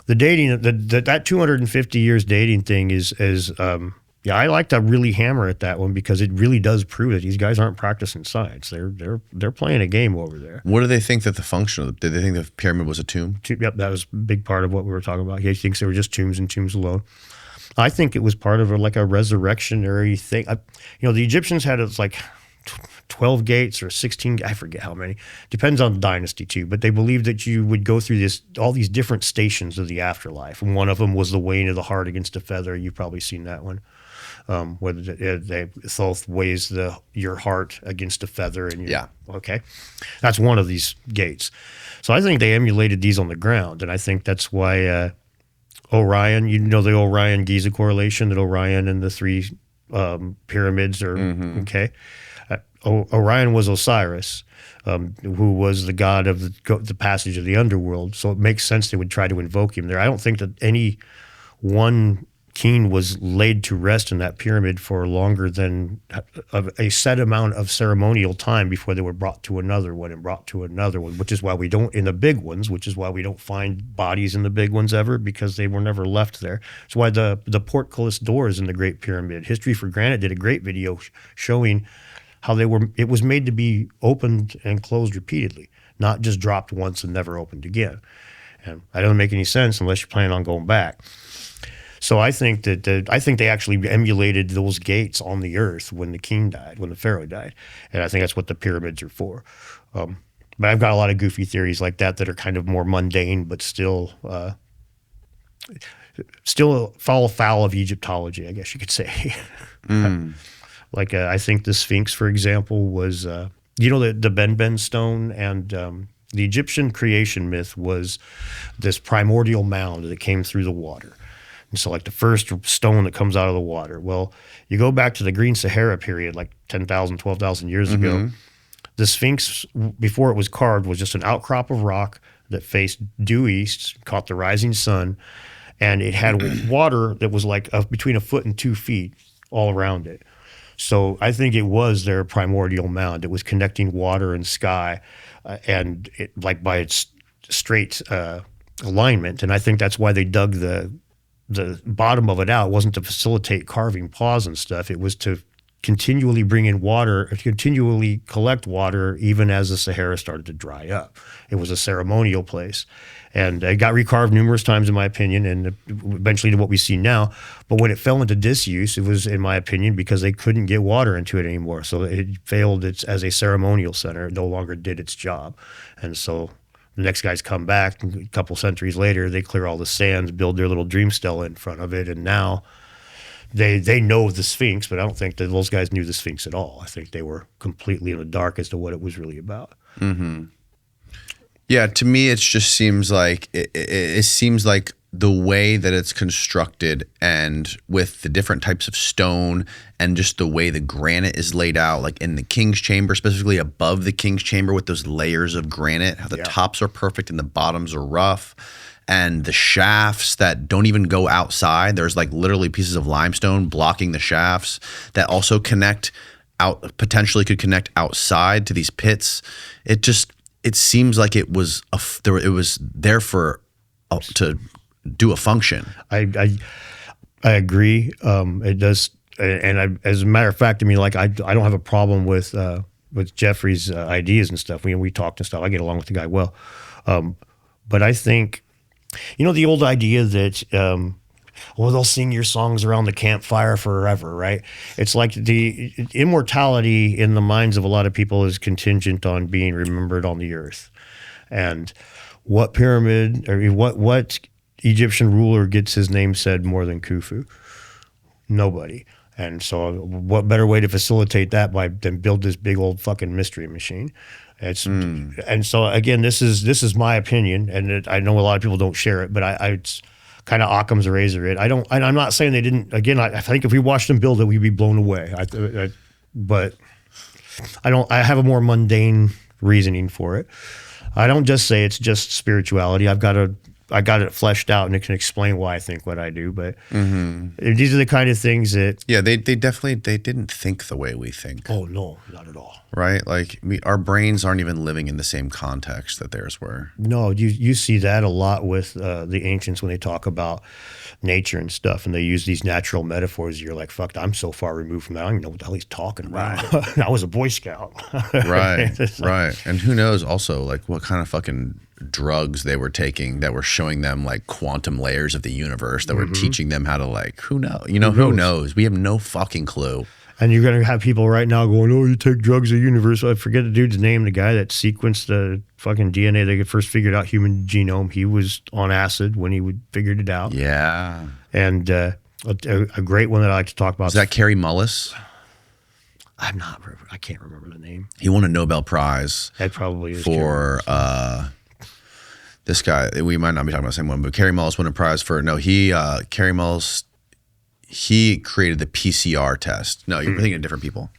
The dating, that 250 years dating thing is I like to really hammer at that one, because it really does prove that these guys aren't practicing science. They're playing a game over there. What do they think that the function of? Did they think the pyramid was a tomb? Yep, that was a big part of what we were talking about. He thinks they were just tombs and tombs alone. I think it was part of a resurrectionary thing. The Egyptians had 12 gates or 16, I forget how many. Depends on the dynasty too, but they believed that you would go through all these different stations of the afterlife. And one of them was the weighing of the heart against a feather. You've probably seen that one. Where they Thoth weighs your heart against a feather. Okay. That's one of these gates. So I think they emulated these on the ground, and I think that's why Orion, the Orion Giza correlation, that Orion and the three pyramids are, okay. Orion was Osiris, who was the god of the passage of the underworld, so it makes sense they would try to invoke him there. I don't think that any one king was laid to rest in that pyramid for longer than a set amount of ceremonial time before they were brought to another one, which is why we don't, in the big ones, which is why we don't find bodies in the big ones ever, because they were never left there. That's why the portcullis doors in the Great Pyramid, History for Granite did a great video showing how it was made to be opened and closed repeatedly, not just dropped once and never opened again. And that doesn't make any sense unless you're planning on going back. So I think that they actually emulated those gates on the earth when the king died, when the pharaoh died, and I think that's what the pyramids are for. But I've got a lot of goofy theories like that are kind of more mundane, but still fall foul of Egyptology, I guess you could say. I think the Sphinx, for example, was the Ben stone, and the Egyptian creation myth was this primordial mound that came through the water. And so the first stone that comes out of the water. Well, you go back to the Green Sahara period, 10,000, 12,000 years ago. The Sphinx, before it was carved, was just an outcrop of rock that faced due east, caught the rising sun, and it had water that was between 1 foot and 2 feet all around it. So I think it was their primordial mound. It was connecting water and sky, and by its straight alignment. And I think that's why they dug the bottom of it out. It wasn't to facilitate carving paws and stuff. It was to continually bring in water, continually collect water, even as the Sahara started to dry up. It was a ceremonial place. And it got recarved numerous times, in my opinion, and eventually to what we see now. But when it fell into disuse, it was, in my opinion, because they couldn't get water into it anymore. So it failed as a ceremonial center. It no longer did its job. And so the next guys come back, and a couple centuries later, they clear all the sands, build their little dream stela in front of it, and now they know the Sphinx, but I don't think that those guys knew the Sphinx at all. I think they were completely in the dark as to what it was really about. Yeah, to me, it just seems like it seems like the way that it's constructed, and with the different types of stone, and just the way the granite is laid out, in the king's chamber, specifically above the king's chamber with those layers of granite, how the tops are perfect and the bottoms are rough, and the shafts that don't even go outside. There's literally pieces of limestone blocking the shafts that also potentially could connect outside to these pits. It seems like it was there to do a function. I agree. It does, and as a matter of fact, I don't have a problem with Jeffrey's ideas and stuff. We talked and stuff. I get along with the guy well, but I think the old idea that they'll sing your songs around the campfire forever, right? It's like the immortality in the minds of a lot of people is contingent on being remembered on the earth, and what pyramid or what Egyptian ruler gets his name said more than Khufu? Nobody. And so what better way to facilitate that than build this big old fucking mystery machine? And so again, this is my opinion, and I know a lot of people don't share it, but it's kind of Occam's razor. I'm not saying they didn't. Again, I think if we watched them build it, we'd be blown away. But I have a more mundane reasoning for it. I don't just say it's just spirituality. I got it fleshed out, and it can explain why I think what I do. But these are the kind of things that they definitely didn't think the way we think. Oh no, not at all. Right? Like our brains aren't even living in the same context that theirs were. No, you see that a lot with the ancients when they talk about nature and stuff, and they use these natural metaphors. You're like, fuck, I'm so far removed from that. I don't even know what the hell he's talking about. Right. I was a Boy Scout. Right, right. And who knows also like what kind of fucking drugs they were taking that were showing them like quantum layers of the universe that were teaching them how to like, who knows? Who knows? We have no fucking clue. And you're going to have people right now going, oh, you take drugs of the universe. I forget the dude's name, the guy that sequenced the fucking DNA. They first figured out human genome. He was on acid when he figured it out. Yeah. And a great one that I like to talk about. Is that Carey Mullis? I can't remember the name. He won a Nobel Prize. That probably is for this guy. We might not be talking about the same one, but Carey Mullis won a prize for Carey Mullis. He created the PCR test. No, you're thinking of different people.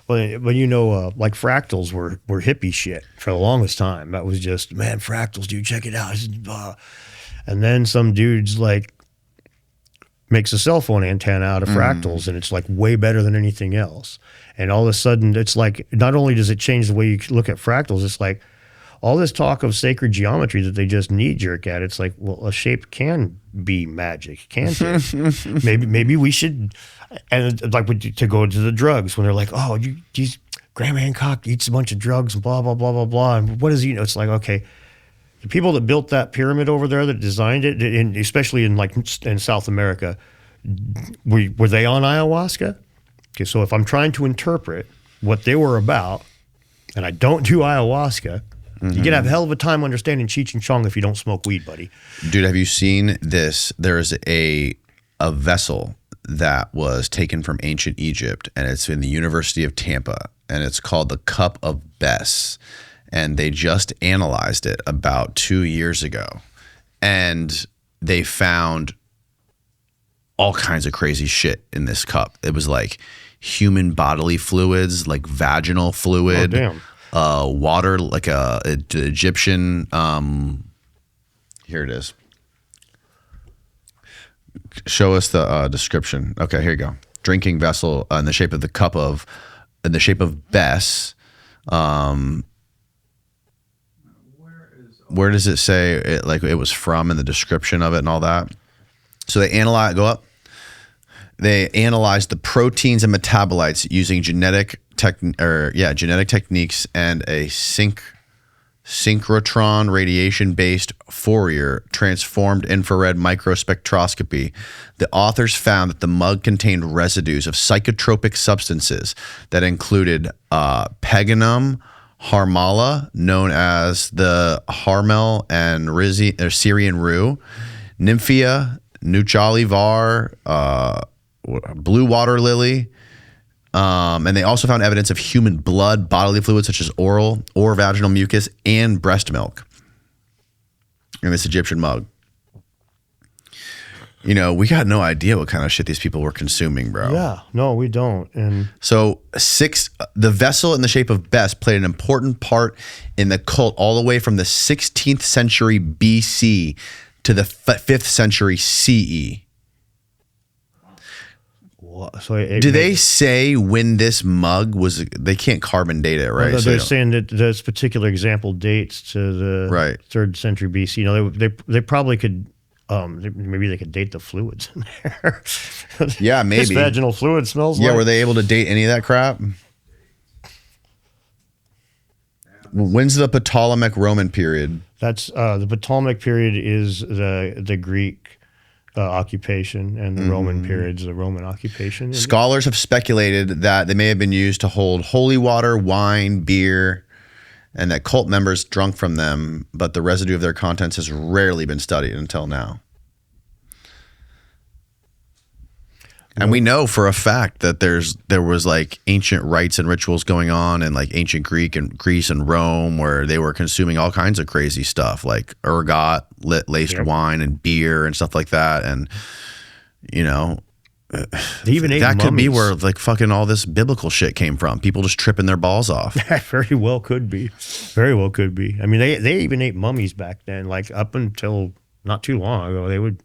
Well, but like fractals were hippie shit for the longest time. That was just, man, fractals, dude, check it out. And then some dudes like makes a cell phone antenna out of fractals, and it's like way better than anything else. And all of a sudden, it's like, not only does it change the way you look at fractals, it's like all this talk of sacred geometry that they just knee jerk at. It's like, well, a shape can be magic, can't it? maybe we should, and like to go to the drugs when they're like, oh, Graham Hancock eats a bunch of drugs and blah blah blah blah blah. And what is he? It's like, okay, the people that built that pyramid over there, that designed it, and especially in South America, were they on ayahuasca? Okay, so if I'm trying to interpret what they were about, and I don't do ayahuasca, you can have a hell of a time understanding Cheech and Chong if you don't smoke weed, buddy. Dude, have you seen this? There's a vessel that was taken from ancient Egypt, and it's in the University of Tampa, and it's called the Cup of Bes, and they just analyzed it about 2 years ago, and they found all kinds of crazy shit in this cup. It was like human bodily fluids, like vaginal fluid. Oh, damn. Water, like a Egyptian, here it is. Show us the description. Okay, here you go. Drinking vessel in the shape of in the shape of Bes. Where does it say it was from in the description of it and all that? So they They analyzed the proteins and metabolites using genetic techniques and a synchrotron radiation-based Fourier transformed infrared microspectroscopy. The authors found that the mug contained residues of psychotropic substances that included peganum, harmala, known as the harmel and Syrian rue, nymphea, nuchali var, blue water lily, and they also found evidence of human blood, bodily fluids such as oral or vaginal mucus, and breast milk in this Egyptian mug. We got no idea what kind of shit these people were consuming, bro. Yeah, no, we don't. And so the vessel in the shape of Bes played an important part in the cult all the way from the 16th century BC to the 5th century CE. So do they say when this mug was? They can't carbon date it, right? Well, they're saying that this particular example dates to the 3rd century BC. They probably could. Maybe they could date the fluids in there. Yeah, maybe. This vaginal fluid smells like. Yeah, were they able to date any of that crap? When's the Ptolemaic Roman period? That's the Ptolemaic period is the Greek occupation, and the Roman period's the Roman occupation. Scholars have speculated that they may have been used to hold holy water, wine, beer, and that cult members drunk from them, but the residue of their contents has rarely been studied until now. And we know for a fact that there was like ancient rites and rituals going on in like ancient Greece and Rome, where they were consuming all kinds of crazy stuff like ergot, laced wine and beer and stuff like that. And, you know, they even ate that mummies. could be where like fucking all this biblical shit came from. People just tripping their balls off. Very well could be. Very well could be. I mean, they even ate mummies back then. Like up until not too long ago, they would.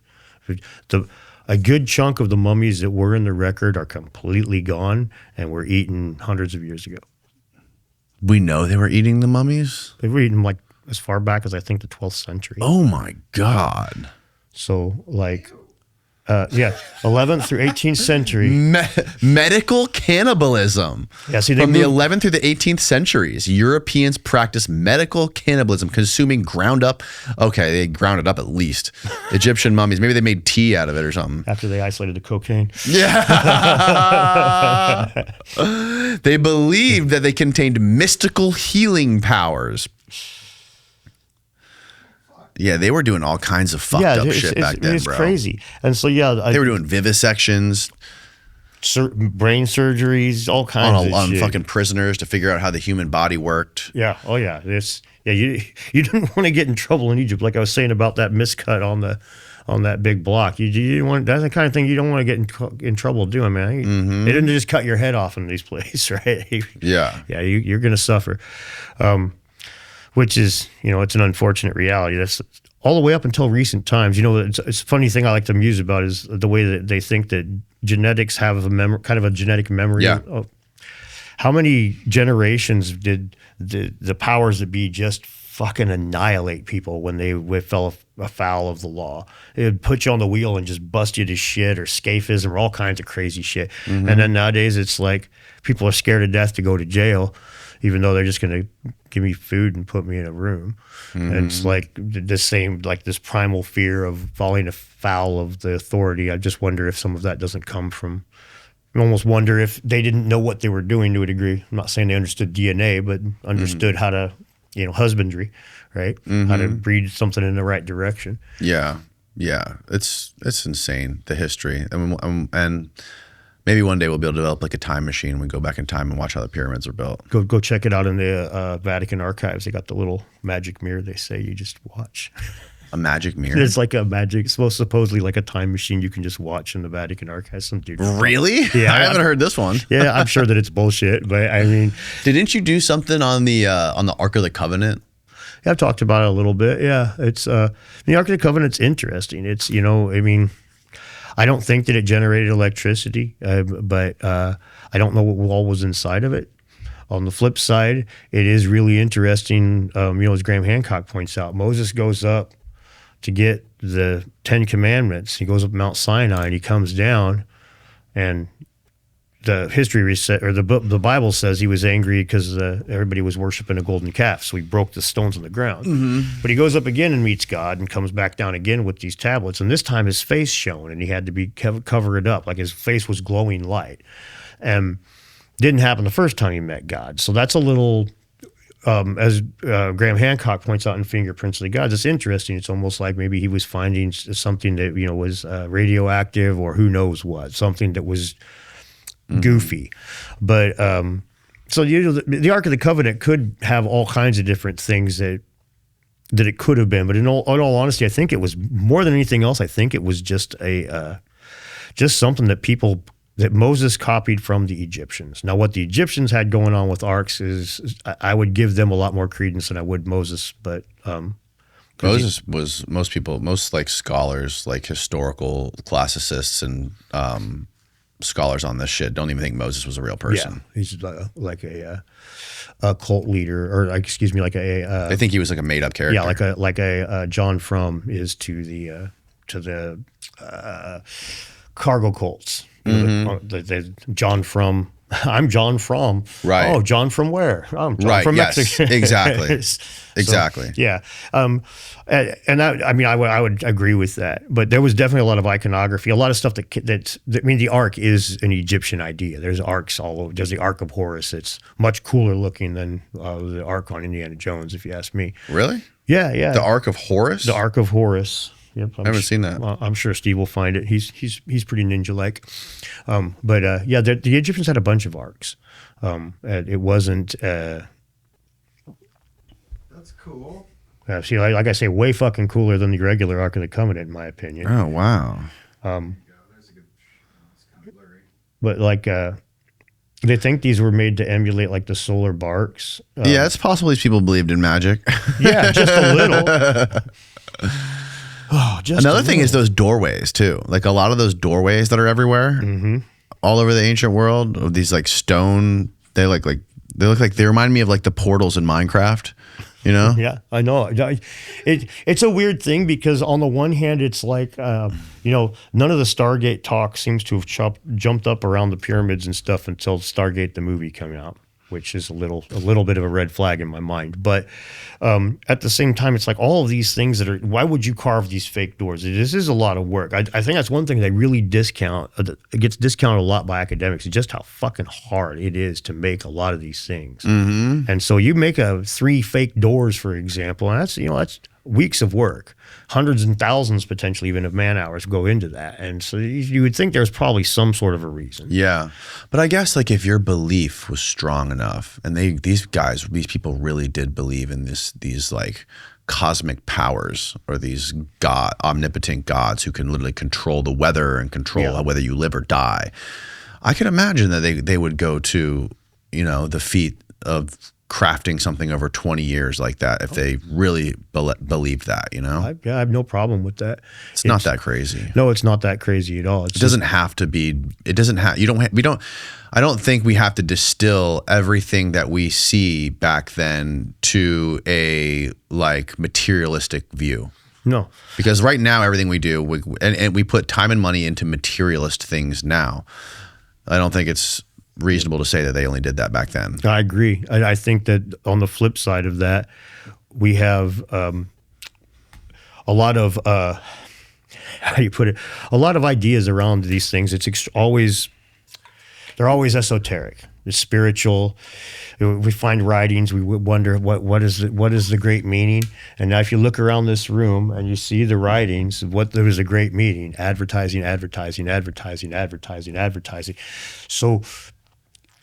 A good chunk of the mummies that were in the record are completely gone and were eaten hundreds of years ago. We know they were eating the mummies? They were eaten like as far back as I think the 12th century. Oh my God. So like, 11th through 18th century. Medical cannibalism. Yeah, see, from the 11th through the 18th centuries, Europeans practiced medical cannibalism, consuming ground up. Okay, they ground it up at least. Egyptian mummies. Maybe they made tea out of it or something. After they isolated the cocaine. Yeah. They believed that they contained mystical healing powers. Yeah, they were doing all kinds of fucked up shit back then, bro. It's crazy. And so, they were doing vivisections, brain surgeries, all kinds of on shit. fucking prisoners to figure out how the human body worked. Yeah. Oh, yeah. You didn't want to get in trouble in Egypt, like I was saying about that miscut on that big block. You didn't want. That's the kind of thing you don't want to get in trouble doing, man. They didn't just cut your head off in these places, right? Yeah. Yeah. You're going to suffer. Which is, it's an unfortunate reality. That's all the way up until recent times. It's a funny thing I like to muse about is the way that they think that genetics have kind of a genetic memory. Yeah. How many generations did the powers that be just fucking annihilate people when they fell afoul of the law? It would put you on the wheel and just bust you to shit, or scaphism, or all kinds of crazy shit. And then nowadays it's like people are scared to death to go to jail, even though they're just going to give me food and put me in a room. And it's like the same, like this primal fear of falling afoul of the authority. I just wonder if some of that doesn't come from, I almost wonder if they didn't know what they were doing to a degree. I'm not saying they understood DNA, but understood how to, husbandry, right? How to breed something in the right direction. Yeah. Yeah. It's insane, the history. And maybe one day we'll be able to develop like a time machine and we go back in time and watch how the pyramids were built. Go check it out in the Vatican archives. They got the little magic mirror. They say you just watch. A magic mirror? It's like a magic, supposedly like a time machine you can just watch in the Vatican archives. Some dude. Really? Yeah, I haven't heard this one. Yeah, I'm sure that it's bullshit, but I mean, didn't you do something on the Ark of the Covenant? Yeah, I've talked about it a little bit. Yeah, it's the Ark of the Covenant's interesting. It's I don't think that it generated electricity, but I don't know what all was inside of it. On the flip side, it is really interesting, as Graham Hancock points out. Moses goes up to get the 10 Commandments. He goes up Mount Sinai and he comes down, and the history or the Bible says he was angry because everybody was worshiping a golden calf, so he broke the stones on the ground. But he goes up again and meets God and comes back down again with these tablets, and this time his face shone and he had to be cover it up, like his face was glowing light. Didn't happen the first time he met God. So that's a little, as Graham Hancock points out in Fingerprints of the Gods, it's interesting. It's almost like maybe he was finding something that was radioactive, or who knows what, something that was goofy. But so the Ark of the Covenant could have all kinds of different things that it could have been. But in all honesty, I think it was more than anything else. I think it was just something that Moses copied from the Egyptians. Now, what the Egyptians had going on with arks is I would give them a lot more credence than I would Moses. But Moses was most like scholars, like historical classicists and scholars on this shit don't even think Moses was a real person. Yeah, he's like a cult leader, or excuse me, like they think he was like a made up character. Yeah, like a John Frum is to the cargo cults. John Frum. I'm John Frum. Right. Oh, John from where? I'm John from Mexico. Exactly. So, exactly. Yeah. And that, I would agree with that. But there was definitely a lot of iconography, a lot of stuff the Ark is an Egyptian idea. There's arks all over. There's the Ark of Horus. It's much cooler looking than the Ark on Indiana Jones, if you ask me. Really? Yeah, yeah. The Ark of Horus? The Ark of Horus. Yep. I haven't seen that. Well, I'm sure Steve will find it. He's pretty ninja-like. Yeah, the Egyptians had a bunch of arcs. It wasn't. That's cool. See, like I say, way fucking cooler than the regular Ark of the Covenant, in my opinion. Oh wow. There's a good. It's kind of blurry. But like, they think these were made to emulate like the solar barks. Yeah, it's possible these people believed in magic. Yeah, just a little. Oh, just Another thing is those doorways too. Like a lot of those doorways that are everywhere, all over the ancient world, of these like stone. They look like they remind me of like the portals in Minecraft. You know? Yeah, I know. It's a weird thing because on the one hand, it's like, none of the Stargate talk seems to have jumped up around the pyramids and stuff until Stargate the movie came out, which is a little bit of a red flag in my mind. But at the same time, it's like all of these things that are, why would you carve these fake doors? This is a lot of work. I think that's one thing they really discount. It gets discounted a lot by academics, is just how fucking hard it is to make a lot of these things. Mm-hmm. And so you make 3 fake doors, for example, and that's weeks of work. Hundreds and thousands potentially even of man hours go into that. And so you would think there's probably some sort of a reason. Yeah. But I guess like if your belief was strong enough and these people really did believe in these like cosmic powers or these omnipotent gods who can literally control the weather and control whether you live or die. I can imagine that they would go to, the feat of crafting something over 20 years like that if they really believed that, I have no problem with that. It's not that crazy. No, it's not that crazy at all. I don't think we have to distill everything that we see back then to a like materialistic view. No. Because right now everything we do, and we put time and money into materialist things now. I don't think it's reasonable to say that they only did that back then. I agree. I think that on the flip side of that, we have a lot of how do you put it? A lot of ideas around these things. They're always esoteric. It's spiritual. We find writings. We wonder what is the great meaning. And now, if you look around this room and you see the writings, there was a great meaning: advertising, advertising, advertising, advertising, advertising. So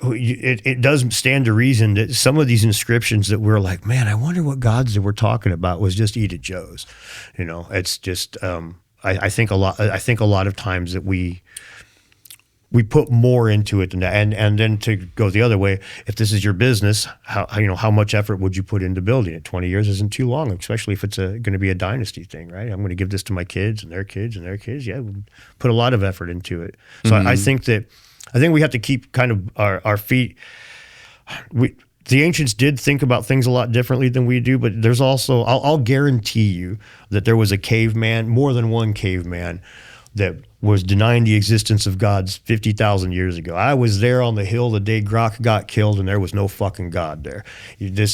it does stand to reason that some of these inscriptions that we're like, man, I wonder what gods that we're talking about was just Edith Joe's. It's just I think a lot of times that we put more into it than that. And then to go the other way, if this is your business, how much effort would you put into building it? 20 years isn't too long, especially if it's going to be a dynasty thing, right? I'm going to give this to my kids and their kids and their kids. Yeah, we'll put a lot of effort into it. So I think we have to keep kind of our feet. The ancients did think about things a lot differently than we do, but there's also, I'll guarantee you that there was a caveman, more than one caveman, that was denying the existence of gods 50,000 years ago. I was there on the hill the day Grok got killed, and there was no fucking God there.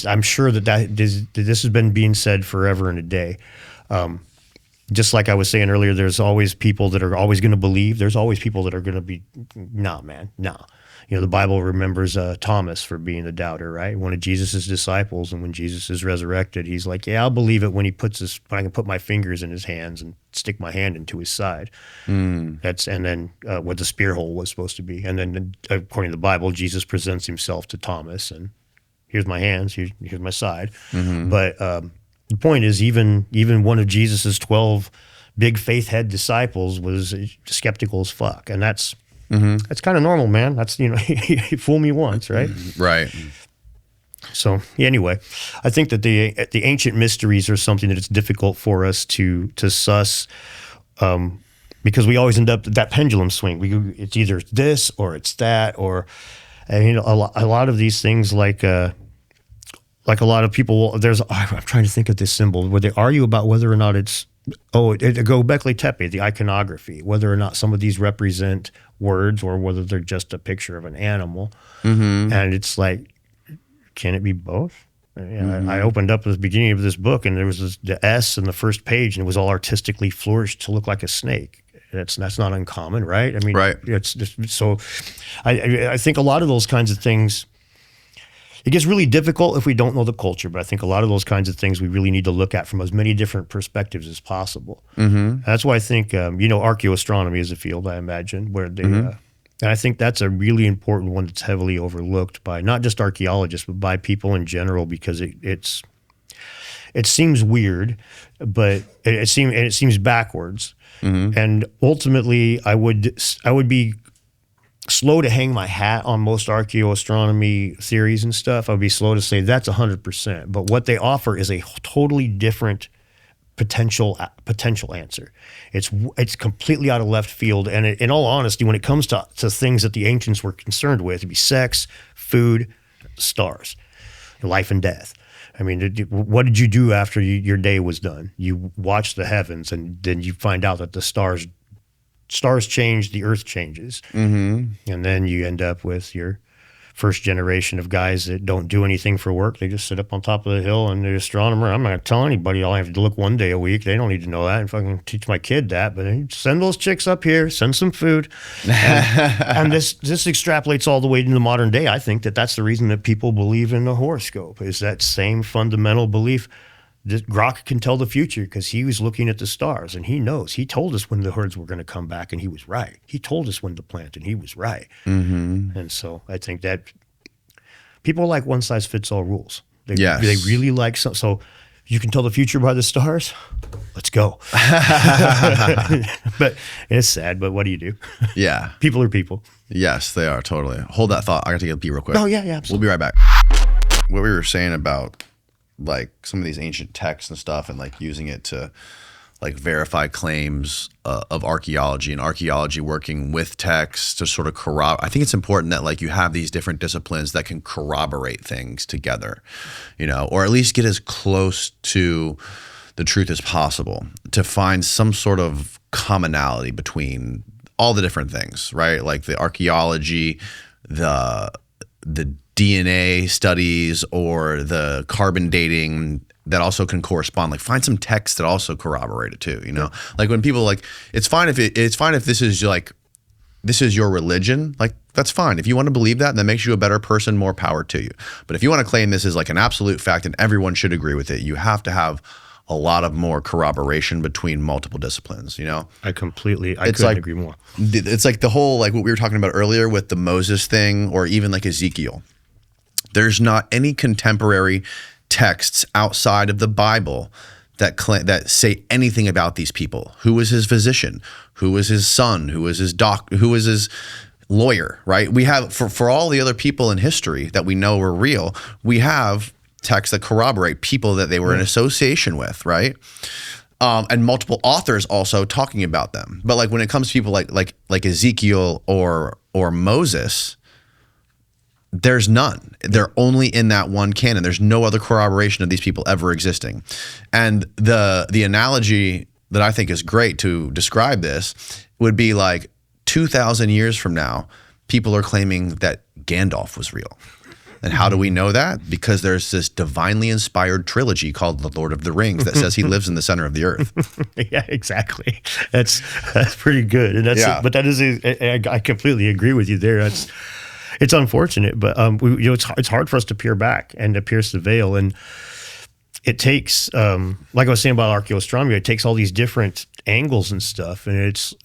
I'm sure that this has been being said forever and a day. Just like I was saying earlier, there's always people that are always going to believe. There's always people that are going to be, nah, man, nah. The Bible remembers Thomas for being the doubter, right? One of Jesus' disciples, and when Jesus is resurrected, he's like, yeah, I'll believe it when I can put my fingers in his hands and stick my hand into his side. That's what the spear hole was supposed to be. And then according to the Bible, Jesus presents himself to Thomas, and here's my hands, here's my side. Mm-hmm. But the point is, even one of Jesus's 12 big faith head disciples was skeptical as fuck, and that's kind of normal, man. That's you fool me once, right? Right. So anyway, I think that the ancient mysteries are something that it's difficult for us to suss, because we always end up at that pendulum swing. It's either this or it's that, or a lot of these things like a lot of people. I'm trying to think of this symbol where they argue about whether or not it's Gobekli Tepe, the iconography, whether or not some of these represent words or whether they're just a picture of an animal. Mm-hmm. And it's like, can it be both? I opened up at the beginning of this book, and there was the S in the first page, and it was all artistically flourished to look like a snake. That's not uncommon, right? I mean, right. It's just, so I think a lot of those kinds of things, it gets really difficult if we don't know the culture, but I think a lot of those kinds of things we really need to look at from as many different perspectives as possible. That's why I think, archaeoastronomy is a field, I imagine, where they, and I think that's a really important one that's heavily overlooked by not just archaeologists, but by people in general, because it seems weird, but it seems backwards. And ultimately, I would be slow to hang my hat on most archaeoastronomy theories and stuff. I'd be slow to say that's 100%. But what they offer is a totally different potential answer. It's completely out of left field. And in all honesty, when it comes to things that the ancients were concerned with, it'd be sex, food, stars, life and death. I mean, what did you do after your day was done? You watched the heavens, and then you find out that the stars change, the earth changes. And then you end up with your first generation of guys that don't do anything for work. They just sit up on top of the hill and they're astronomer. I'm not going to tell anybody. I'll have to look one day a week. They don't need to know that. If I can teach my kid that, but send those chicks up here, send some food. And this extrapolates all the way into the modern day. I think that's the reason that people believe in the horoscope, is that same fundamental belief. Grok can tell the future because he was looking at the stars, and he knows. He told us when the herds were going to come back, and he was right. He told us when to plant, and he was right. And so I think that people like one-size-fits-all rules. They really like some. So you can tell the future by the stars? Let's go. But it's sad, but what do you do? Yeah. People are people. Yes, they are, totally. Hold that thought. I got to take a pee real quick. Oh, yeah, absolutely. We'll be right back. What we were saying about like some of these ancient texts and stuff, and like using it to like verify claims of archaeology, and archaeology working with texts to sort of corroborate. I think it's important that like you have these different disciplines that can corroborate things together, or at least get as close to the truth as possible to find some sort of commonality between all the different things, right? Like the archaeology, the DNA studies, or the carbon dating that also can correspond. Like find some texts that also corroborate it too. Like when people like, it's fine if this is your religion. Like that's fine. If you want to believe that, and that makes you a better person, more power to you. But if you want to claim this is like an absolute fact and everyone should agree with it, you have to have a lot of more corroboration between multiple disciplines. I couldn't agree more. It's like the whole, like what we were talking about earlier with the Moses thing, or even like Ezekiel. There's not any contemporary texts outside of the Bible that say anything about these people. Who was his physician? Who was his son? Who was his who was his lawyer, right? We have, for all the other people in history that we know were real, we have texts that corroborate people that they were in association with, right? And multiple authors also talking about them. But like when it comes to people like Ezekiel or Moses, there's none. They're only in that one canon. There's no other corroboration of these people ever existing. And the analogy that I think is great to describe this would be like 2,000 years from now, people are claiming that Gandalf was real. And how do we know that? Because there's this divinely inspired trilogy called The Lord of the Rings that says he lives in the center of the earth. Yeah, exactly. That's pretty good. And but that is, I completely agree with you there. It's unfortunate, but it's hard for us to peer back and to pierce the veil. And it takes, like I was saying about archaeoastronomy, it takes all these different angles and stuff. And it's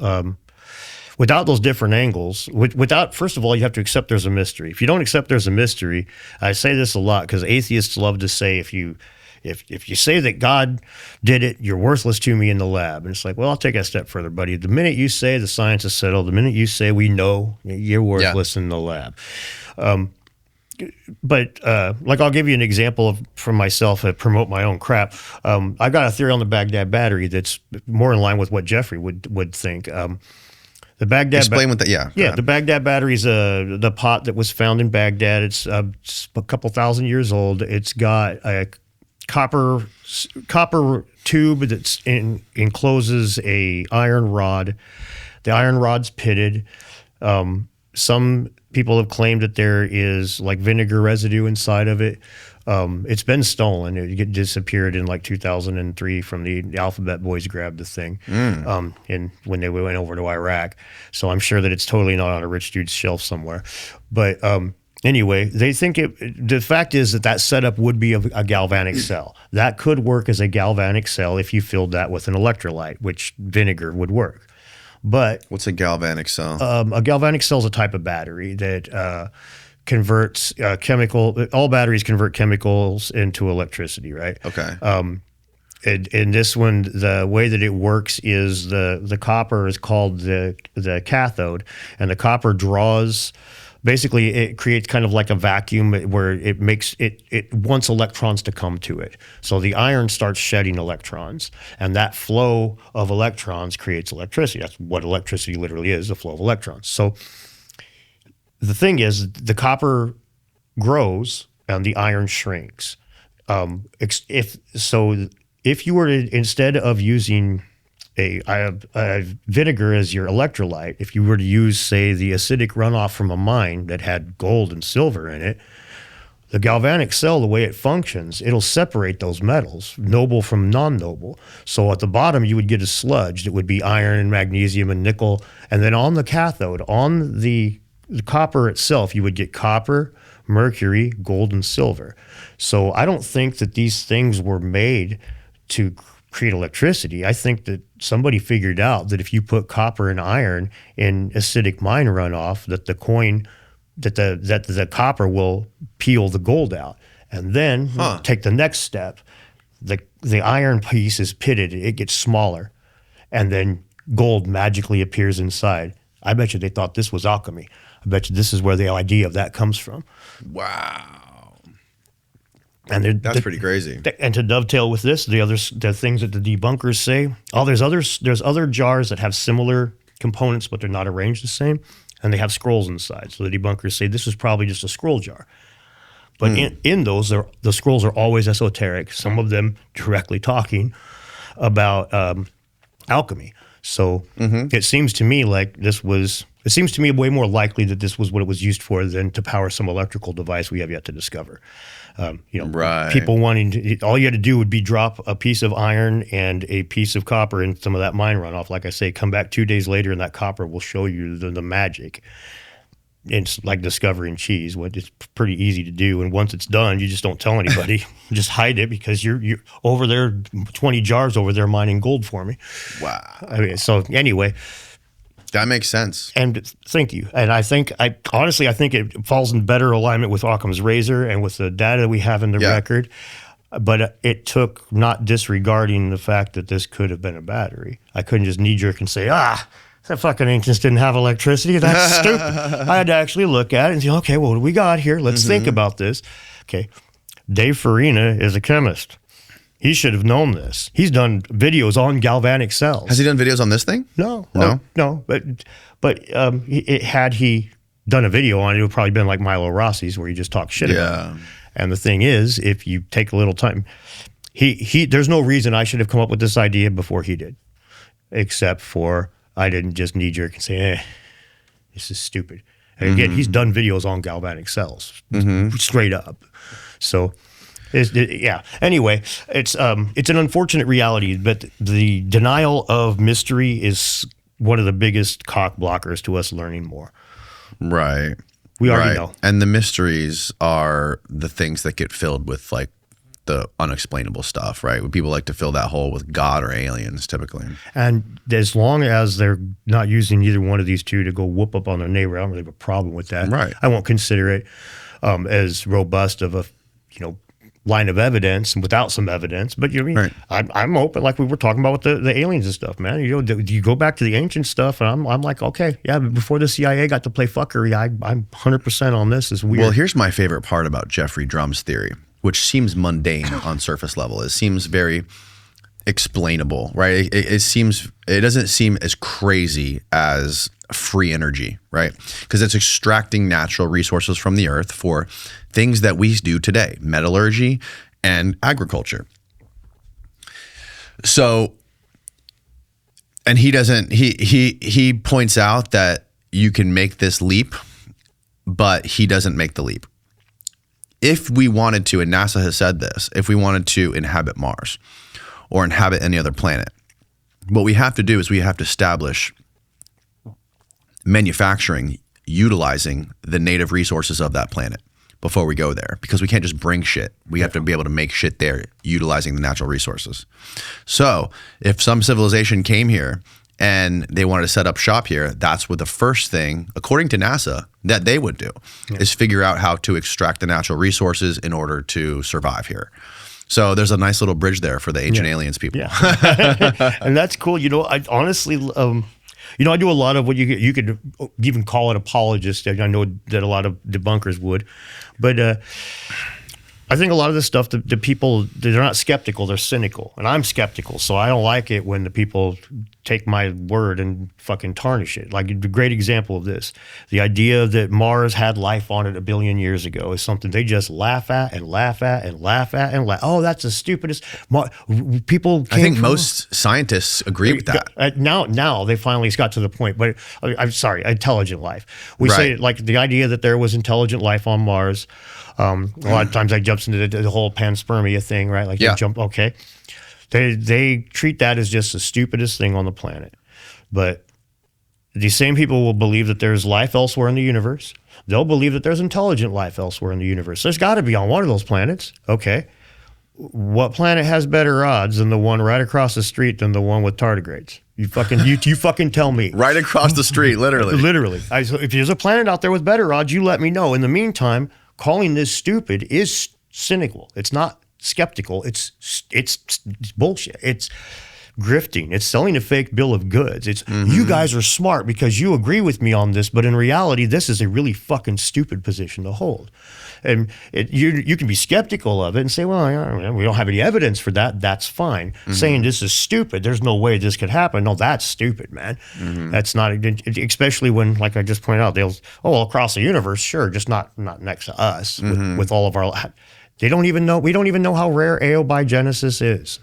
without those different angles, first of all, you have to accept there's a mystery. If you don't accept there's a mystery, I say this a lot because atheists love to say if you say that God did it, you're worthless to me in the lab. And it's like, well, I'll take it a step further, buddy. The minute you say the science is settled, the minute you say we know, you're worthless in the lab. But I'll give you an example from myself to promote my own crap. I've got a theory on the Baghdad Battery that's more in line with what Jeffrey would think. The Baghdad Explain what that, the Baghdad Battery is the pot that was found in Baghdad. It's a couple thousand years old. It's got a copper tube that encloses a iron rod. The iron rod's pitted. Some people have claimed that there is like vinegar residue inside of it. It's been stolen. It disappeared in like 2003 from the Alphabet Boys grabbed the thing and when they went over to Iraq. So I'm sure that it's totally not on a rich dude's shelf somewhere. But Anyway, they think the fact is that setup would be a galvanic cell. That could work as a galvanic cell if you filled that with an electrolyte, which vinegar would work. But what's a galvanic cell? A galvanic cell is a type of battery that converts all batteries convert chemicals into electricity, right? Okay. In this one, the way that it works is the copper is called the cathode, and the copper draws. Basically, it creates kind of like a vacuum where it wants electrons to come to it. So the iron starts shedding electrons, and that flow of electrons creates electricity. That's what electricity literally is, the flow of electrons. So the thing is, the copper grows and the iron shrinks. If you were to, instead of using a vinegar as your electrolyte, if you were to use, say, the acidic runoff from a mine that had gold and silver in it, the galvanic cell, the way it functions, it'll separate those metals, noble from non-noble. So at the bottom, you would get a sludge that would be iron and magnesium and nickel. And then on the cathode, on the copper itself, you would get copper, mercury, gold, and silver. So I don't think that these things were made to create electricity. I think that somebody figured out that if you put copper and iron in acidic mine runoff, that the copper will peel the gold out. And then take the next step. The iron piece is pitted, it gets smaller, and then gold magically appears inside. I bet you they thought this was alchemy. I bet you this is where the idea of that comes from. Wow. And that's pretty crazy. And to dovetail with this, the things that the debunkers say, there's other jars that have similar components, but they're not arranged the same, and they have scrolls inside. So the debunkers say this is probably just a scroll jar. But in those, the scrolls are always esoteric, some of them directly talking about alchemy. So it seems to me like it seems to me way more likely that this was what it was used for than to power some electrical device we have yet to discover. Right. People wanting all you had to do would be drop a piece of iron and a piece of copper in some of that mine runoff. Like I say, come back 2 days later and that copper will show you the magic. It's like discovering cheese. It's pretty easy to do. And once it's done, you just don't tell anybody. Just hide it because you're over there, 20 jars over there mining gold for me. Wow. So anyway. That makes sense. And thank you. And I think it falls in better alignment with Occam's razor and with the data we have in the record. But it took not disregarding the fact that this could have been a battery. I couldn't just knee jerk and say, that fucking ancients didn't have electricity. That's stupid. I had to actually look at it and say, okay, well, what do we got here? Let's think about this. Okay. Dave Farina is a chemist. He should have known this. He's done videos on galvanic cells. Has he done videos on this thing? No. No? But had he done a video on it, it would probably been like Milo Rossi's where he just talks shit about it. And the thing is, if you take a little time, there's no reason I should have come up with this idea before he did, except for I didn't just knee jerk and say, this is stupid. And again, he's done videos on galvanic cells, straight up. So... Anyway, it's an unfortunate reality, but the denial of mystery is one of the biggest cock blockers to us learning more. Right. We already know. And the mysteries are the things that get filled with like the unexplainable stuff, right? When people like to fill that hole with God or aliens, typically. And as long as they're not using either one of these two to go whoop up on their neighbor, I don't really have a problem with that. Right. I won't consider it as robust of a, line of evidence without some evidence, but I'm open, like we were talking about with the aliens and stuff, man. You go back to the ancient stuff, and I'm like, okay, yeah, but before the CIA got to play fuckery, I'm 100% on this. Is weird. Well, here's my favorite part about Jeffrey Drum's theory, which seems mundane on surface level. It seems very explainable, right? It doesn't seem as crazy as free energy, right? Because it's extracting natural resources from the earth for things that we do today, metallurgy and agriculture. So, and he points out that you can make this leap, but he doesn't make the leap. If we wanted to, and NASA has said this, if we wanted to inhabit Mars or inhabit any other planet, what we have to do is we have to establish manufacturing utilizing the native resources of that planet before we go there, because we can't just bring shit. We have to be able to make shit there utilizing the natural resources. So if some civilization came here and they wanted to set up shop here, that's what the first thing, according to NASA, that they would do is figure out how to extract the natural resources in order to survive here. So there's a nice little bridge there for the ancient aliens people. Yeah. And that's cool. You know, I honestly, you know, I do a lot of what you could even call it apologist. I know that a lot of debunkers would, but I think a lot of this stuff, the people, they're not skeptical, they're cynical. And I'm skeptical, so I don't like it when the people take my word and fucking tarnish it. Like, a great example of this, the idea that Mars had life on it 1 billion years ago is something they just laugh at and laugh at and laugh at and laugh. Oh, that's the stupidest. People I think most scientists agree with that. Now they finally got to the point, but I'm sorry, intelligent life. We say, like, the idea that there was intelligent life on Mars. A lot of times I jumps into the whole panspermia thing, right? Like, you jump, okay. They treat that as just the stupidest thing on the planet. But these same people will believe that there's life elsewhere in the universe. They'll believe that there's intelligent life elsewhere in the universe. There's got to be on one of those planets. Okay. What planet has better odds than the one right across the street than the one with tardigrades? You fucking tell me. Right across the street, literally. Literally. So if there's a planet out there with better odds, you let me know. In the meantime, calling this stupid is cynical. It's not skeptical. It's bullshit. It's grifting. It's selling a fake bill of goods. It's you guys are smart because you agree with me on this, but in reality, this is a really fucking stupid position to hold. And you can be skeptical of it and say, well, we don't have any evidence for that. That's fine. Saying this is stupid, there's no way this could happen. No, that's stupid, man. That's not, especially when, like I just pointed out, well, across the universe, sure, just not next to us with all of our. We don't even know how rare aeobiogenesis is.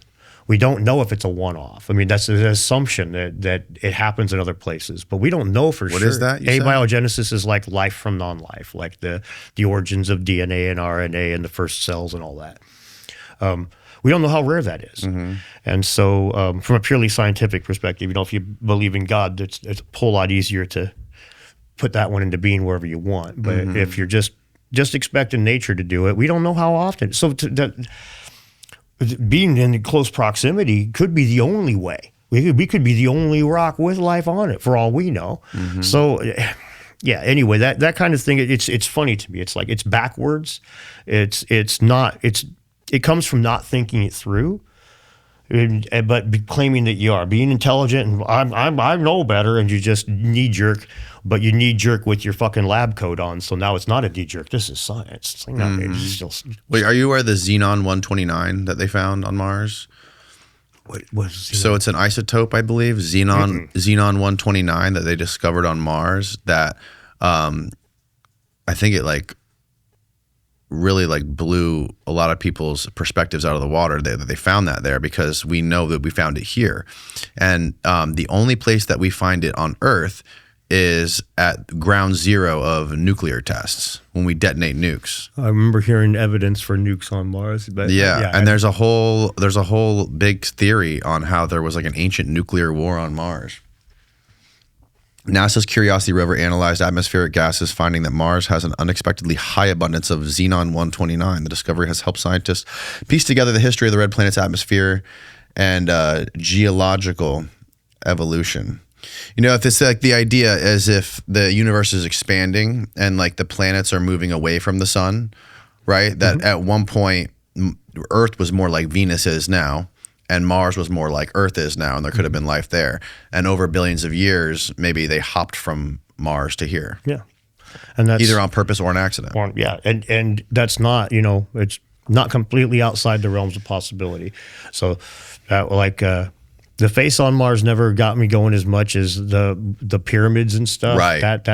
We don't know if it's a one-off. I mean, that's an assumption that it happens in other places, but we don't know for sure. What is that? Abiogenesis is like life from non-life, like the origins of DNA and RNA and the first cells and all that. We don't know how rare that is. And so from a purely scientific perspective, you know, if you believe in God, it's a whole lot easier to put that one into being wherever you want. But if you're just expecting nature to do it, we don't know how often. So being in close proximity could be the only way. We could be the only rock with life on it for all we know. So, yeah. Anyway, that kind of thing. It's funny to me. It's like it's backwards. It comes from not thinking it through, but claiming that you are being intelligent and I know better, and you just knee jerk. But you knee jerk with your fucking lab coat on, so now it's not a knee jerk. This is science. It's like, no, it's still. Wait, are you aware of the xenon 129 that they found on Mars? So it's an isotope, I believe, xenon 129 that they discovered on Mars. That I think it really blew a lot of people's perspectives out of the water that they found that there, because we know that we found it here, and the only place that we find it on Earth is at ground zero of nuclear tests when we detonate nukes. I remember hearing evidence for nukes on Mars, but and there's a whole big theory on how there was like an ancient nuclear war on Mars. NASA's Curiosity rover analyzed atmospheric gases, finding that Mars has an unexpectedly high abundance of xenon 129. The discovery has helped scientists piece together the history of the red planet's atmosphere and geological evolution. You know, if it's like the idea as if the universe is expanding and like the planets are moving away from the sun, right? That at one point Earth was more like Venus is now, and Mars was more like Earth is now, and there could have been life there. And over billions of years, maybe they hopped from Mars to here. Yeah. And that's either on purpose or an accident. And that's not, you know, it's not completely outside the realms of possibility. So the face on Mars never got me going as much as the pyramids and stuff. Right. That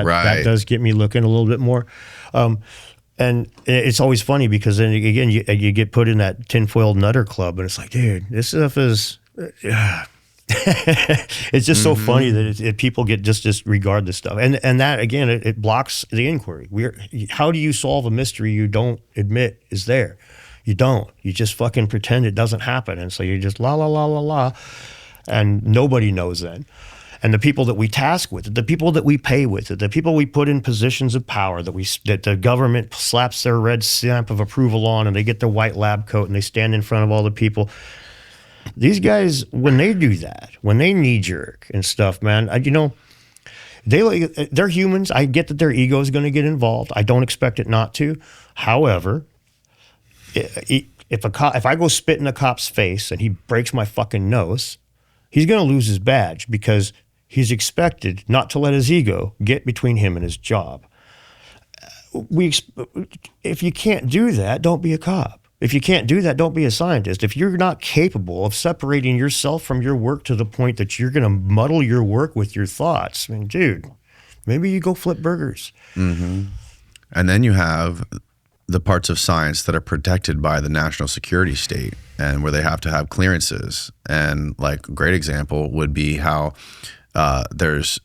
does get me looking a little bit more. And it's always funny because then again you get put in that tinfoil nutter club, and it's like, dude, this stuff is. It's just so funny that people get just disregard this stuff, and that again it blocks the inquiry. How do you solve a mystery you don't admit is there? You don't. You just fucking pretend it doesn't happen, and so you just la la la la la. And nobody knows then. And the people that we task with it, the people that we pay with it, the people we put in positions of power that the government slaps their red stamp of approval on, and they get their white lab coat and they stand in front of all the people. These guys, when they do that, when they knee jerk and stuff, man, they're humans. I get that their ego is going to get involved. I don't expect it not to. However, if I go spit in a cop's face and he breaks my fucking nose, he's going to lose his badge because he's expected not to let his ego get between him and his job. If you can't do that, don't be a cop. If you can't do that, don't be a scientist. If you're not capable of separating yourself from your work to the point that you're going to muddle your work with your thoughts, I mean, dude, maybe you go flip burgers. Mm-hmm. And then you have the parts of science that are protected by the national security state and where they have to have clearances. And like a great example would be how there's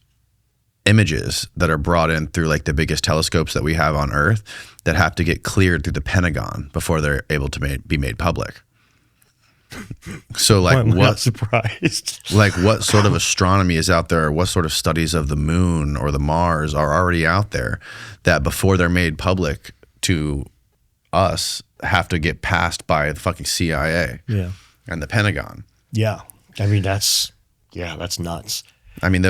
images that are brought in through like the biggest telescopes that we have on Earth that have to get cleared through the Pentagon before they're able to be made public. So like I'm not surprised. Like what sort of astronomy is out there, or what sort of studies of the moon or the Mars are already out there that before they're made public to us have to get passed by the fucking CIA and the Pentagon. Yeah. I mean, that's nuts. I mean,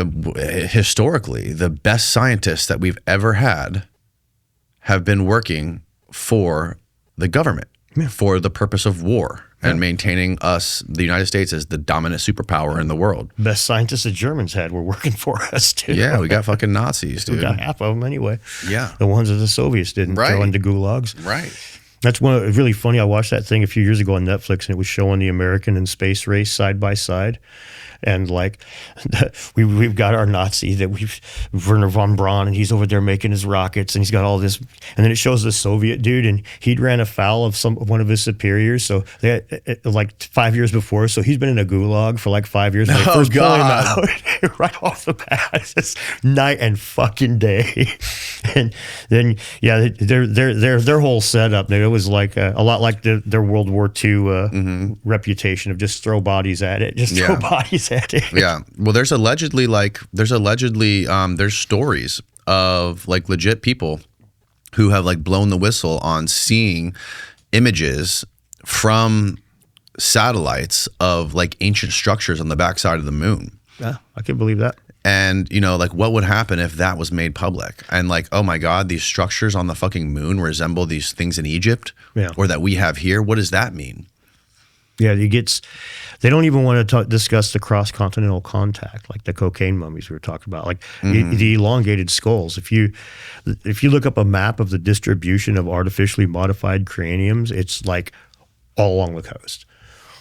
historically, the best scientists that we've ever had have been working for the government for the purpose of war and maintaining us, the United States, as the dominant superpower in the world. Best scientists the Germans had were working for us, too. Yeah, we got fucking Nazis, dude. We got half of them anyway. Yeah. The ones that the Soviets didn't throw into gulags. Right. That's really funny. I watched that thing a few years ago on Netflix, and it was showing the American and space race side by side. And like, we've got our Nazi that Werner von Braun, and he's over there making his rockets, and he's got all this. And then it shows the Soviet dude, and he'd ran afoul of one of his superiors. So they had, like 5 years before, so he's been in a gulag for like 5 years. When they first pull him out, right off the bat, it's night and fucking day. And then their whole setup, it was like a lot like their World War II reputation of just throw bodies at it, throw bodies at it. Yeah. Well, there's stories of like legit people who have like blown the whistle on seeing images from satellites of like ancient structures on the backside of the moon. Yeah, I can believe that. And, you know, like what would happen if that was made public? And like, oh my God, these structures on the fucking moon resemble these things in Egypt or that we have here. What does that mean? Yeah, they don't even want to discuss the cross-continental contact, like the cocaine mummies we were talking about, like the elongated skulls. If you look up a map of the distribution of artificially modified craniums, it's like all along the coast,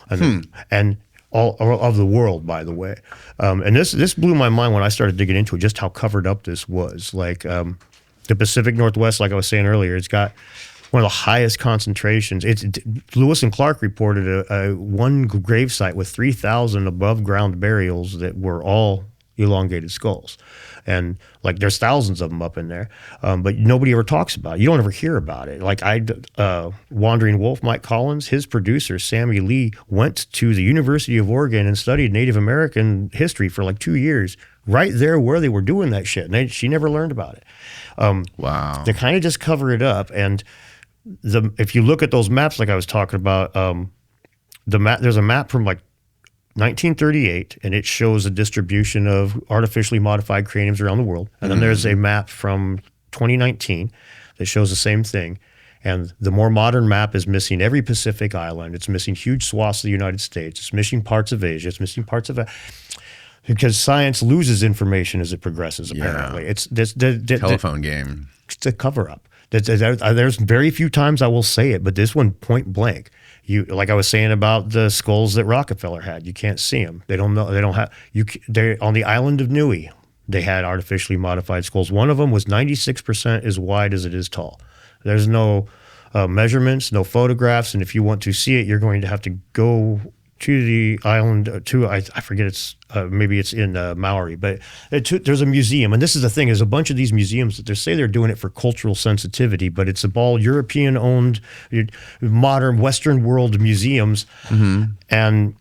and all of the world, by the way. And this blew my mind when I started digging into it, just how covered up this was. Like the Pacific Northwest, like I was saying earlier, it's got one of the highest concentrations. Lewis and Clark reported one grave site with 3,000 above ground burials that were all elongated skulls. And like there's thousands of them up in there, but nobody ever talks about it. You don't ever hear about it. Like Wandering Wolf, Mike Collins, his producer, Sammy Lee, went to the University of Oregon and studied Native American history for like 2 years, right there where they were doing that shit. And she never learned about it. Wow. They kind of just cover it up. And if you look at those maps, like I was talking about, there's a map from like 1938, and it shows a distribution of artificially modified craniums around the world. And then there's a map from 2019 that shows the same thing. And the more modern map is missing every Pacific island. It's missing huge swaths of the United States. It's missing parts of Asia. It's missing parts of because science loses information as it progresses, apparently. It's this telephone game. It's a cover-up. There's very few times I will say it, but this one point blank. Like I was saying about the skulls that Rockefeller had, you can't see them. They don't know. They don't have. They're on the island of Niue. They had artificially modified skulls. One of them was 96% as wide as it is tall. There's no measurements, no photographs, and if you want to see it, you're going to have to go to the island. I forget. Maybe it's in Maori, but there's a museum, and this is the thing: is a bunch of these museums that they say they're doing it for cultural sensitivity, but it's all European-owned, modern Western world museums, and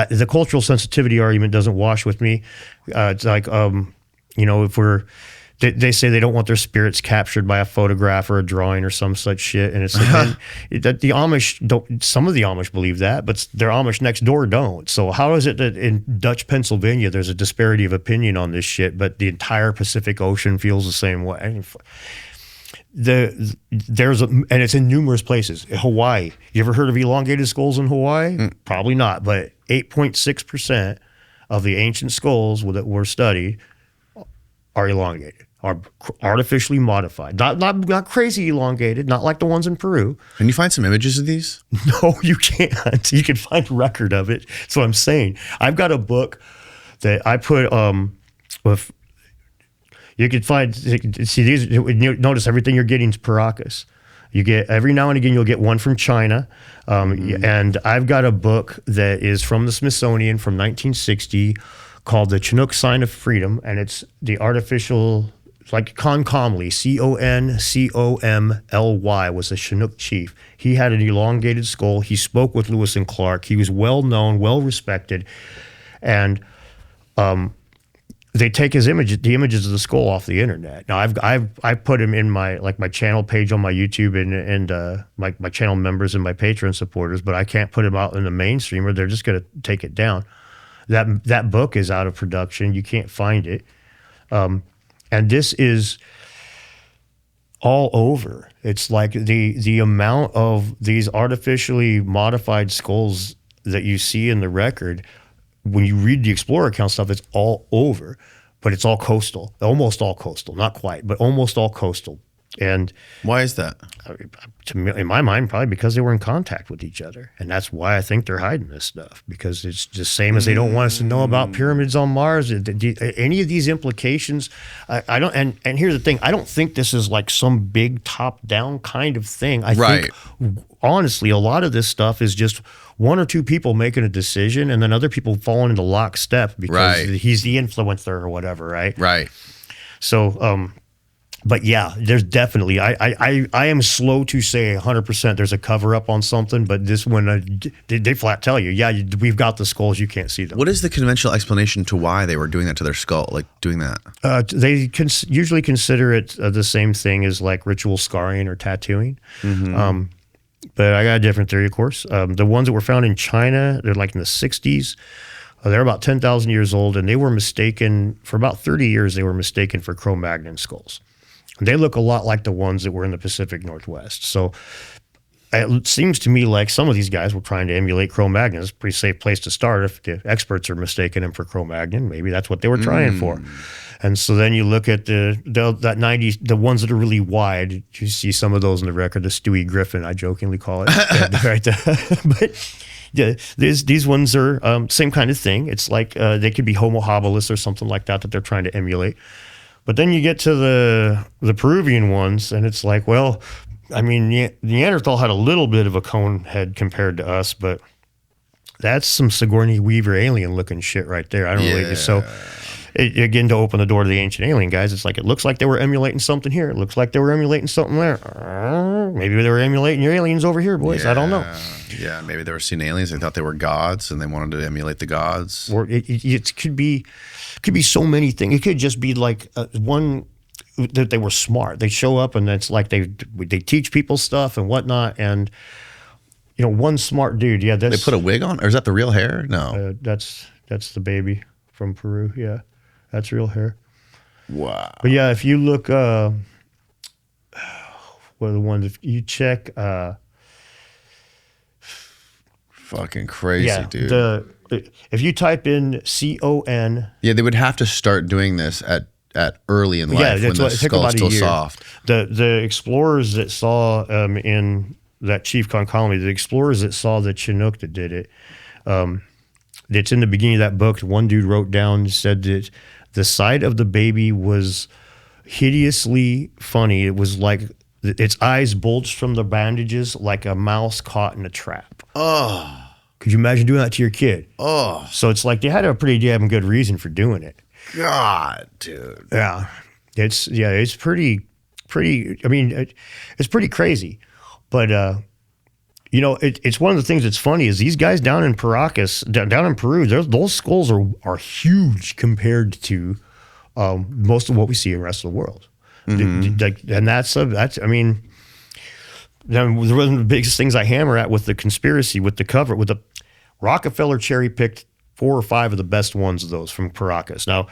the cultural sensitivity argument doesn't wash with me. It's like, if they say they don't want their spirits captured by a photograph or a drawing or some such shit. And it's like, that the Amish don't, some of the Amish believe that, but their Amish next door don't. So how is it that in Dutch Pennsylvania, there's a disparity of opinion on this shit, but the entire Pacific Ocean feels the same way? I mean, and it's in numerous places. Hawaii. You ever heard of elongated skulls in Hawaii? Probably not, but 8.6% of the ancient skulls that were studied are elongated, are artificially modified. Not crazy elongated, not like the ones in Peru. Can you find some images of these? No, you can't. You can find record of it. That's what I'm saying. I've got a book that I put with. You could find, see these. Notice everything you're getting is Paracas. You get every now and again you'll get one from China, and I've got a book that is from the Smithsonian from 1960 called the Chinook Sign of Freedom, and it's the artificial, like Concomly, Concomly was a Chinook chief. He had an elongated skull. He spoke with Lewis and Clark. He was well known, well respected, and they take the images of the skull off the internet. Now I've put him in my channel page on my YouTube and my channel members and my Patreon supporters, but I can't put him out in the mainstream or they're just going to take it down. That book is out of production. You can't find it. And this is all over. It's like the amount of these artificially modified skulls that you see in the record, when you read the Explorer account stuff, it's all over, but it's all coastal, almost all coastal, not quite, but almost all coastal. And why is that? To me, in my mind, probably because they were in contact with each other, and that's why I think they're hiding this stuff. Because it's just same as they don't want us to know about pyramids on Mars. Any of these implications, I don't. And here's the thing: I don't think this is like some big top-down kind of thing. I think, honestly, a lot of this stuff is just one or two people making a decision, and then other people falling into lockstep because he's the influencer or whatever, right? Right. So. But yeah, there's definitely, I am slow to say 100% there's a cover up on something, but this one, they flat tell you, yeah, we've got the skulls, you can't see them. What is the conventional explanation to why they were doing that to their skull, like doing that? They usually consider it the same thing as like ritual scarring or tattooing. Mm-hmm. But I got a different theory, of course. The ones that were found in China, they're like in the 60s. They're about 10,000 years old, and they were mistaken, for about 30 years, they were mistaken for Cro-Magnon skulls. They look a lot like the ones that were in the Pacific Northwest. So it seems to me like some of these guys were trying to emulate Cro-Magnon. It's a pretty safe place to start. If the experts are mistaking them for Cro-Magnon, maybe that's what they were trying for. And so then you look at the ones that are really wide. You see some of those in the record, the Stewie Griffin, I jokingly call it. Right there. But yeah, these ones are same kind of thing. It's like they could be Homo habilis or something like that they're trying to emulate. But then you get to the Peruvian ones, and it's like, well, I mean, Neanderthal had a little bit of a cone head compared to us, but that's some Sigourney Weaver alien-looking shit right there. I don't really. So, again, to open the door to the ancient alien guys, it's like it looks like they were emulating something here. It looks like they were emulating something there. Maybe they were emulating your aliens over here, boys. I don't know. Yeah, maybe they were seeing aliens. They thought they were gods, and they wanted to emulate the gods. Or it could be so many things. It could just be like one that they were smart. They show up, and it's like they teach people stuff and whatnot. And one smart dude. Yeah, they put a wig on, or is that the real hair? No, that's the baby from Peru. Yeah, that's real hair. Wow. But yeah, if you look, what are the ones? If you check. Fucking crazy, dude. If you type in CON. Yeah, they would have to start doing this at early in life when the skull's still soft. The explorers that saw in that Chief Concomly, the explorers that saw the Chinook that did it, it's in the beginning of that book. One dude wrote down, said that the sight of the baby was hideously funny. It was like its eyes bulged from the bandages like a mouse caught in a trap. Oh. Could you imagine doing that to your kid? Oh. So it's like they had a pretty damn good reason for doing it. God, dude. Yeah. It's pretty, I mean, it's pretty crazy. But You know, it's one of the things that's funny is these guys down in Paracas, down in Peru, those skulls are huge compared to most of what we see in the rest of the world. And that's I mean, one of the biggest things I hammer at with the conspiracy, with the cover, with the Rockefeller cherry picked 4 or 5 of the best ones of those from Paracas. Now,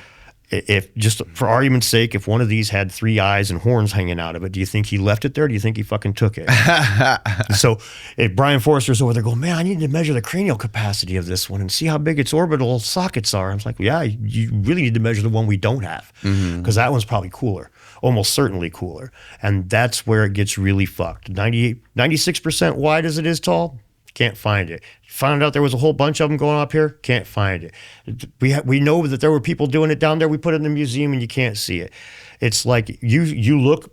if just for argument's sake, if one of these had 3 eyes and horns hanging out of it, do you think he left it there? Or do you think he fucking took it? So if Brian Forrester's over there going, man, I need to measure the cranial capacity of this one and see how big its orbital sockets are. I was like, yeah, you really need to measure the one we don't have because that one's probably cooler, almost certainly cooler. And that's where it gets really fucked. 96% wide as it is tall, can't find it. Found out there was a whole bunch of them going up here, can't find it. We know that there were people doing it down there. We put it in the museum and you can't see it. It's like you look,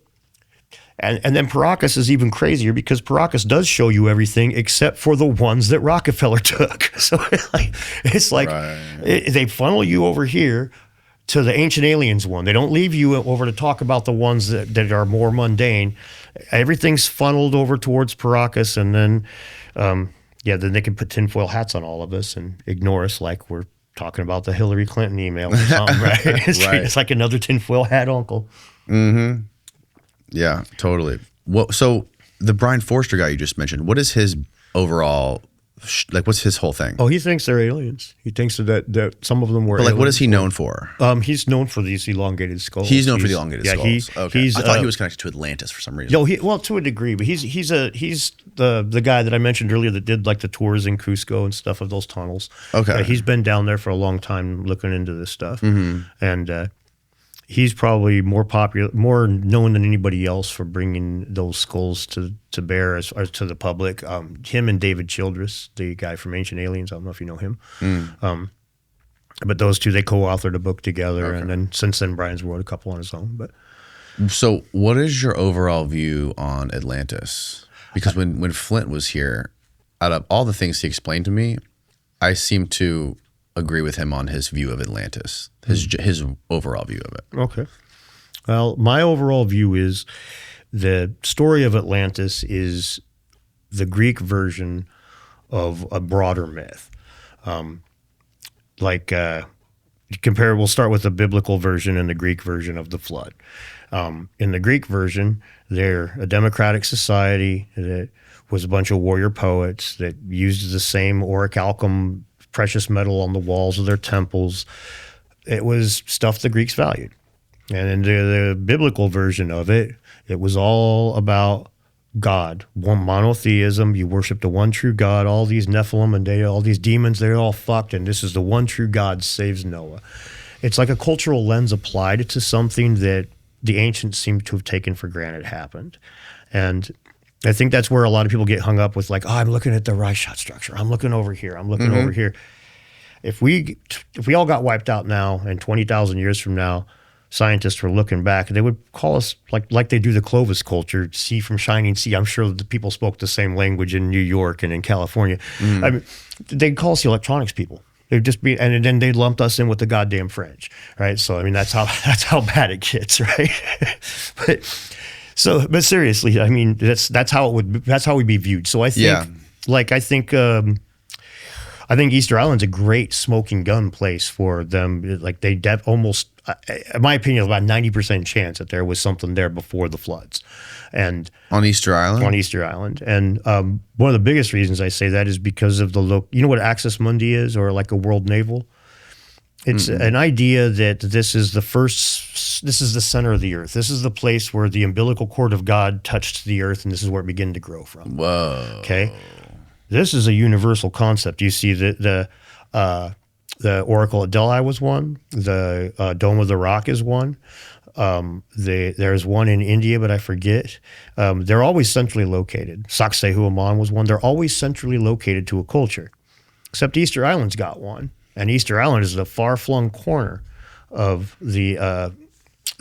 and then Paracas is even crazier because Paracas does show you everything except for the ones that Rockefeller took. So it's like they funnel you over here to the ancient aliens one. They don't leave you over to talk about the ones that are more mundane. Everything's funneled over towards Paracas, and then then they can put tinfoil hats on all of us and ignore us like we're talking about the Hillary Clinton email or something, right? It's like another tinfoil hat uncle. Mm-hmm. Yeah, totally. Well, so the Brian Forster guy you just mentioned, what is his overall, what's his whole thing? Oh, he thinks they're aliens. He thinks that some of them were But aliens. what is he known for? He's known for these elongated skulls. He's known for the elongated skulls. Okay. I thought he was connected to Atlantis for some reason. No, well, to a degree, but he's the guy that I mentioned earlier that did like the tours in Cusco and stuff of those tunnels. Okay. He's been down there for a long time looking into this stuff, and he's probably more known than anybody else for bringing those skulls to bear as to the public. Him and David Childress, the guy from Ancient Aliens, I don't know if you know him. But those two, they co-authored a book together, and then since then Brian's wrote a couple on his own. But so, what is your overall view on Atlantis? Because when Flint was here, out of all the things he explained to me, I seem to agree with him on his view of Atlantis, his overall view of it. Okay. Well, my overall view is the story of Atlantis is the Greek version of a broader myth. We'll start with the biblical version and the Greek version of the flood. In the Greek version, they're a democratic society that was a bunch of warrior poets that used the same orichalcum precious metal on the walls of their temples. It was stuff the Greeks valued. And in the biblical version of it, it was all about God, one monotheism. You worship the one true God. All these Nephilim and all these demons, they're all fucked, and this is the one true God saves Noah. It's like a cultural lens applied to something that the ancients seem to have taken for granted happened. And I think that's where a lot of people get hung up with like, oh, I'm looking at the Reichstadt structure. I'm looking over here. I'm looking over here. If we all got wiped out now and 20,000 years from now, scientists were looking back, they would call us like they do the Clovis culture, sea from shining sea. I'm sure the people spoke the same language in New York and in California. I mean, they'd call us the electronics people. They'd just be, and then they lumped us in with the goddamn French, right? So I mean, that's how bad it gets, right? But seriously, I mean, that's how we'd be viewed. So I think, I think Easter Island's a great smoking gun place for them. Like they almost, in my opinion, about 90% chance that there was something there before the floods. And on Easter Island? On Easter Island. And one of the biggest reasons I say that is because of you know what Axis Mundi is, or like a world navel? It's an idea that this is the center of the earth. This is the place where the umbilical cord of God touched the earth, and this is where it began to grow from. Whoa. Okay? This is a universal concept. You see the Oracle at Delhi was one. The Dome of the Rock is one. There's one in India, but I forget. They're always centrally located. Sacsayhu Aman was one. They're always centrally located to a culture. Except Easter Island's got one. And Easter Island is the far-flung corner of the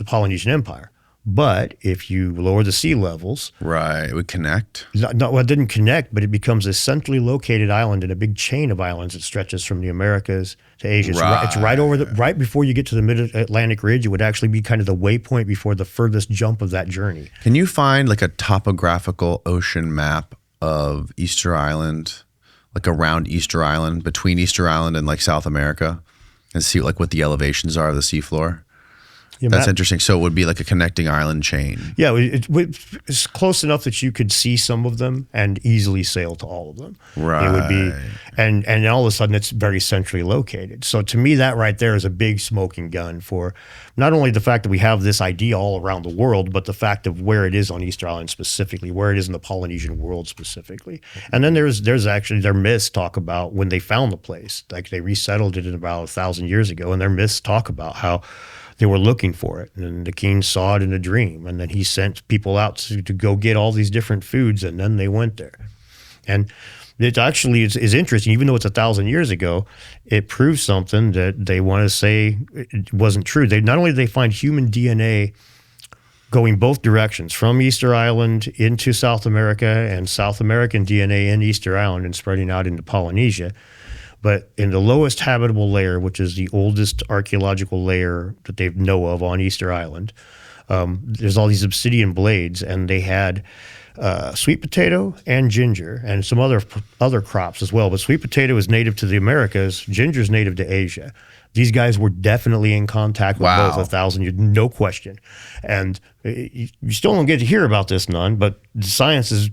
Polynesian Empire. But if you lower the sea levels... Right, it would connect? No, it didn't connect, but it becomes a centrally located island in a big chain of islands that stretches from the Americas to Asia. It's right before you get to the Mid-Atlantic Ridge. It would actually be kind of the waypoint before the furthest jump of that journey. Can you find like a topographical ocean map of Easter Island, like around Easter Island, between Easter Island and like South America, and see like what the elevations are of the seafloor? Yeah, That's interesting. So it would be like a connecting island chain. Yeah, it's close enough that you could see some of them and easily sail to all of them. Right. It would be, and all of a sudden it's very centrally located. So to me, that right there is a big smoking gun for not only the fact that we have this idea all around the world, but the fact of where it is on Easter Island specifically, where it is in the Polynesian world specifically. And then there's actually their myths talk about when they found the place, like they resettled it in about 1,000 years ago, and their myths talk about how they were looking for it, and the king saw it in a dream, and then he sent people out to go get all these different foods, and then they went there. And it actually is interesting, even though it's 1,000 years ago, it proves something that they want to say it wasn't true. They not only did they find human DNA going both directions, from Easter Island into South America, and South American DNA in Easter Island and spreading out into Polynesia, but in the lowest habitable layer, which is the oldest archaeological layer that they know of on Easter Island, there's all these obsidian blades, and they had sweet potato and ginger and some other crops as well. But sweet potato is native to the Americas. Ginger is native to Asia. These guys were definitely in contact with both 1,000 years, no question. And you still don't get to hear about this none, but the science is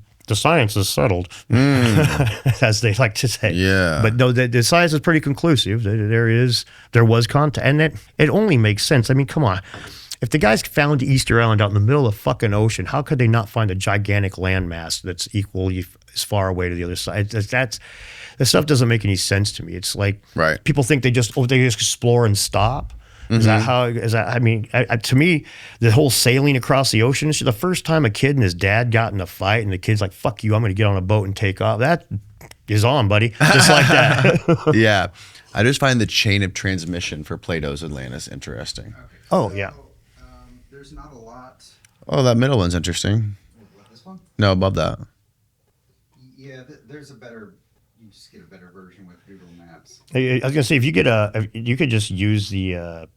settled, as they like to say. Yeah. But no, the science is pretty conclusive. There was contact, and it only makes sense. I mean, come on. If the guys found Easter Island out in the middle of the fucking ocean, how could they not find a gigantic landmass that's equally as far away to the other side? That stuff doesn't make any sense to me. It's like people think they just explore and stop. Is that how? I mean, to me, the whole sailing across the ocean is the first time a kid and his dad got in a fight, and the kid's like, "Fuck you, I'm going to get on a boat and take off." That is on, buddy, just like that. Yeah, I just find the chain of transmission for Plato's Atlantis interesting. Okay. Oh, So, yeah. There's not a lot. Oh, that middle one's interesting. What, this one? No, above that. Yeah, there's a better. You just get a better version with Google Maps. I was gonna say, if you could just use the,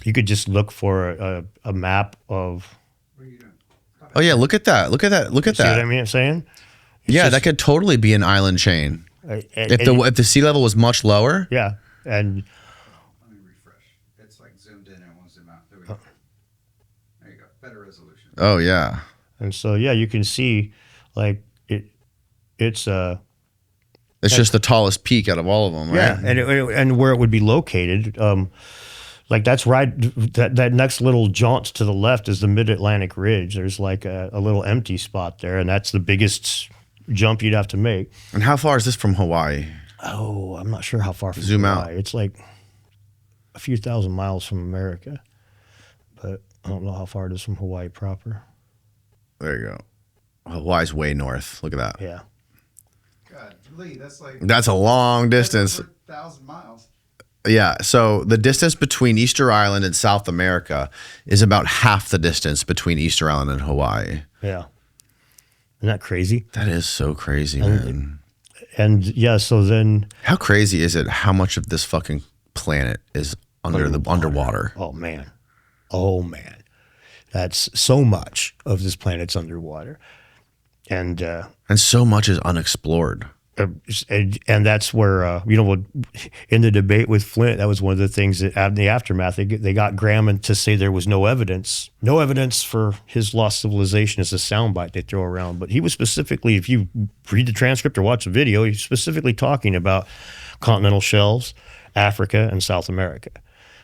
you could just look for a map of. What are you doing? Oh yeah, look at that. Look at that. Look at See that. what I mean? I'm saying. Yeah, that could totally be an island chain. If the sea level was much lower. Yeah, and Let me refresh. It's like zoomed in and it won't zoom out. There we go. There you go. Better resolution. Oh yeah. and so yeah, you can see like it's It's just the tallest peak out of all of them, right? yeah, and where it would be located. Like that's right. That next little jaunt to the left is the Mid-Atlantic Ridge. There's like a little empty spot there, and that's the biggest jump you'd have to make. And how far is this from Hawaii? Oh, I'm not sure how far from Zoom Hawaii. out. It's like a few thousand miles from America, but I don't know how far it is from Hawaii proper. There you go. Hawaii's way north. Look at that. Yeah. God, Lee, that's like. That's a long distance. 1,000 miles. Yeah. So the distance between Easter Island and South America is about half the distance between Easter Island and Hawaii. Yeah. Isn't that crazy? That is so crazy, man. And yeah, so then How crazy is it how much of this fucking planet is underwater? oh man. That's so much of this planet's underwater. And And so much is unexplored. and that's where in the debate with Flint, that was one of the things that in the aftermath they got Graham to say there was no evidence for his lost civilization as a soundbite they throw around. But he was specifically, if you read the transcript or watch the video, he's specifically talking about continental shelves, Africa, and South America.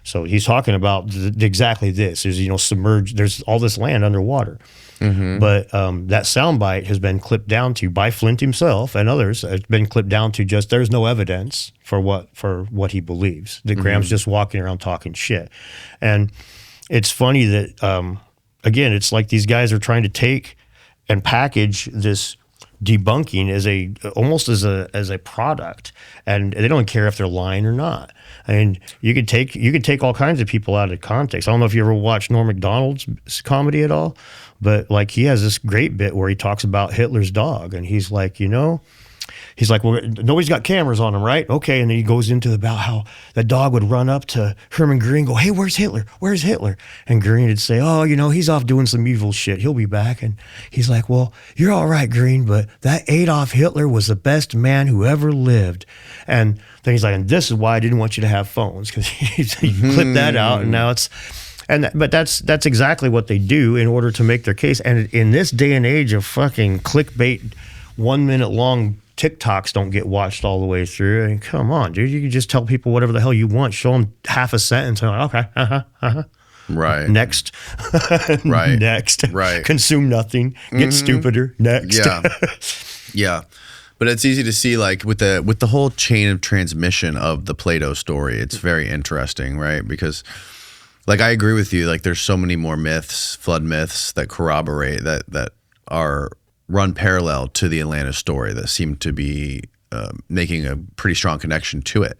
So he's talking about exactly this. There's submerged. There's all this land underwater. Mm-hmm. But that soundbite has been clipped down to by Flint himself and others. It's been clipped down to just there's no evidence for what he believes. That Graham's just walking around talking shit. And it's funny that again, it's like these guys are trying to take and package this debunking almost as a product, and they don't care if they're lying or not. I mean, you could take all kinds of people out of context. I don't know if you ever watched Norm Macdonald's comedy at all, but like he has this great bit where he talks about Hitler's dog, and he's like, he's like, well, nobody's got cameras on him, right? Okay. And then he goes into about how the dog would run up to Herman Green and go, hey, where's Hitler? Where's Hitler? And Green would say, oh, he's off doing some evil shit. He'll be back. And he's like, well, you're all right, Green, but that Adolf Hitler was the best man who ever lived. And then he's like, and this is why I didn't want you to have phones, because he clipped that out, and now it's... But that's exactly what they do in order to make their case. And in this day and age of fucking clickbait, 1 minute long TikToks don't get watched all the way through. I mean, come on, dude. You can just tell people whatever the hell you want. Show them half a sentence. And like, okay, Right. Next. Right. Next. Right. Consume nothing. Get stupider. Next. Yeah. Yeah. But it's easy to see, like, with the whole chain of transmission of the Plato story, it's very interesting, right? Because, like, I agree with you. Like, there's so many more myths, flood myths, that corroborate that are run parallel to the Atlantis story that seem to be making a pretty strong connection to it.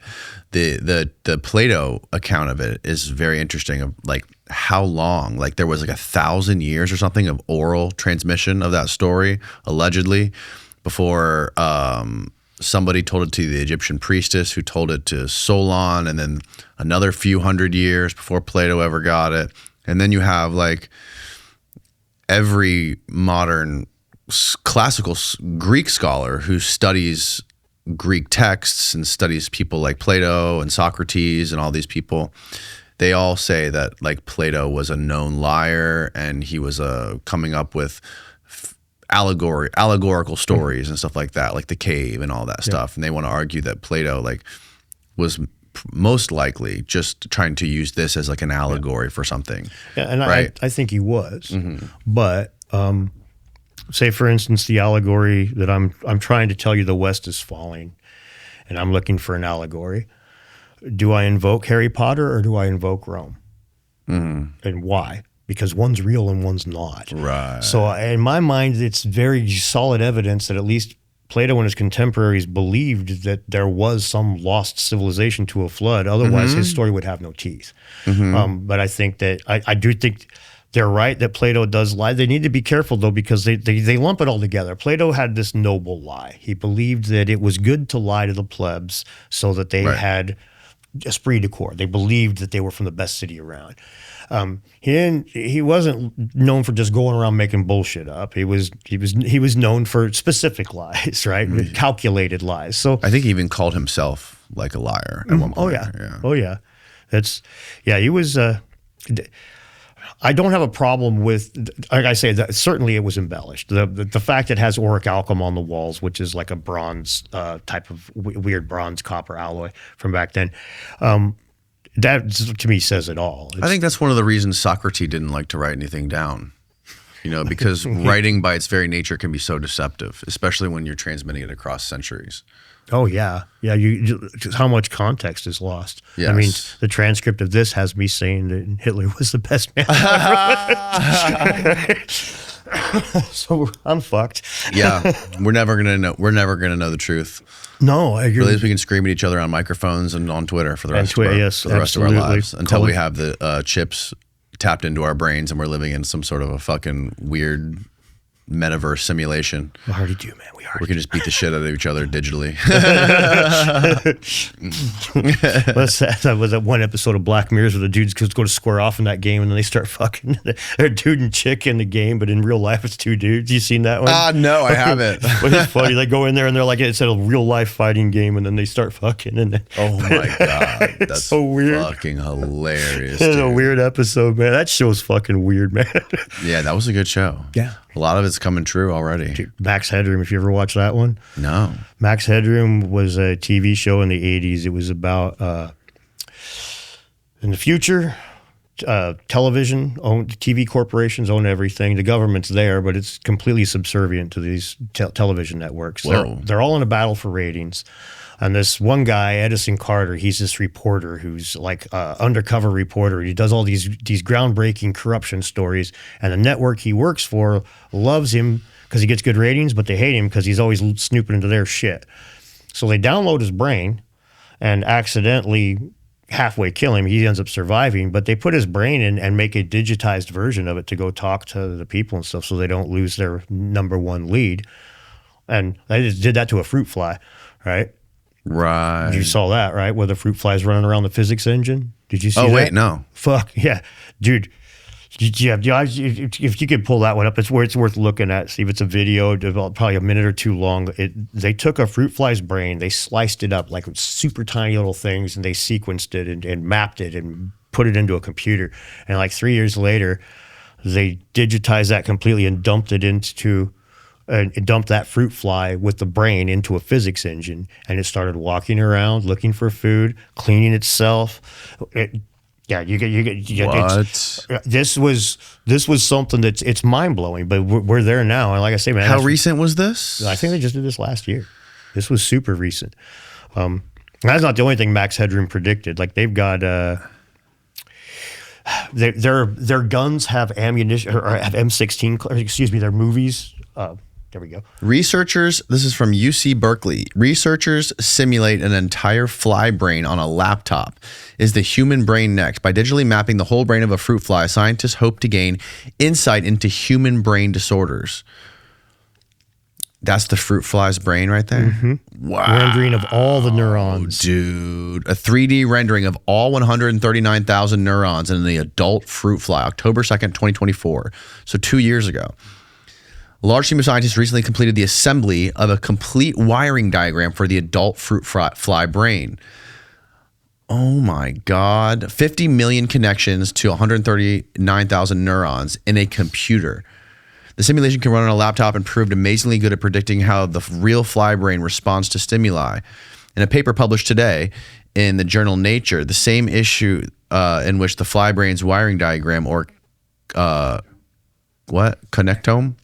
The Plato account of it is very interesting. Of like how long, like there was like 1,000 years or something of oral transmission of that story allegedly before somebody told it to the Egyptian priestess, who told it to Solon, and then another few hundred years before Plato ever got it. And then you have like every modern classical Greek scholar who studies Greek texts and studies people like Plato and Socrates and all these people. They all say that like Plato was a known liar, and he was coming up with allegorical stories and stuff like that, like the cave and all that stuff. And they want to argue that Plato like was most likely just trying to use this as like an allegory for something. Yeah, and right? I think he was. But say for instance the allegory that I'm trying to tell you the West is falling, and I'm looking for an allegory. Do I invoke Harry Potter or do I invoke Rome? And why? Because one's real and one's not. Right. So in my mind, it's very solid evidence that at least Plato and his contemporaries believed that there was some lost civilization to a flood. Otherwise, his story would have no teeth. But I think that I do think they're right that Plato does lie. They need to be careful, though, because they lump it all together. Plato had this noble lie. He believed that it was good to lie to the plebs so that they had esprit de corps. They believed that they were from the best city around. He wasn't known for just going around making bullshit up. He was known for specific lies, right? Calculated lies. So I think he even called himself like a liar at one point. Oh yeah. He was I don't have a problem with, like I say, that certainly it was embellished. The fact it has orichalcum on the walls, which is like a bronze type of weird bronze copper alloy from back then, that to me says it all. I think that's one of the reasons Socrates didn't like to write anything down. Because writing by its very nature can be so deceptive, especially when you're transmitting it across centuries. Oh yeah. Just how much context is lost. Yes. I mean, the transcript of this has me saying that Hitler was the best man ever. So I'm fucked. Yeah, we're never gonna know. We're never gonna know the truth. No, I agree. Or at least we can scream at each other on microphones and on Twitter for the rest of our lives until we have the chips tapped into our brains and we're living in some sort of a fucking weird metaverse simulation. We already do, man. We can just beat the shit out of each other digitally. That was that one episode of Black Mirrors where the dudes go to square off in that game and then they start fucking. They're dude and chick in the game, but in real life it's two dudes. You seen that one? No, I haven't. But it's funny. They go in there and they're like, it's a real life fighting game, and then they start fucking. And then, oh my god, that's so weird. Fucking hilarious. It's a weird episode, man. That show's fucking weird, man. Yeah, that was a good show. Yeah. A lot of it's coming true already. Dude, Max Headroom, if you ever watched that one. No. Max Headroom was a TV show in the 80s. It was about, in the future, television, TV corporations own everything. The government's there, but it's completely subservient to these television networks. They're all in a battle for ratings. And this one guy, Edison Carter, he's this reporter who's like undercover reporter. He does all these groundbreaking corruption stories. And the network he works for loves him because he gets good ratings, but they hate him because he's always snooping into their shit. So they download his brain and accidentally halfway kill him. He ends up surviving, but they put his brain in and make a digitized version of it to go talk to the people and stuff so they don't lose their number one lead. And they just did that to a fruit fly, right? Right. You saw that, right? Where the fruit fly's running around the physics engine. Did you see that? Oh, wait, no. Fuck, yeah. Dude, yeah, if you could pull that one up, it's worth looking at. See if it's a video, probably a minute or two long. They took a fruit fly's brain, they sliced it up like super tiny little things, and they sequenced it and mapped it and put it into a computer. And like 3 years later, they digitized that completely and dumped that fruit fly with the brain into a physics engine, and it started walking around, looking for food, cleaning itself. What? This was something it's mind blowing, but we're there now. And like I say, man, How recent was this? I think they just did this last year. This was super recent. That's not the only thing Max Headroom predicted. Like they've got their guns have ammunition or have M16. Excuse me, their movies. There we go. Researchers, this is from UC Berkeley. Researchers simulate an entire fly brain on a laptop. Is the human brain next? By digitally mapping the whole brain of a fruit fly, scientists hope to gain insight into human brain disorders. That's the fruit fly's brain right there? Mm-hmm. Wow. Rendering of all the neurons. Dude. A 3D rendering of all 139,000 neurons in the adult fruit fly, October 2nd, 2024. So 2 years ago. A large team of scientists recently completed the assembly of a complete wiring diagram for the adult fruit fly brain. Oh my God. 50 million connections to 139,000 neurons in a computer. The simulation can run on a laptop and proved amazingly good at predicting how the real fly brain responds to stimuli. In a paper published today in the journal Nature, the same issue in which the fly brain's wiring diagram, or connectome,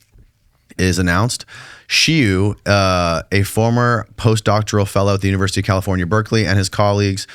is announced. Shiu, a former postdoctoral fellow at the University of California, Berkeley, and his colleagues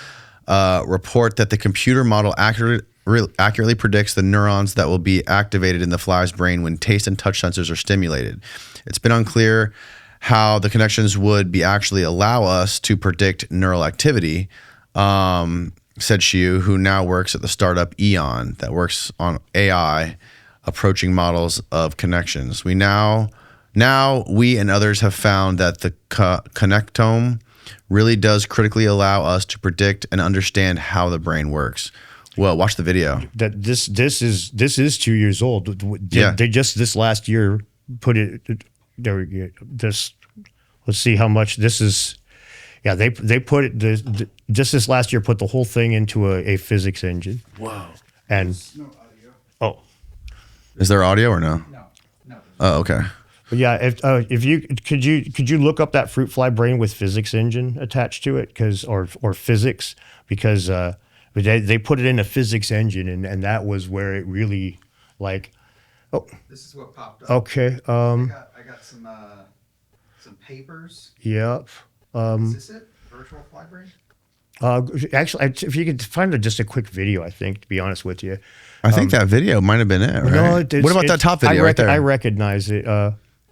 report that the computer model accurately predicts the neurons that will be activated in the fly's brain when taste and touch sensors are stimulated. It's been unclear how the connections would be actually allow us to predict neural activity, said Shiu, who now works at the startup Eon that works on AI approaching models of connections. We and others have found that the connectome really does critically allow us to predict and understand how the brain works. Well, watch the video. That this is 2 years old. They just this last year put it there. We go. Let's see how much this is. Yeah, they put it just this last year, put the whole thing into a physics engine. Whoa. And No audio. oh, Is there audio or no? No. Oh, okay. but yeah, if you could you look up that fruit fly brain with physics engine attached to it, or physics, because they put it in a physics engine, and that was where it really like. Oh, This is what popped up. okay. I got some papers. Yep. Is this it? Virtual fly brain? Actually, if you could find just a quick video, I think, to be honest with you. I think that video might have been it, right? No, what about that top video right there? I recognize it.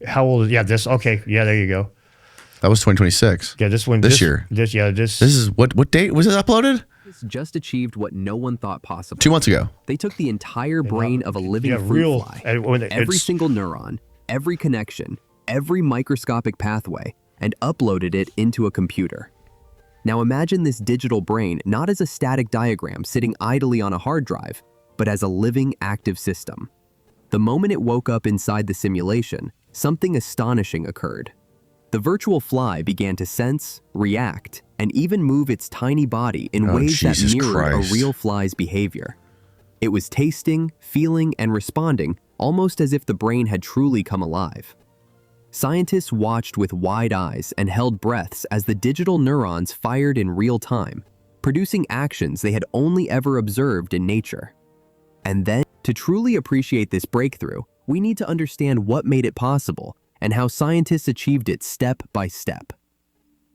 How old? Yeah, this. Okay, yeah, there you go. That was 2026. Yeah, this one. This year. This is what date was it uploaded? Just achieved what no one thought possible. 2 months ago. They took the entire brain of a living fruit real, fly, and every single neuron, every connection, every microscopic pathway, and uploaded it into a computer. Now imagine this digital brain not as a static diagram sitting idly on a hard drive, but as a living, active system. The moment it woke up inside the simulation, something astonishing occurred. The virtual fly began to sense, react, and even move its tiny body in ways that mirrored a real fly's behavior. It was tasting, feeling, and responding almost as if the brain had truly come alive. Scientists watched with wide eyes and held breaths as the digital neurons fired in real time, producing actions they had only ever observed in nature. And then, to truly appreciate this breakthrough, we need to understand what made it possible and how scientists achieved it step by step.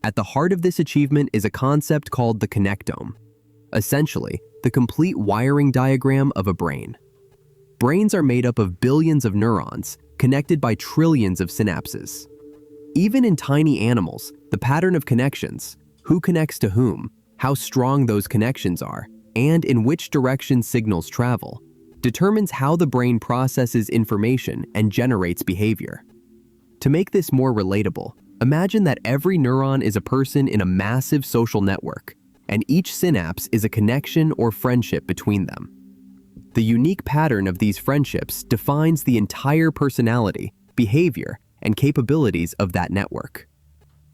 At the heart of this achievement is a concept called the connectome, essentially the complete wiring diagram of a brain. Brains are made up of billions of neurons, connected by trillions of synapses. Even in tiny animals, the pattern of connections, who connects to whom, how strong those connections are, and in which direction signals travel, determines how the brain processes information and generates behavior. To make this more relatable, imagine that every neuron is a person in a massive social network, and each synapse is a connection or friendship between them. The unique pattern of these friendships defines the entire personality, behavior, and capabilities of that network.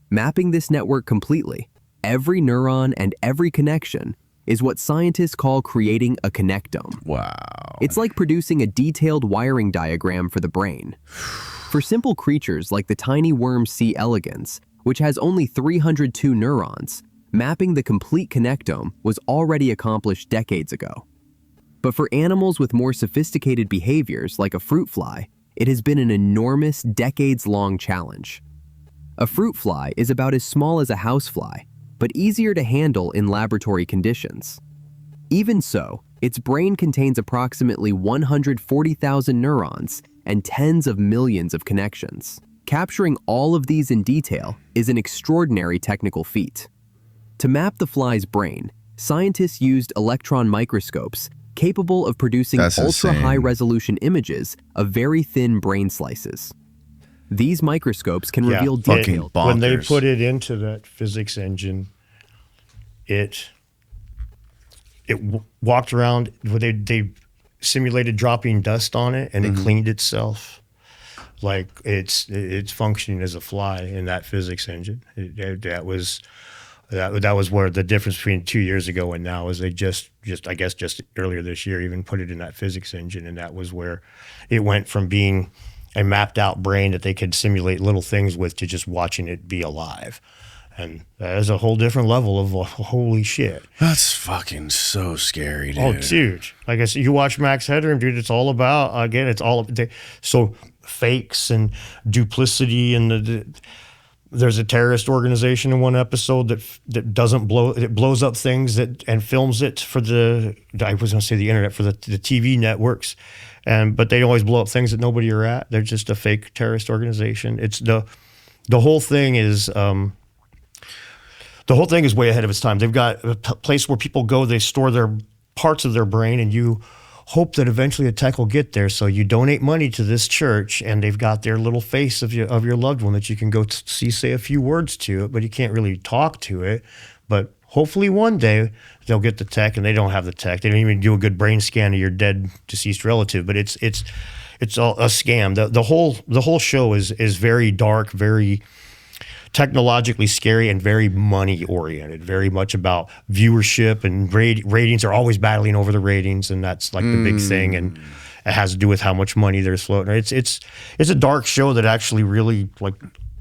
Mapping this network completely, every neuron and every connection, is what scientists call creating a connectome. Wow. It's like producing a detailed wiring diagram for the brain. For simple creatures like the tiny worm C. elegans, which has only 302 neurons, mapping the complete connectome was already accomplished decades ago. But for animals with more sophisticated behaviors like a fruit fly, it has been an enormous, decades-long challenge. A fruit fly is about as small as a housefly, but easier to handle in laboratory conditions. Even so, its brain contains approximately 140,000 neurons and tens of millions of connections. Capturing all of these in detail is an extraordinary technical feat. To map the fly's brain, scientists used electron microscopes capable of producing ultra-high-resolution images of very thin brain slices. These microscopes can reveal detailed... When they put it into that physics engine, it walked around, they simulated dropping dust on it, and it cleaned itself. Like it's functioning as a fly in that physics engine. That was where the difference between 2 years ago and now is they just earlier this year even put it in that physics engine, and that was where it went from being a mapped out brain that they could simulate little things with to just watching it be alive. And that is a whole different level of holy shit. That's fucking so scary, dude. Oh, it's huge. Like I said, you watch Max Headroom, dude, it's all about, again, so fakes and duplicity, and there's a terrorist organization in one episode that doesn't blow, it blows up things and films it for the internet, for the TV networks. But they always blow up things that nobody are at. They're just a fake terrorist organization. It's the whole thing is way ahead of its time. They've got a place where people go, they store their parts of their brain, and you hope that eventually a tech will get there. So you donate money to this church, and they've got their little face of your loved one that you can go see, say a few words to it, but you can't really talk to it. But hopefully one day they'll get the tech, and they don't have the tech. They don't even do a good brain scan of your dead deceased relative. But it's all a scam. The whole show is very dark, very technologically scary, and very money oriented. Very much about viewership, and ratings are always battling over the ratings, and that's like the big thing. And it has to do with how much money there's floating. It's a dark show that actually really like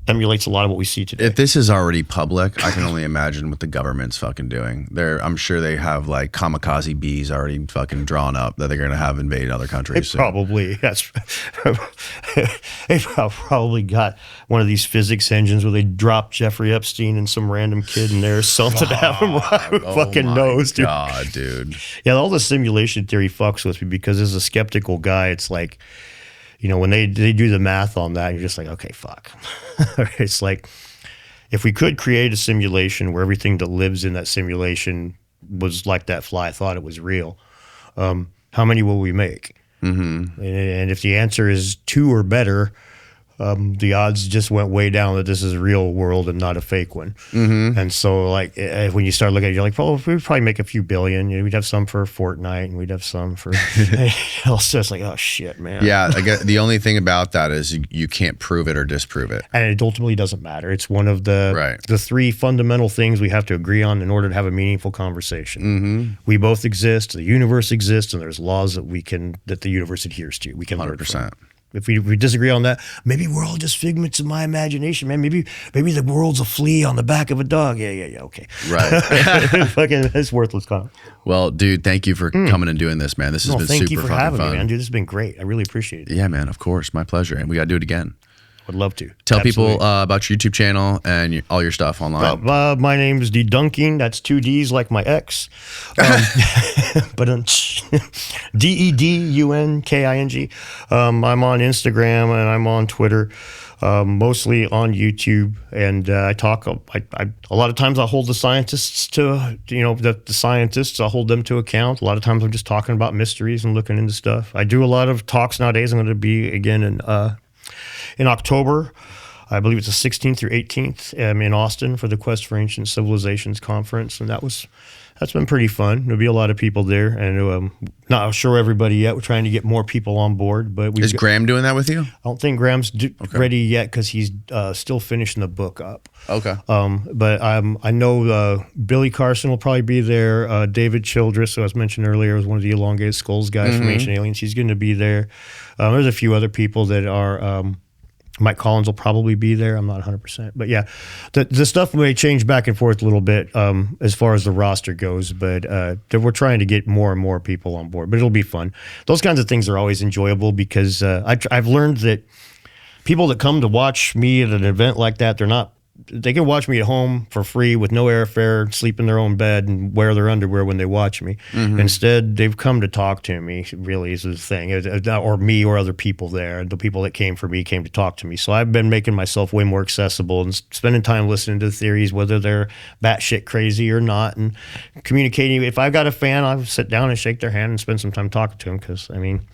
emulates a lot of what we see today. If this is already public, I can only imagine what the government's fucking doing. I'm sure they have like kamikaze bees already fucking drawn up that they're going to have invade other countries. They probably got one of these physics engines where they drop Jeffrey Epstein and some random kid in there, salted out him. Fucking knows, dude. God, dude. Yeah, all the simulation theory fucks with me because as a skeptical guy, it's like, you know, when they do the math on that, you're just like, okay, fuck. It's like, if we could create a simulation where everything that lives in that simulation was like that fly thought it was real, how many will we make? And if the answer is 2 or better, the odds just went way down that this is a real world and not a fake one. And so, like, when you start looking at it, you're like, well, we'd probably make a few billion. You know, we'd have some for Fortnite, and we'd have some for also. It's like, oh shit, man. Yeah, I guess the only thing about that is you can't prove it or disprove it, and it ultimately doesn't matter. It's one of the 3 fundamental things we have to agree on in order to have a meaningful conversation. We both exist. The universe exists, and there's laws that the universe adheres to. We can 100%. If we disagree on that, maybe we're all just figments of my imagination, man. Maybe the world's a flea on the back of a dog. Yeah, okay. Right. Fucking, it's worthless comment. Well, dude, thank you for coming and doing this, man. This has been super fucking fun. Thank you for having me, man. Dude, this has been great. I really appreciate it. Yeah, man, of course. My pleasure. And we got to do it again. Would love to. Tell people about your YouTube channel and all your stuff online. My name is Dedunking. That's 2 D's like my ex. But Dedunking. I'm on Instagram and I'm on Twitter, mostly on YouTube. And I talk. A lot of times I hold the scientists to, the scientists. I hold them to account. A lot of times I'm just talking about mysteries and looking into stuff. I do a lot of talks nowadays. I'm going to be again in October. I believe it's the 16th through 18th in Austin for the Quest for Ancient Civilizations conference, and that's been pretty fun. There'll be a lot of people there, and not sure everybody yet. We're trying to get more people on board. But is Graham doing that with you? I don't think Graham's ready yet because he's still finishing the book up. Okay. But I know Billy Carson will probably be there. David Childress, who I was mentioned earlier, was one of the elongated skulls guys from Ancient Aliens. He's going to be there. There's a few other people that are. Mike Collins will probably be there. I'm not 100%. But yeah, the stuff may change back and forth a little bit as far as the roster goes. But we're trying to get more and more people on board. But it'll be fun. Those kinds of things are always enjoyable because I've learned that people that come to watch me at an event like that, they can watch me at home for free with no airfare, sleep in their own bed, and wear their underwear when they watch me. Instead, they've come to talk to me, really, is the thing, or me or other people there. The people that came for me came to talk to me. So I've been making myself way more accessible and spending time listening to the theories, whether they're batshit crazy or not, and communicating. If I've got a fan, I'll sit down and shake their hand and spend some time talking to them because, I mean,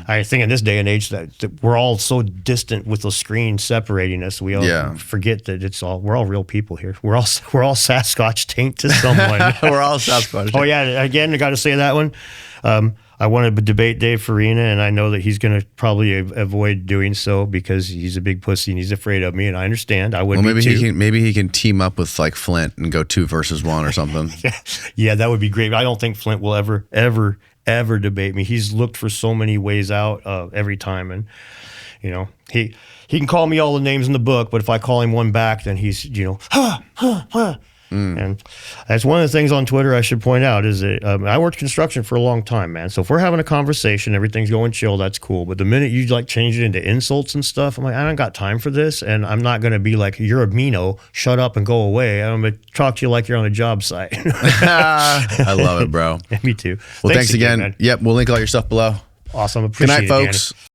I think in this day and age that we're all so distant with the screen separating us, we all forget that we're all real people here. We're all Sasquatch taint to someone. We're all Sasquatch. Oh yeah, again, I got to say that one. I want to debate Dave Farina, and I know that he's going to probably avoid doing so because he's a big pussy and he's afraid of me, and I understand. I would. Well, maybe he can team up with like Flint and go 2 versus 1 or something. Yeah, that would be great. I don't think Flint will ever debate me. He's looked for so many ways out every time, and he can call me all the names in the book, but if I call him one back, then he's And that's one of the things on Twitter I should point out is that I worked construction for a long time, man. So if we're having a conversation, everything's going chill, that's cool. But the minute you like change it into insults and stuff, I'm like, I don't got time for this, and I'm not going to be like, you're a Mino, shut up and go away. I'm going to talk to you like you're on a job site. I love it, bro. Me too. Well, thanks again. Man. Yep, we'll link all your stuff below. Awesome. Appreciate it. Good night, it, folks. Danny.